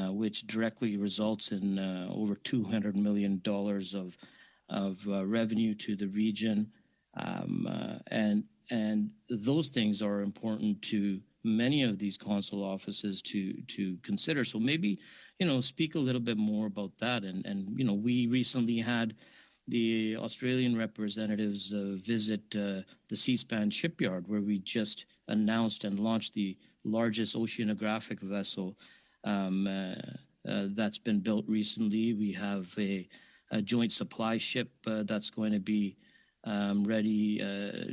which directly results in over $200 million of revenue to the region. And those things are important to many of these consul offices to consider. So maybe, speak a little bit more about that. And we recently had the Australian representatives visit the Seaspan shipyard, where we just announced and launched the largest oceanographic vessel that's been built recently. We have a joint supply ship that's going to be ready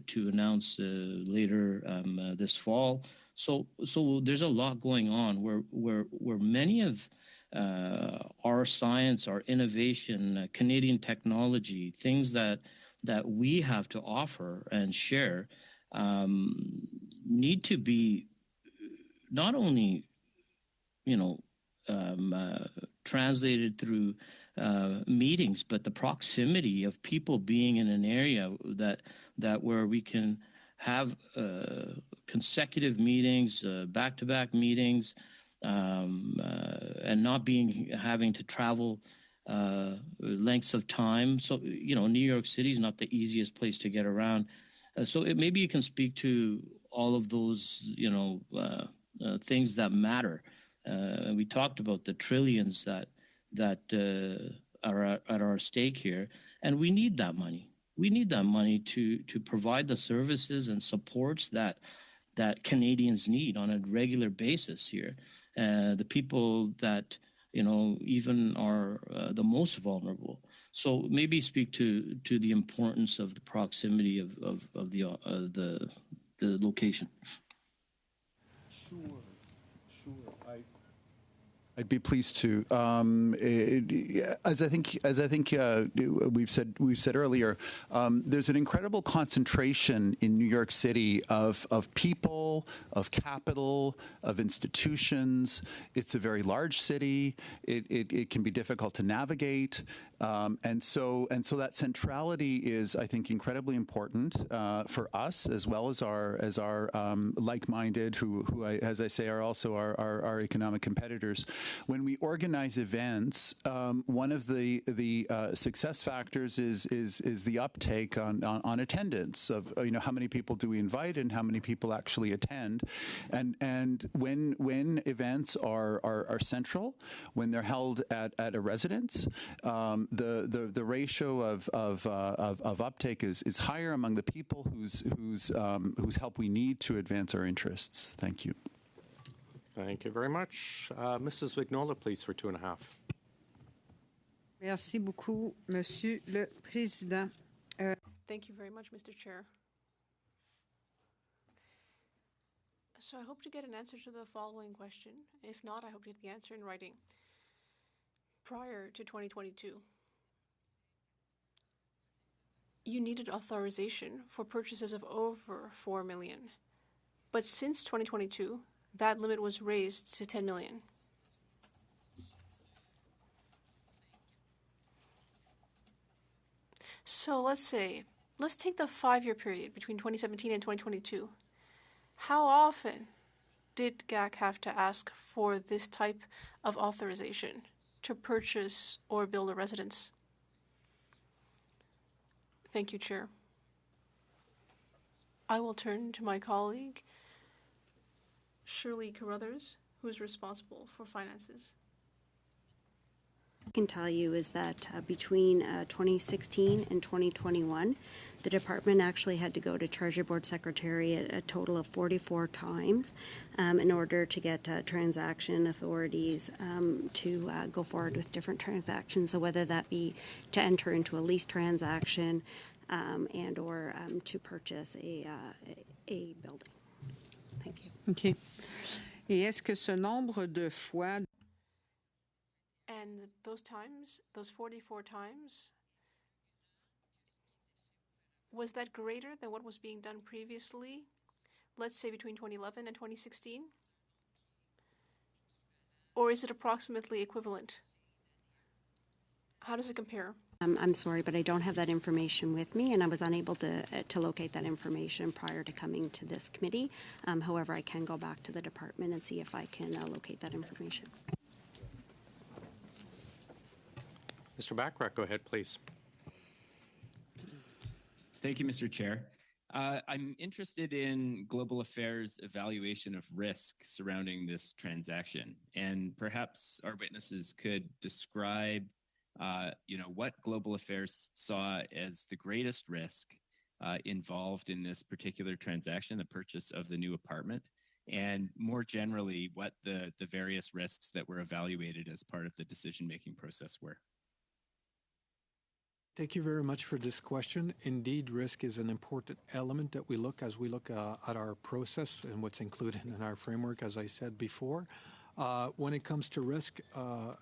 to announce later this fall. So there's a lot going on where many of our science, our innovation, Canadian technology, things that we have to offer and share need to be not only, translated through meetings, but the proximity of people being in an area that where we can have consecutive meetings, back-to-back meetings, and not having to travel lengths of time. So, New York City is not the easiest place to get around. So maybe you can speak to all of those, things that matter. We talked about the trillions that are at our stake here, and we need that money. We need that money to provide the services and supports that Canadians need on a regular basis here. The people that, even are the most vulnerable. So maybe speak to the importance of the proximity of the location. Sure. I'd be pleased to. As I think we've said earlier, there's an incredible concentration in New York City of people, of capital, of institutions. It's a very large city. It can be difficult to navigate. And so that centrality is, I think, incredibly important for us as well as our like-minded, who as I say, are also our economic competitors. When we organize events, one of the success factors is the uptake on attendance of how many people do we invite and how many people actually attend, and when events are central, when they're held at a residence, the ratio of uptake is higher among the people whose help we need to advance our interests. Thank you. Thank you very much. Mrs. Vignola, please, for 2.5. Merci beaucoup, Monsieur le Président. Thank you very much, Mr. Chair. So I hope to get an answer to the following question. If not, I hope to get the answer in writing. Prior to 2022, you needed authorization for purchases of over 4 million. But since 2022, that limit was raised to 10 million. So let's take the 5-year period between 2017 and 2022. How often did GAC have to ask for this type of authorization to purchase or build a residence? Thank you, Chair. I will turn to my colleague, Shirley Carruthers, who is responsible for finances. I can tell you is that between 2016 and 2021, the department actually had to go to Treasury Board Secretariat a total of 44 times in order to get transaction authorities to go forward with different transactions. So whether that be to enter into a lease transaction and or to purchase a building. Thank you. OK. Et est-ce que ce nombre de fois And those times, those 44 times, was that greater than what was being done previously, let's say between 2011 and 2016? Or is it approximately equivalent? How does it compare? I'm sorry, but I don't have that information with me, and I was unable to locate that information prior to coming to this committee. However, I can go back to the department and see if I can locate that information. Mr. Bachrach, go ahead, please. Thank you, Mr. Chair. I'm interested in Global Affairs' evaluation of risk surrounding this transaction, and perhaps our witnesses could describe, what Global Affairs saw as the greatest risk involved in this particular transaction, the purchase of the new apartment, and more generally, what the various risks that were evaluated as part of the decision-making process were. Thank you very much for this question. Indeed, risk is an important element that we look at our process and what's included in our framework, as I said before. When it comes to risk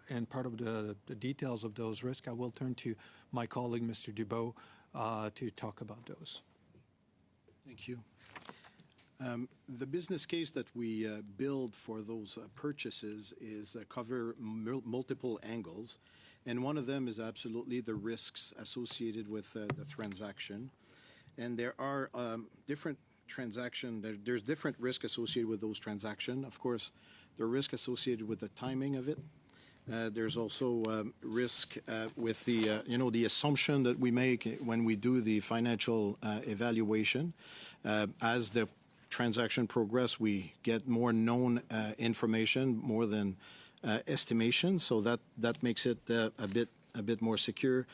and part of the details of those risks, I will turn to my colleague, Mr. Dubois, to talk about those. Thank you. The business case that we build for those purchases is cover multiple angles, and one of them is absolutely the risks associated with the transaction. And there are different there's different risk associated with those transactions. Of course, the risk associated with the timing of it. There's also risk with the assumption that we make when we do the financial evaluation. As the transaction progress, we get more known information, more than estimation, so that makes it a bit more secure.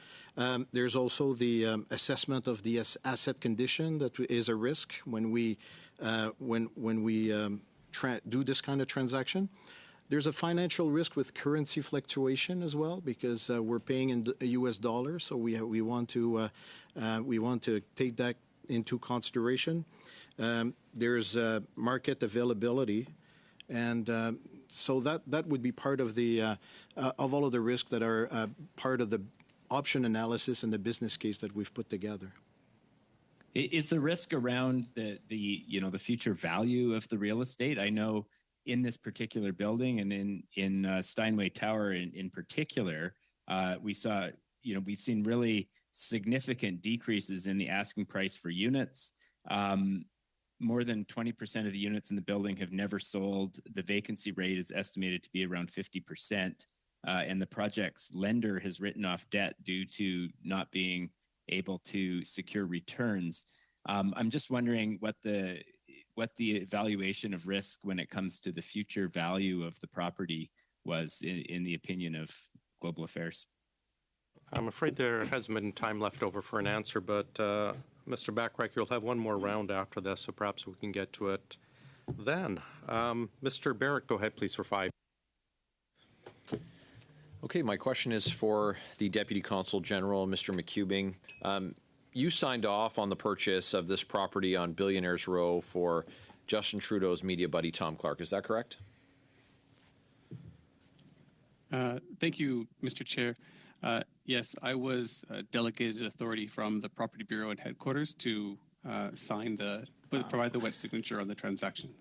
There's also the assessment of the asset condition that is a risk when we do this kind of transaction. There's a financial risk with currency fluctuation as well, because we're paying in U.S. dollars, so we want to take that into consideration. There's market availability, and so that would be part of the of all of the risks that are part of the option analysis and the business case that we've put together. Is the risk around the future value of the real estate? I know in this particular building and in Steinway Tower in particular, we saw we've seen really significant decreases in the asking price for units. More than 20% of the units in the building have never sold. The vacancy rate is estimated to be around 50%. And the project's lender has written off debt due to not being able to secure returns. I'm just wondering what the evaluation of risk when it comes to the future value of the property was in the opinion of Global Affairs. I'm afraid there hasn't been time left over for an answer, but Mr. Bachrach, you'll have one more round after this, so perhaps we can get to it then. Mr. Barrett, go ahead, please, for 5. Okay, my question is for the Deputy Consul General, Mr. McCubing. You signed off on the purchase of this property on Billionaires Row for Justin Trudeau's media buddy, Tom Clark. Is that correct? Thank you, Mr. Chair. Yes, I was delegated authority from the Property Bureau at headquarters to provide the wet signature on the transaction.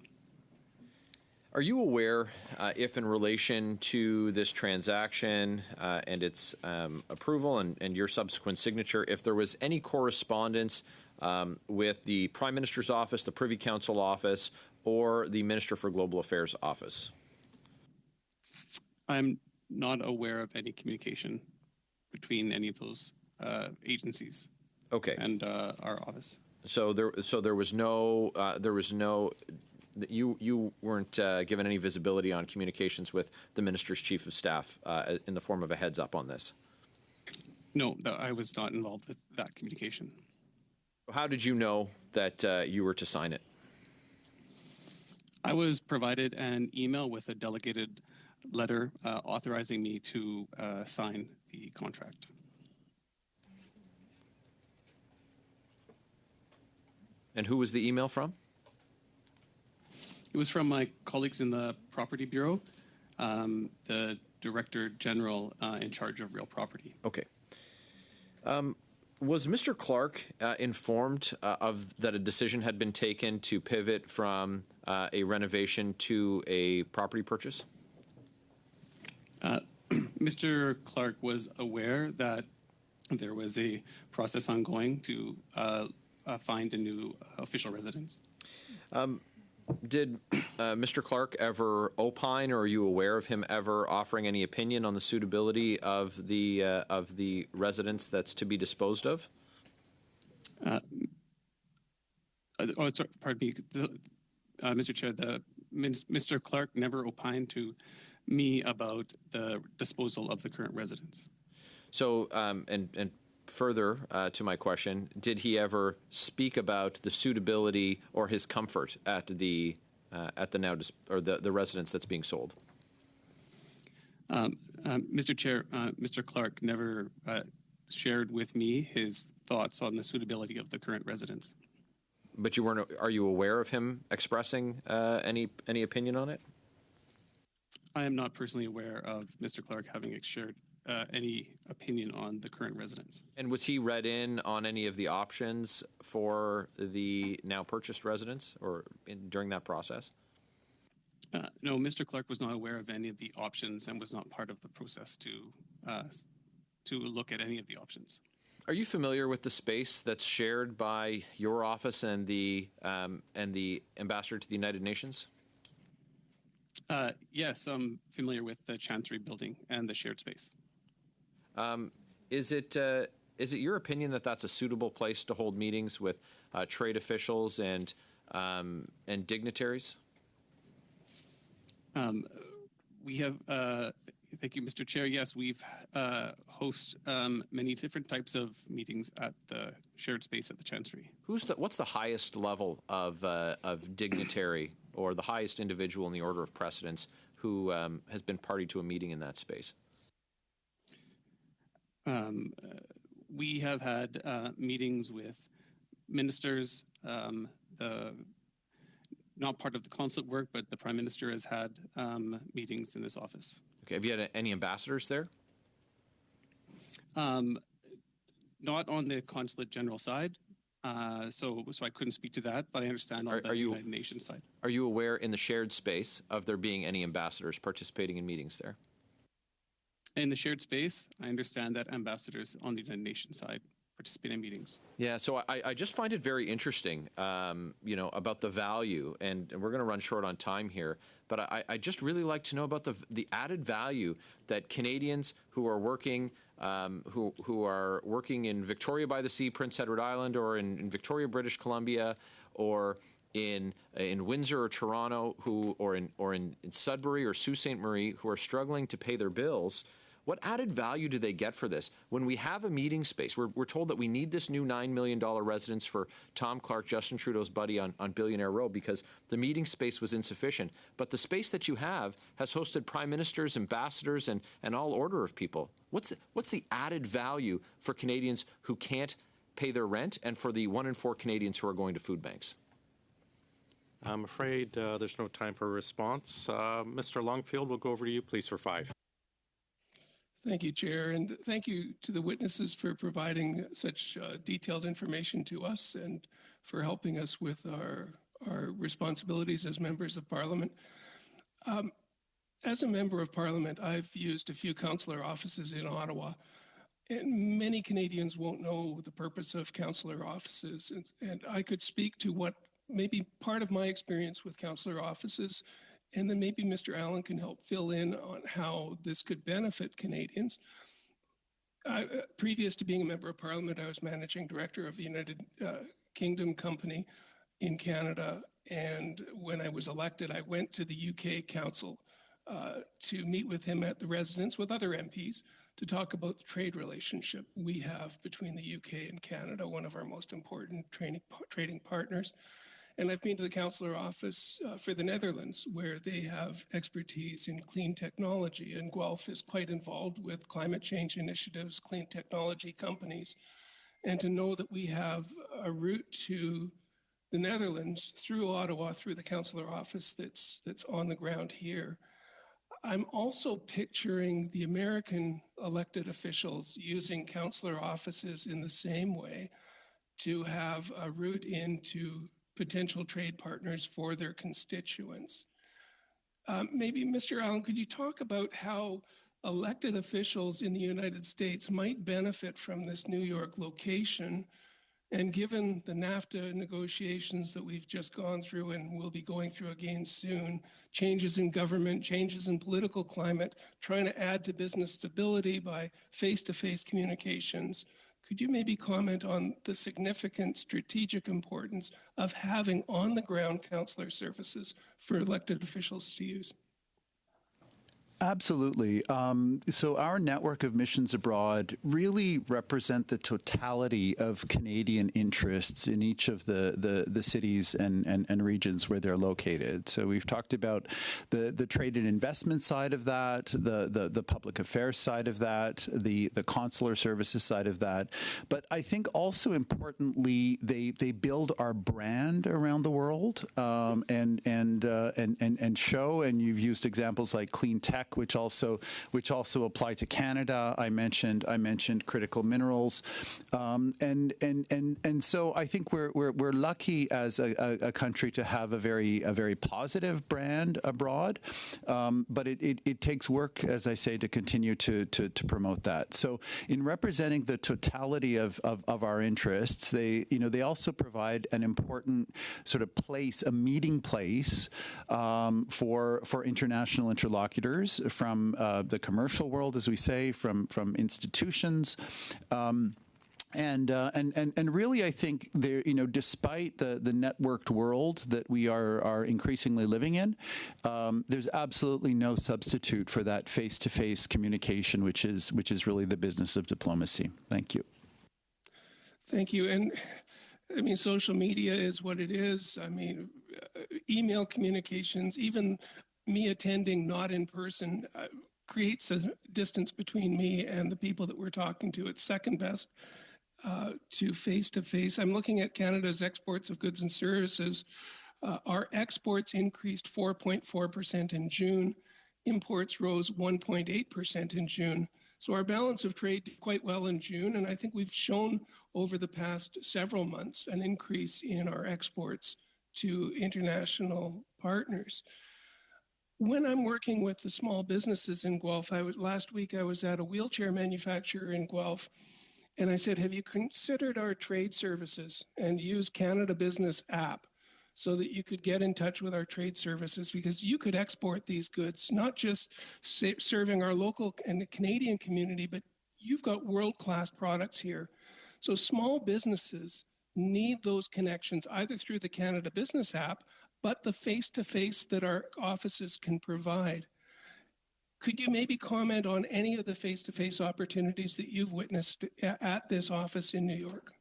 Are you aware if in relation to this transaction and its approval and your subsequent signature, if there was any correspondence with the Prime Minister's office, the Privy Council office, or the Minister for Global Affairs office? I'm not aware of any communication between any of those agencies. Okay. And our office. So there was no you weren't given any visibility on communications with the Minister's Chief of Staff in the form of a heads up on this? No, I was not involved with that communication. How did you know that you were to sign it? I was provided an email with a delegated letter authorizing me to sign the contract. And who was the email from? It was from my colleagues in the Property Bureau, the Director General in charge of real property. Okay. Was Mr. Clark informed of that a decision had been taken to pivot from a renovation to a property purchase? Mr. Clark was aware that there was a process ongoing to find a new official residence. Did Mr. Clark ever opine, or are you aware of him ever offering any opinion on the suitability of the residence that's to be disposed of? Sorry, pardon me, Mr. Chair. Mr. Clark never opined to me about the disposal of the current residence. So, and further to my question, did he ever speak about the suitability or his comfort at the residence that's being sold? Mr. Chair, Mr. Clark never shared with me his thoughts on the suitability of the current residence. But you weren't. Are you aware of him expressing any opinion on it? I am not personally aware of Mr. Clark having shared any opinion on the current residence. And was he read in on any of the options for the now purchased residence or during that process? No, Mr. Clark was not aware of any of the options and was not part of the process to look at any of the options. Are you familiar with the space that's shared by your office and the ambassador to the United Nations? Yes, I'm familiar with the Chancery building and the shared space. Is it your opinion that that's a suitable place to hold meetings with trade officials and dignitaries? We have, thank you, Mr. Chair. Yes, we've host many different types of meetings at the shared space at the Chancery. What's the highest level of dignitary or the highest individual in the order of precedence who has been party to a meeting in that space? We have had meetings with ministers, not part of the consulate work, but the Prime Minister has had meetings in this office. Okay. Have you had any ambassadors there? Not on the Consulate General side, so I couldn't speak to that, but I understand on the United Nations side. Are you aware in the shared space of there being any ambassadors participating in meetings there? In the shared space, I understand that ambassadors on the United Nations side participate in meetings. Yeah, so I just find it very interesting, about the value, and we're going to run short on time here, but I just really like to know about the added value that Canadians who are working who are working in Victoria by the Sea, Prince Edward Island, or in Victoria, British Columbia, or in Windsor or Toronto, or in Sudbury or Sault Ste. Marie, who are struggling to pay their bills. What added value do they get for this? When we have a meeting space, we're told that we need this new $9 million residence for Tom Clark, Justin Trudeau's buddy on Billionaire Row, because the meeting space was insufficient. But the space that you have has hosted prime ministers, ambassadors, and all order of people. What's the added value for Canadians who can't pay their rent, and for the 1 in 4 Canadians who are going to food banks? I'm afraid there's no time for a response. Mr. Longfield, we'll go over to you, please, for 5. Thank you, Chair, and thank you to the witnesses for providing such detailed information to us and for helping us with our responsibilities as members of Parliament. As a member of Parliament, I've used a few councillor offices in Ottawa, and many Canadians won't know the purpose of councillor offices, and I could speak to what maybe part of my experience with councillor offices, and then maybe Mr. Allen can help fill in on how this could benefit Canadians. Previous to being a member of Parliament, I was managing director of a United Kingdom company in Canada. And when I was elected, I went to the UK Council to meet with him at the residence with other MPs to talk about the trade relationship we have between the UK and Canada, one of our most important trading partners. And I've been to the councillor office for the Netherlands, where they have expertise in clean technology, and Guelph is quite involved with climate change initiatives, clean technology companies. And to know that we have a route to the Netherlands through Ottawa, through the councillor office that's on the ground here. I'm also picturing the American elected officials using councillor offices in the same way to have a route into potential trade partners for their constituents. Maybe, Mr. Allen, could you talk about how elected officials in the United States might benefit from this New York location? And given the NAFTA negotiations that we've just gone through and will be going through again soon, changes in government, changes in political climate, trying to add to business stability by face-to-face communications, could you maybe comment on the significant strategic importance of having on-the-ground councillor services for elected officials to use? Absolutely. So our network of missions abroad really represent the totality of Canadian interests in each of the cities and regions where they're located. So we've talked about the trade and investment side of that, the public affairs side of that, the consular services side of that. But I think also importantly, they build our brand around the world and show. And you've used examples like clean tech, which also apply to Canada. I mentioned critical minerals, and so I think we're lucky as a country to have a very positive brand abroad, but it takes work, as I say, to continue to promote that. So in representing the totality of our interests, they also provide an important sort of place, a meeting place for international interlocutors from the commercial world, as we say, from institutions. And really, I think there, despite the networked world that we are increasingly living in, there's absolutely no substitute for that face-to-face communication, which is really the business of diplomacy. Thank you. Thank you. And I mean, social media is what it is. I mean, email communications, even me attending not in person, creates a distance between me and the people that we're talking to. It's second best to face-to-face. I'm looking at Canada's exports of goods and services. Our exports increased 4.4% in June. Imports rose 1.8% in June. So our balance of trade did quite well in June, and I think we've shown over the past several months an increase in our exports to international partners. when I'm working with the small businesses in Guelph, last week I was at a wheelchair manufacturer in Guelph, and I said, have you considered our trade services and use Canada Business app so that you could get in touch with our trade services, because you could export these goods, not just serving our local and the Canadian community, but you've got world-class products here. So small businesses need those connections either through the Canada Business app, but the face-to-face that our offices can provide. Could you maybe comment on any of the face-to-face opportunities that you've witnessed at this office in New York?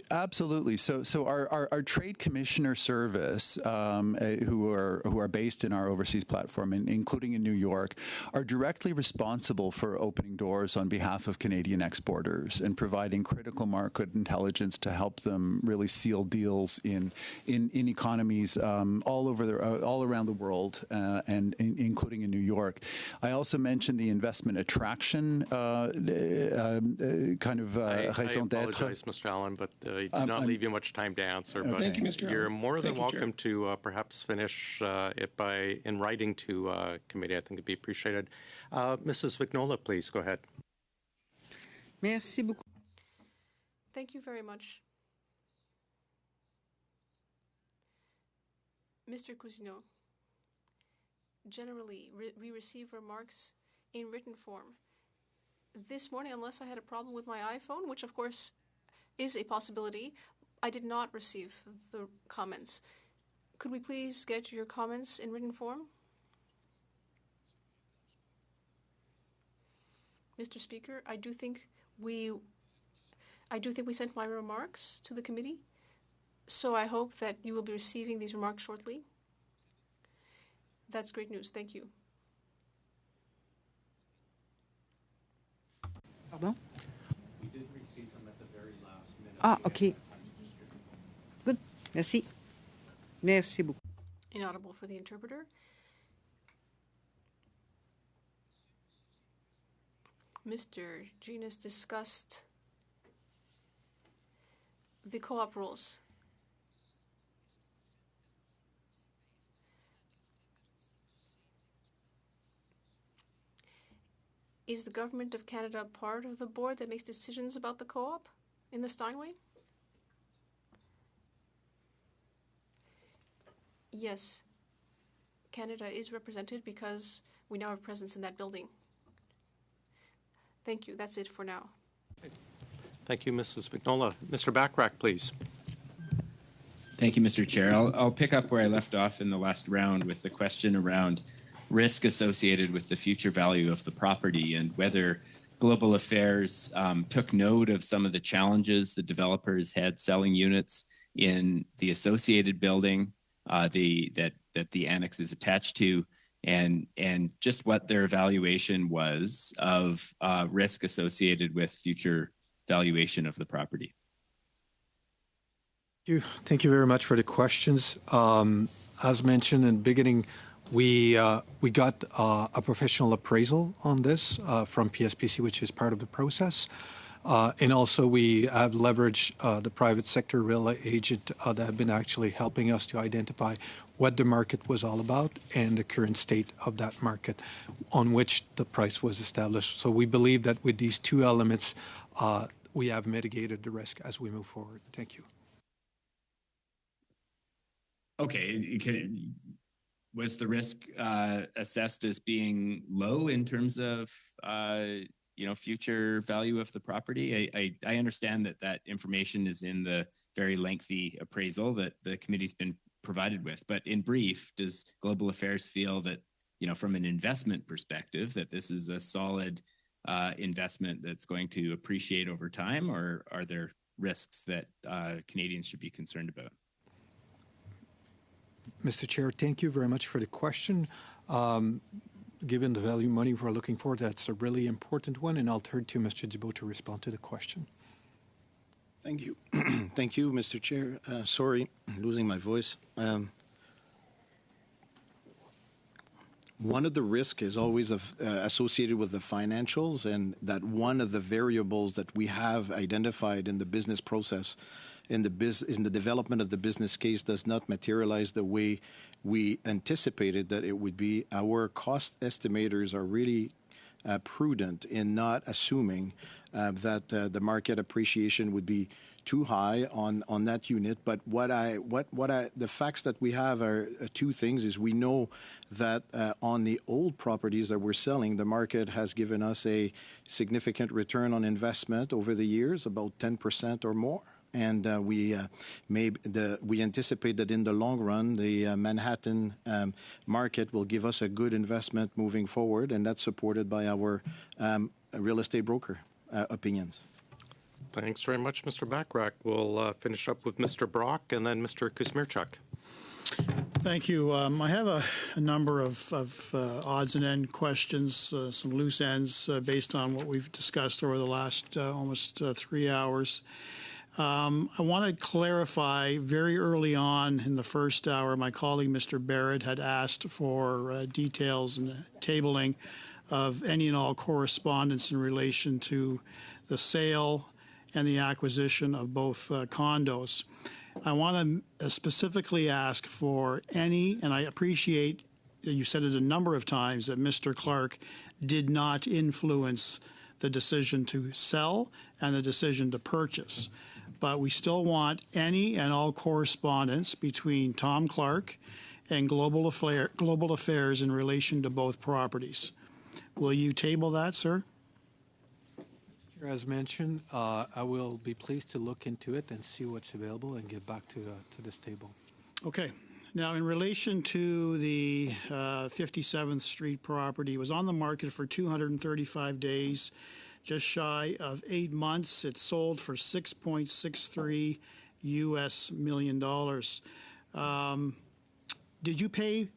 Absolutely. So our trade commissioner service, who are based in our overseas platform, including in New York, are directly responsible for opening doors on behalf of Canadian exporters and providing critical market intelligence to help them really seal deals in economies all around the world, and including in New York. I also mentioned the investment attraction kind of raison d'être. I apologize, Mr. Allen, but I did not leave you much time to answer. Okay. But Thank you, Mr. Allen. You're more than Thank you, welcome to perhaps finish it in writing to committee. I think it'd be appreciated. Mrs. Vignola, please go ahead. Merci beaucoup. Thank you very much. Mr. Cousineau, generally, we receive remarks in written form. This morning, unless I had a problem with my iPhone, which of course is a possibility, I did not receive the comments. Could we please get your comments in written form? Mr. Speaker, I do think we sent my remarks to the committee, so I hope that you will be receiving these remarks shortly. That's great news. Thank you. Pardon? We did receive them at the very last minute. Ah, OK. Good. Merci. Merci beaucoup. Inaudible for the interpreter. Mr. Genus discussed the co-op rules. Is the Government of Canada part of the board that makes decisions about the co-op in the Steinway? Yes. Canada is represented because we now have presence in that building. Thank you. That's it for now. Thank you, Mrs. Vignola. Mr. Bachrach, please. Thank you, Mr. Chair. I'll pick up where I left off in the last round with the question around risk associated with the future value of the property and whether Global Affairs took note of some of the challenges the developers had selling units in the associated building that the annex is attached to, and just what their evaluation was of risk associated with future valuation of the property. Thank you very much for the questions. As mentioned in the beginning, we got a professional appraisal on this from PSPC, which is part of the process. And also we have leveraged the private sector real agent that have been actually helping us to identify what the market was all about and the current state of that market on which the price was established. So we believe that with these two elements, we have mitigated the risk as we move forward. Thank you. Okay. Was the risk assessed as being low in terms of future value of the property? I understand that information is in the very lengthy appraisal that the committee's been provided with. But in brief, does Global Affairs feel that, from an investment perspective, that this is a solid investment that's going to appreciate over time, or are there risks that Canadians should be concerned about? Mr. Chair, thank you very much for the question. Given the value money we're looking for, that's a really important one, and I'll turn to Mr. Dubois to respond to the question. Thank you. Thank you, Mr. Chair. Sorry, I'm losing my voice. One of the risks is always associated with the financials, and that one of the variables that we have identified in the business process in the development of the business case does not materialize the way we anticipated that it would be. Our cost estimators are really prudent in not assuming that the market appreciation would be too high on that unit. But the facts that we have are two things. Is we know that on the old properties that we're selling, the market has given us a significant return on investment over the years, about 10% or more. And we anticipate that in the long run, the Manhattan market will give us a good investment moving forward, and that's supported by our real estate broker opinions. Thanks very much, Mr. Bachrach. We'll finish up with Mr. Brock and then Mr. Kuzmierczak. Thank you. I have a number of odds and end questions, some loose ends based on what we've discussed over the last almost 3 hours. I want to clarify, very early on in the first hour, my colleague Mr. Barrett had asked for details and tabling of any and all correspondence in relation to the sale and the acquisition of both condos. I want to specifically ask for any, and I appreciate that you said it a number of times, that Mr. Clark did not influence the decision to sell and the decision to purchase. But we still want any and all correspondence between Tom Clark and Global Affairs in relation to both properties. Will you table that, sir? As mentioned, I will be pleased to look into it and see what's available and get back to this table. Okay. Now, in relation to the 57th Street property, it was on the market for 235 days, just shy of 8 months. It sold for $6.63 million. Did you pay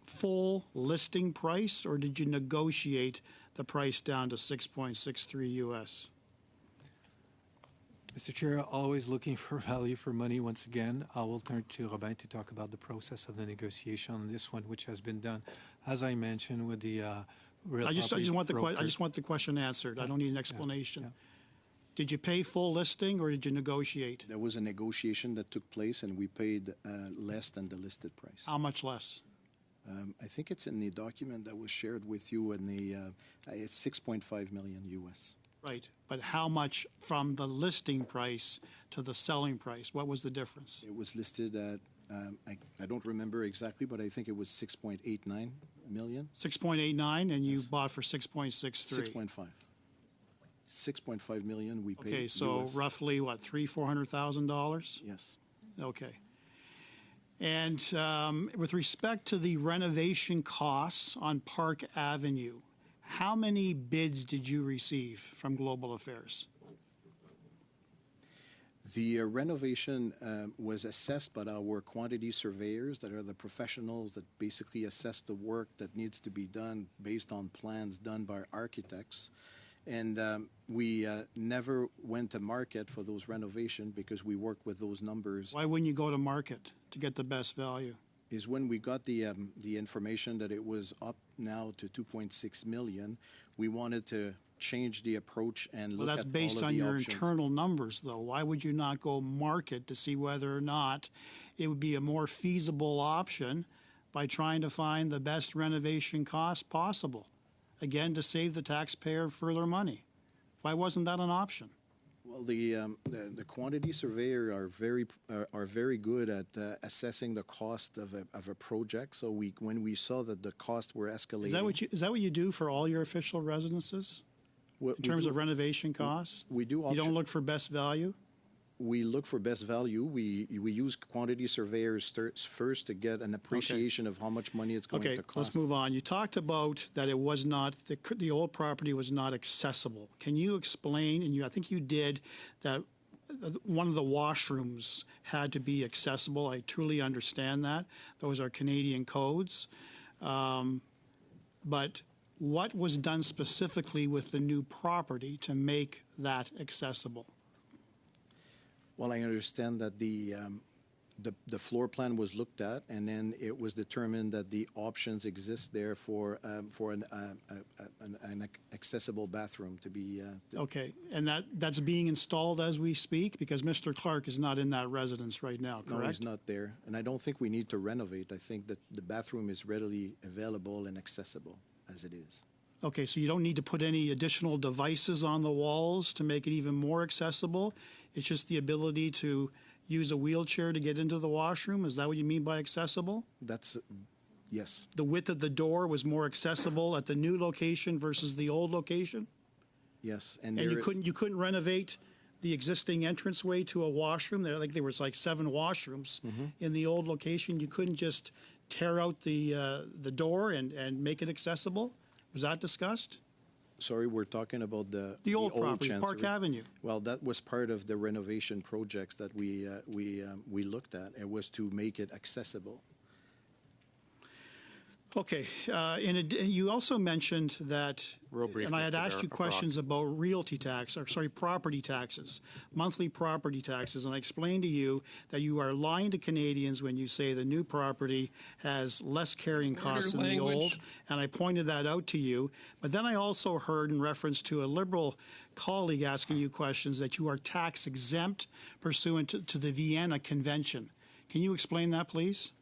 full listing price, or did you negotiate the price down to $6.63? Mr. Chair, always looking for value for money. Once again, I will turn to Robin to talk about the process of the negotiation on this one, which has been done, as I mentioned, with the real I just want the question answered. I don't need an explanation. Yeah. Did you pay full listing, or did you negotiate? There was a negotiation that took place, and we paid less than the listed price. How much less? I think it's in the document that was shared with you, and it's $6.5 million US. Right, but how much from the listing price to the selling price? What was the difference? It was listed at, I don't remember exactly, but I think it was 6.89 million. 6.89, and you bought for 6.63. 6.5. 6.5 million we paid. Okay, so US. roughly what, $400,000? Yes. Okay. And with respect to the renovation costs on Park Avenue, how many bids did you receive from Global Affairs? The renovation was assessed by our quantity surveyors, that are the professionals that basically assess the work that needs to be done based on plans done by architects. And we never went to market for those renovations because we worked with those numbers. Why wouldn't you go to market to get the best value? Is when we got the information that it was up now to 2.6 million, we wanted to change the approach and look at all of the options. Well, that's based on your internal numbers, though. Why would you not go market to see whether or not it would be a more feasible option by trying to find the best renovation cost possible? Again, to save the taxpayer further money. Why wasn't that an option? Well, the quantity surveyor are very good at assessing the cost of a project. So when we saw that the costs were escalating, is that what you do for all your official residences? In terms of renovation costs? We do. You don't look for best value? We look for best value. We use quantity surveyors first to get an appreciation of how much money it's going to cost. Okay, let's move on. You talked about that it was not, the old property was not accessible. Can you explain, and I think you did, that one of the washrooms had to be accessible? I truly understand that. Those are Canadian codes. But what was done specifically with the new property to make that accessible? Well, I understand that the floor plan was looked at, and then it was determined that the options exist there for an accessible bathroom to be. Okay, and that's being installed as we speak, because Mr. Clark is not in that residence right now, correct? No, he's not there, and I don't think we need to renovate. I think that the bathroom is readily available and accessible as it is. Okay, so you don't need to put any additional devices on the walls to make it even more accessible? It's just the ability to use a wheelchair to get into the washroom? Is that what you mean by accessible? That's, yes. The width of the door was more accessible at the new location versus the old location? Yes, And you couldn't renovate the existing entranceway to a washroom? There was like 7 washrooms in the old location. You couldn't just tear out the door and make it accessible? Was that discussed? Sorry, we're talking about the old property, Chancery. Park Avenue. Well, that was part of the renovation projects that we looked at. It was to make it accessible. Okay, and you also mentioned that, Real brief, and I had Mr. asked you questions about property taxes, monthly property taxes, and I explained to you that you are lying to Canadians when you say the new property has less carrying costs than the old, and I pointed that out to you. But then I also heard in reference to a Liberal colleague asking you questions that you are tax exempt pursuant to the Vienna Convention. Can you explain that, please?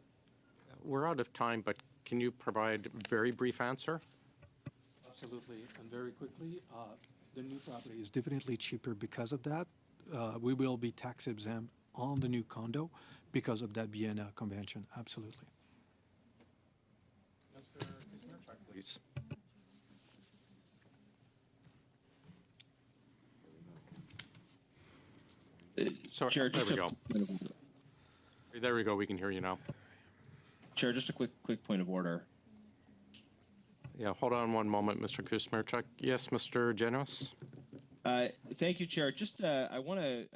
We're out of time, but can you provide a very brief answer? Absolutely, and very quickly, the new property is definitely cheaper because of that. We will be tax exempt on the new condo because of that Vienna Convention, absolutely. Please. Sorry, Chair, there we go. There we go, we can hear you now. Chair, just a quick point of order. Yeah, hold on one moment, Mr. Kusmirchuk. Yes, Mr. Genos? Thank you, Chair. Just I want to,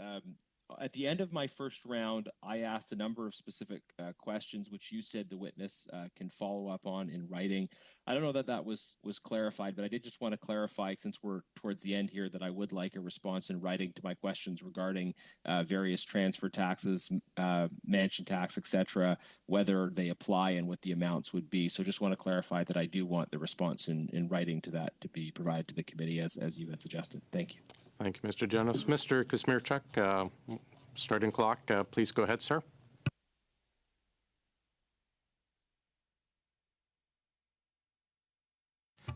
at the end of my first round, I asked a number of specific questions, which you said the witness can follow up on in writing. I don't know that that was clarified, but I did just want to clarify, since we're towards the end here, that I would like a response in writing to my questions regarding various transfer taxes, mansion tax, etc., whether they apply and what the amounts would be. So just want to clarify that I do want the response in writing to that to be provided to the committee as you had suggested. Thank you. Thank you, Mr. Genos. Mr. Kusmirchuk, starting clock, please go ahead, sir.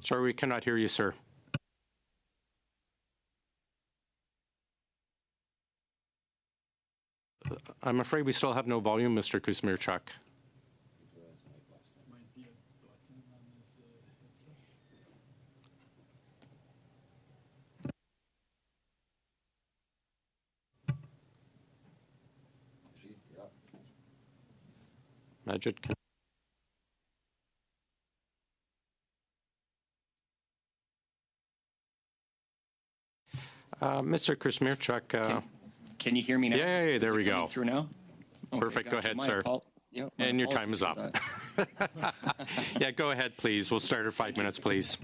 Sorry, we cannot hear you, sir. I'm afraid we still have no volume, Mr. Kusmirchuk. Majid, can Mr. Kusmirchuk. Can you hear me now? Yeah, there we go. Through now? Okay, Perfect. Go ahead, sir. And your time is up. Yeah, go ahead, please. We'll start at 5 minutes, please.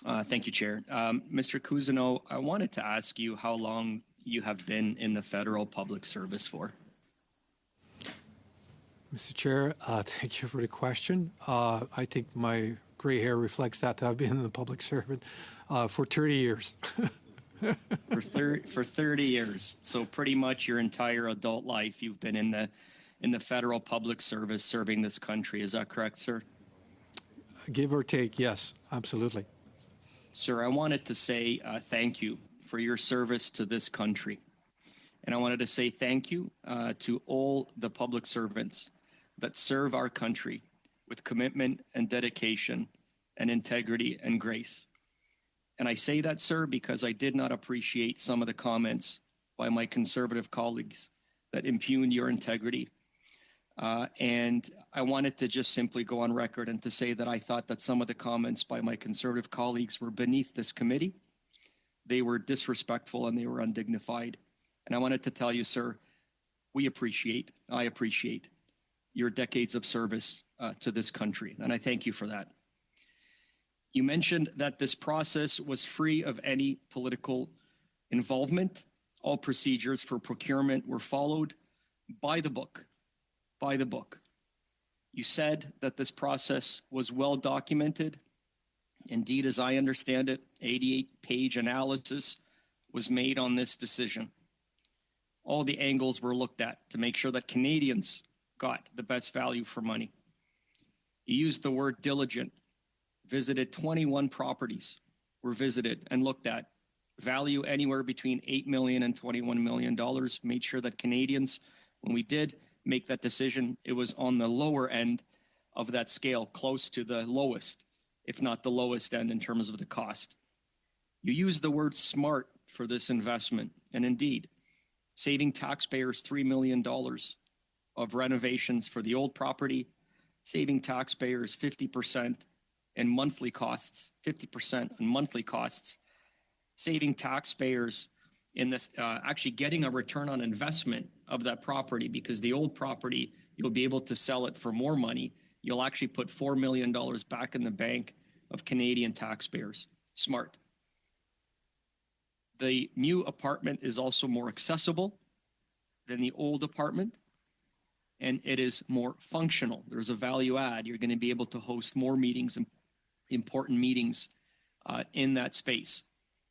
Thank you, Chair. Mr. Cousineau, I wanted to ask you how long you have been in the federal public service for. Mr. Chair, thank you for the question. I think my gray hair reflects that I've been in the public service for 30 years. For 30 years. So pretty much your entire adult life you've been in the federal public service serving this country. Is that correct, sir? Give or take, yes, absolutely. Sir, I wanted to say thank you for your service to this country. And I wanted to say thank you to all the public servants that serve our country with commitment and dedication and integrity and grace. And I say that, sir, because I did not appreciate some of the comments by my conservative colleagues that impugn your integrity. And I wanted to just simply go on record and to say that I thought that some of the comments by my conservative colleagues were beneath this committee. They were disrespectful and they were undignified. And I wanted to tell you, sir, I appreciate your decades of service to this country. And I thank you for that. You mentioned that this process was free of any political involvement. All procedures for procurement were followed by the book by the book. You said that this process was well documented. Indeed, as I understand it, 88-page analysis was made on this decision. All the angles were looked at to make sure that Canadians got the best value for money. You used the word diligent, visited 21 properties, were visited and looked at, value anywhere between $8 million and $21 million, made sure that Canadians, when we did make that decision, it was on the lower end of that scale, close to the lowest, if not the lowest end in terms of the cost. You used the word smart for this investment, and indeed, saving taxpayers $3 million of renovations for the old property, saving taxpayers 50% in monthly costs, 50% in monthly costs, saving taxpayers in this, actually getting a return on investment of that property, because the old property, you'll be able to sell it for more money. You'll actually put $4 million back in the bank of Canadian taxpayers. Smart. The new apartment is also more accessible than the old apartment, and it is more functional. There's a value add. You're going to be able to host more meetings, important meetings in that space.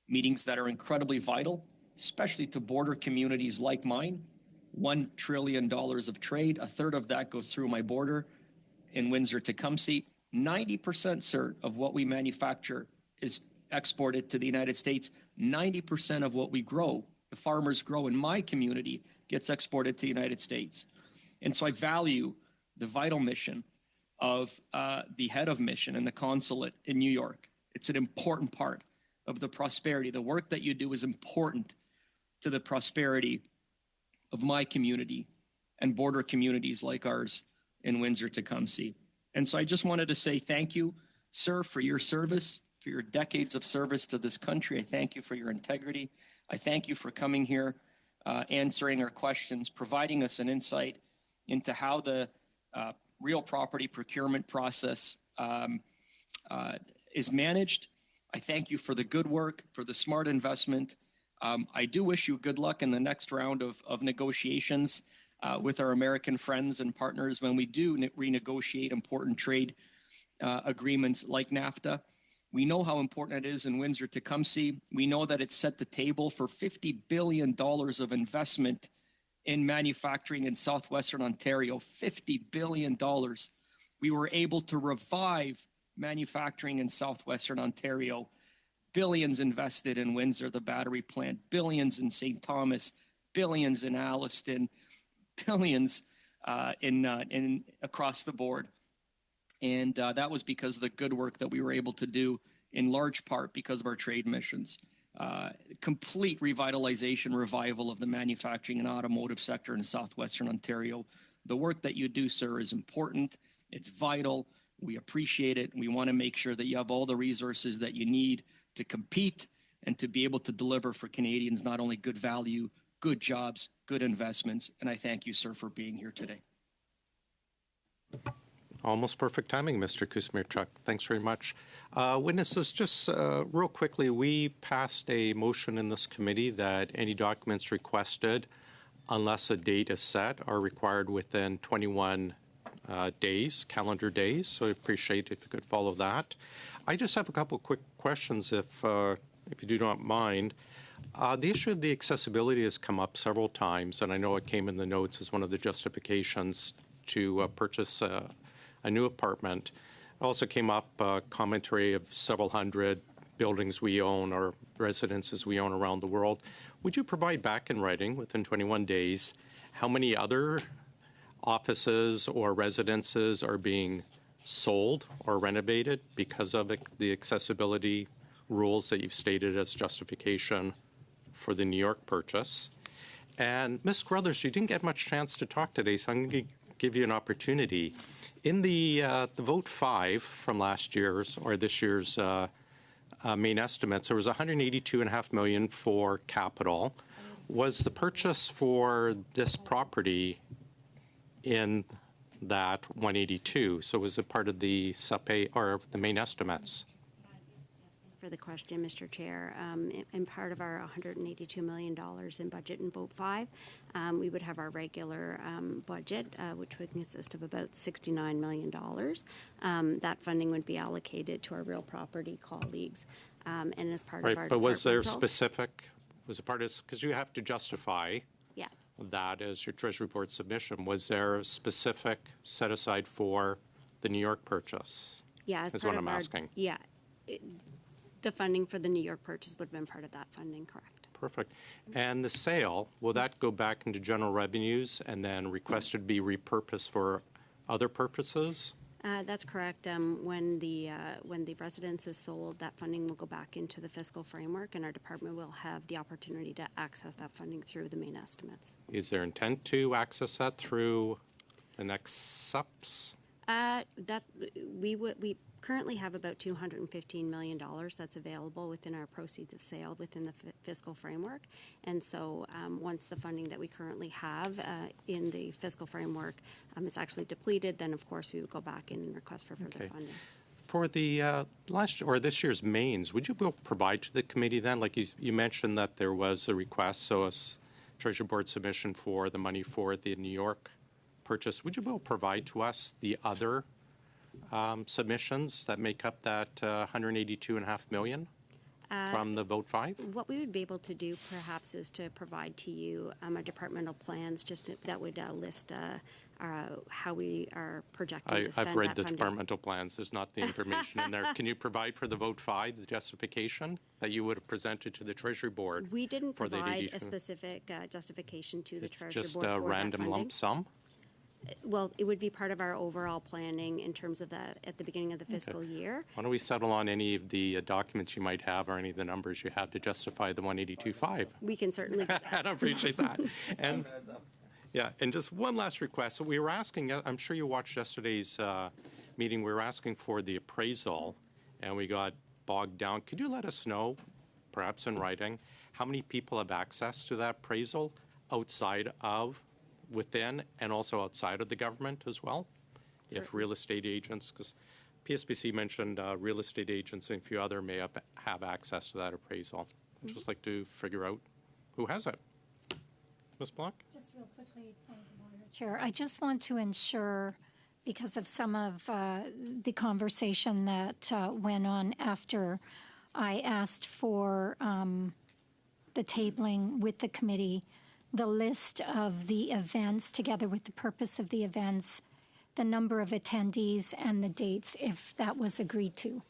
Meetings that are incredibly vital, especially to border communities like mine. $1 trillion of trade, a third of that goes through my border in Windsor-Tecumseh. 90%, sir, of what we manufacture is exported to the United States. 90% of what we grow, the farmers grow in my community, gets exported to the United States. And so I value the vital mission of the head of mission and the consulate in New York. It's an important part of the prosperity. The work that you do is important to the prosperity of my community and border communities like ours in Windsor-Tecumseh. And so I just wanted to say thank you, sir, for your service, for your decades of service to this country. I thank you for your integrity. I thank you for coming here, answering our questions, providing us an insight into how the real property procurement process is managed. I thank you for the good work, for the smart investment. I do wish you good luck in the next round of negotiations with our American friends and partners when we do renegotiate important trade agreements like NAFTA. We know how important it is in Windsor-Tecumseh. We know that it set the table for $50 billion of investment in manufacturing in southwestern Ontario. $50 billion. We were able to revive manufacturing in southwestern Ontario. Billions invested in Windsor, the battery plant, billions in St. Thomas, billions in Alliston, billions in across the board. And that was because of the good work that we were able to do, in large part because of our trade missions. Complete revitalization, revival of the manufacturing and automotive sector in southwestern Ontario. The work that you do, sir, is important. It's vital. We appreciate it. We want to make sure that you have all the resources that you need to compete and to be able to deliver for Canadians not only good value, good jobs, good investments. And I thank you, sir, for being here today. Almost perfect timing, Mr. Kuzmierczuk. Thanks very much. Witnesses, just real quickly, we passed a motion in this committee that any documents requested, unless a date is set, are required within 21 days, calendar days. So I appreciate if you could follow that. I just have a couple quick questions, if you do not mind. The issue of the accessibility has come up several times, and I know it came in the notes as one of the justifications to purchase a new apartment. It also came up commentary of several hundred buildings we own or residences we own around the world. Would you provide back in writing within 21 days how many other offices or residences are being sold or renovated because of the accessibility rules that you've stated as justification for the New York purchase? And Ms. Carruthers, you didn't get much chance to talk today, so I'm going to give you an opportunity. In the vote 5 from last year's or this year's main estimates, there was $182.5 million for capital. Was the purchase for this property in that 182? So was it part of the SUPE or the main estimates? for the question, Mr. Chair. In part of our $182 million in budget in Vote 5, we would have our regular budget, which would consist of about $69 million. That funding would be allocated to our real property colleagues. And as part of our Right, but was there departmental- specific, was it part of, because you have to justify Yeah. that as your Treasury Board submission, was there a specific set aside for the New York purchase? Yeah, as is part what of I'm our- asking. Yeah. The funding for the New York purchase would have been part of that funding, correct? Perfect. And the sale, will that go back into general revenues and then requested be repurposed for other purposes? That's correct. When the residence is sold, that funding will go back into the fiscal framework, and our department will have the opportunity to access that funding through the main estimates. Is there intent to access that through the next SUPs? That we currently have about $215 million that's available within our proceeds of sale within the fiscal framework. And so once the funding that we currently have in the fiscal framework is actually depleted, then of course we would go back in and request for further funding. For the last or this year's mains, would you be able to provide to the committee then? Like you mentioned that there was a request, so a Treasury Board submission for the money for the New York purchase. Would you be able to provide to us the other submissions that make up that $182.5 million from the Vote 5? What we would be able to do perhaps is to provide to you our departmental plans that would list how we are projecting to spend I've read that the funding. departmental plans. There's not the information in there. Can you provide for the Vote 5 the justification that you would have presented to the Treasury Board? We didn't for the provide a 82? specific justification to the Treasury Just Board a for random that lump funding. sum? Well, it would be part of our overall planning in terms of that at the beginning of the fiscal year. Why don't we settle on any of the documents you might have or any of the numbers you have to justify the 182.5? We can certainly do that. I appreciate that. And yeah, and just one last request. We were asking, I'm sure you watched yesterday's meeting, we were asking for the appraisal and we got bogged down. Could you let us know, perhaps in writing, how many people have access to that appraisal outside of, within, and also outside of the government as well? If real estate agents, because PSBC mentioned real estate agents and a few other may have access to that appraisal. I'd just like to figure out who has it. Ms. Block? Just real quickly, point of order, Chair. I just want to ensure, because of some of the conversation that went on after I asked for the tabling with the committee, the list of the events together with the purpose of the events, the number of attendees, and the dates, if that was agreed to.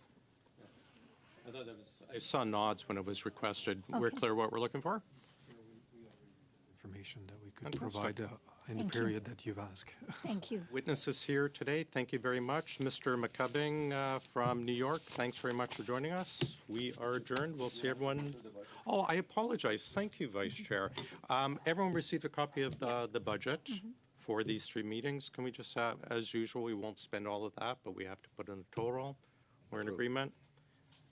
I saw nods when it was requested. We're Okay. clear what we're looking for? Information that we could Fantastic. provide in the Thank you. period that you've asked. Thank you. Witnesses here today, thank you very much. Mr. McCubbing from New York, thanks very much for joining us. We are adjourned. We'll see everyone. Oh, I apologize. Thank you, Vice Chair. Everyone received a copy of the budget for these three meetings. Can we just have, as usual, we won't spend all of that, but we have to put in a total. We're in agreement.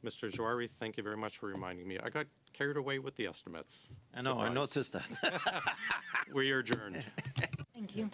Mr. Joari, thank you very much for reminding me. I got carried away with the estimates. I know, I Surprise. noticed that. We are adjourned. Thank you.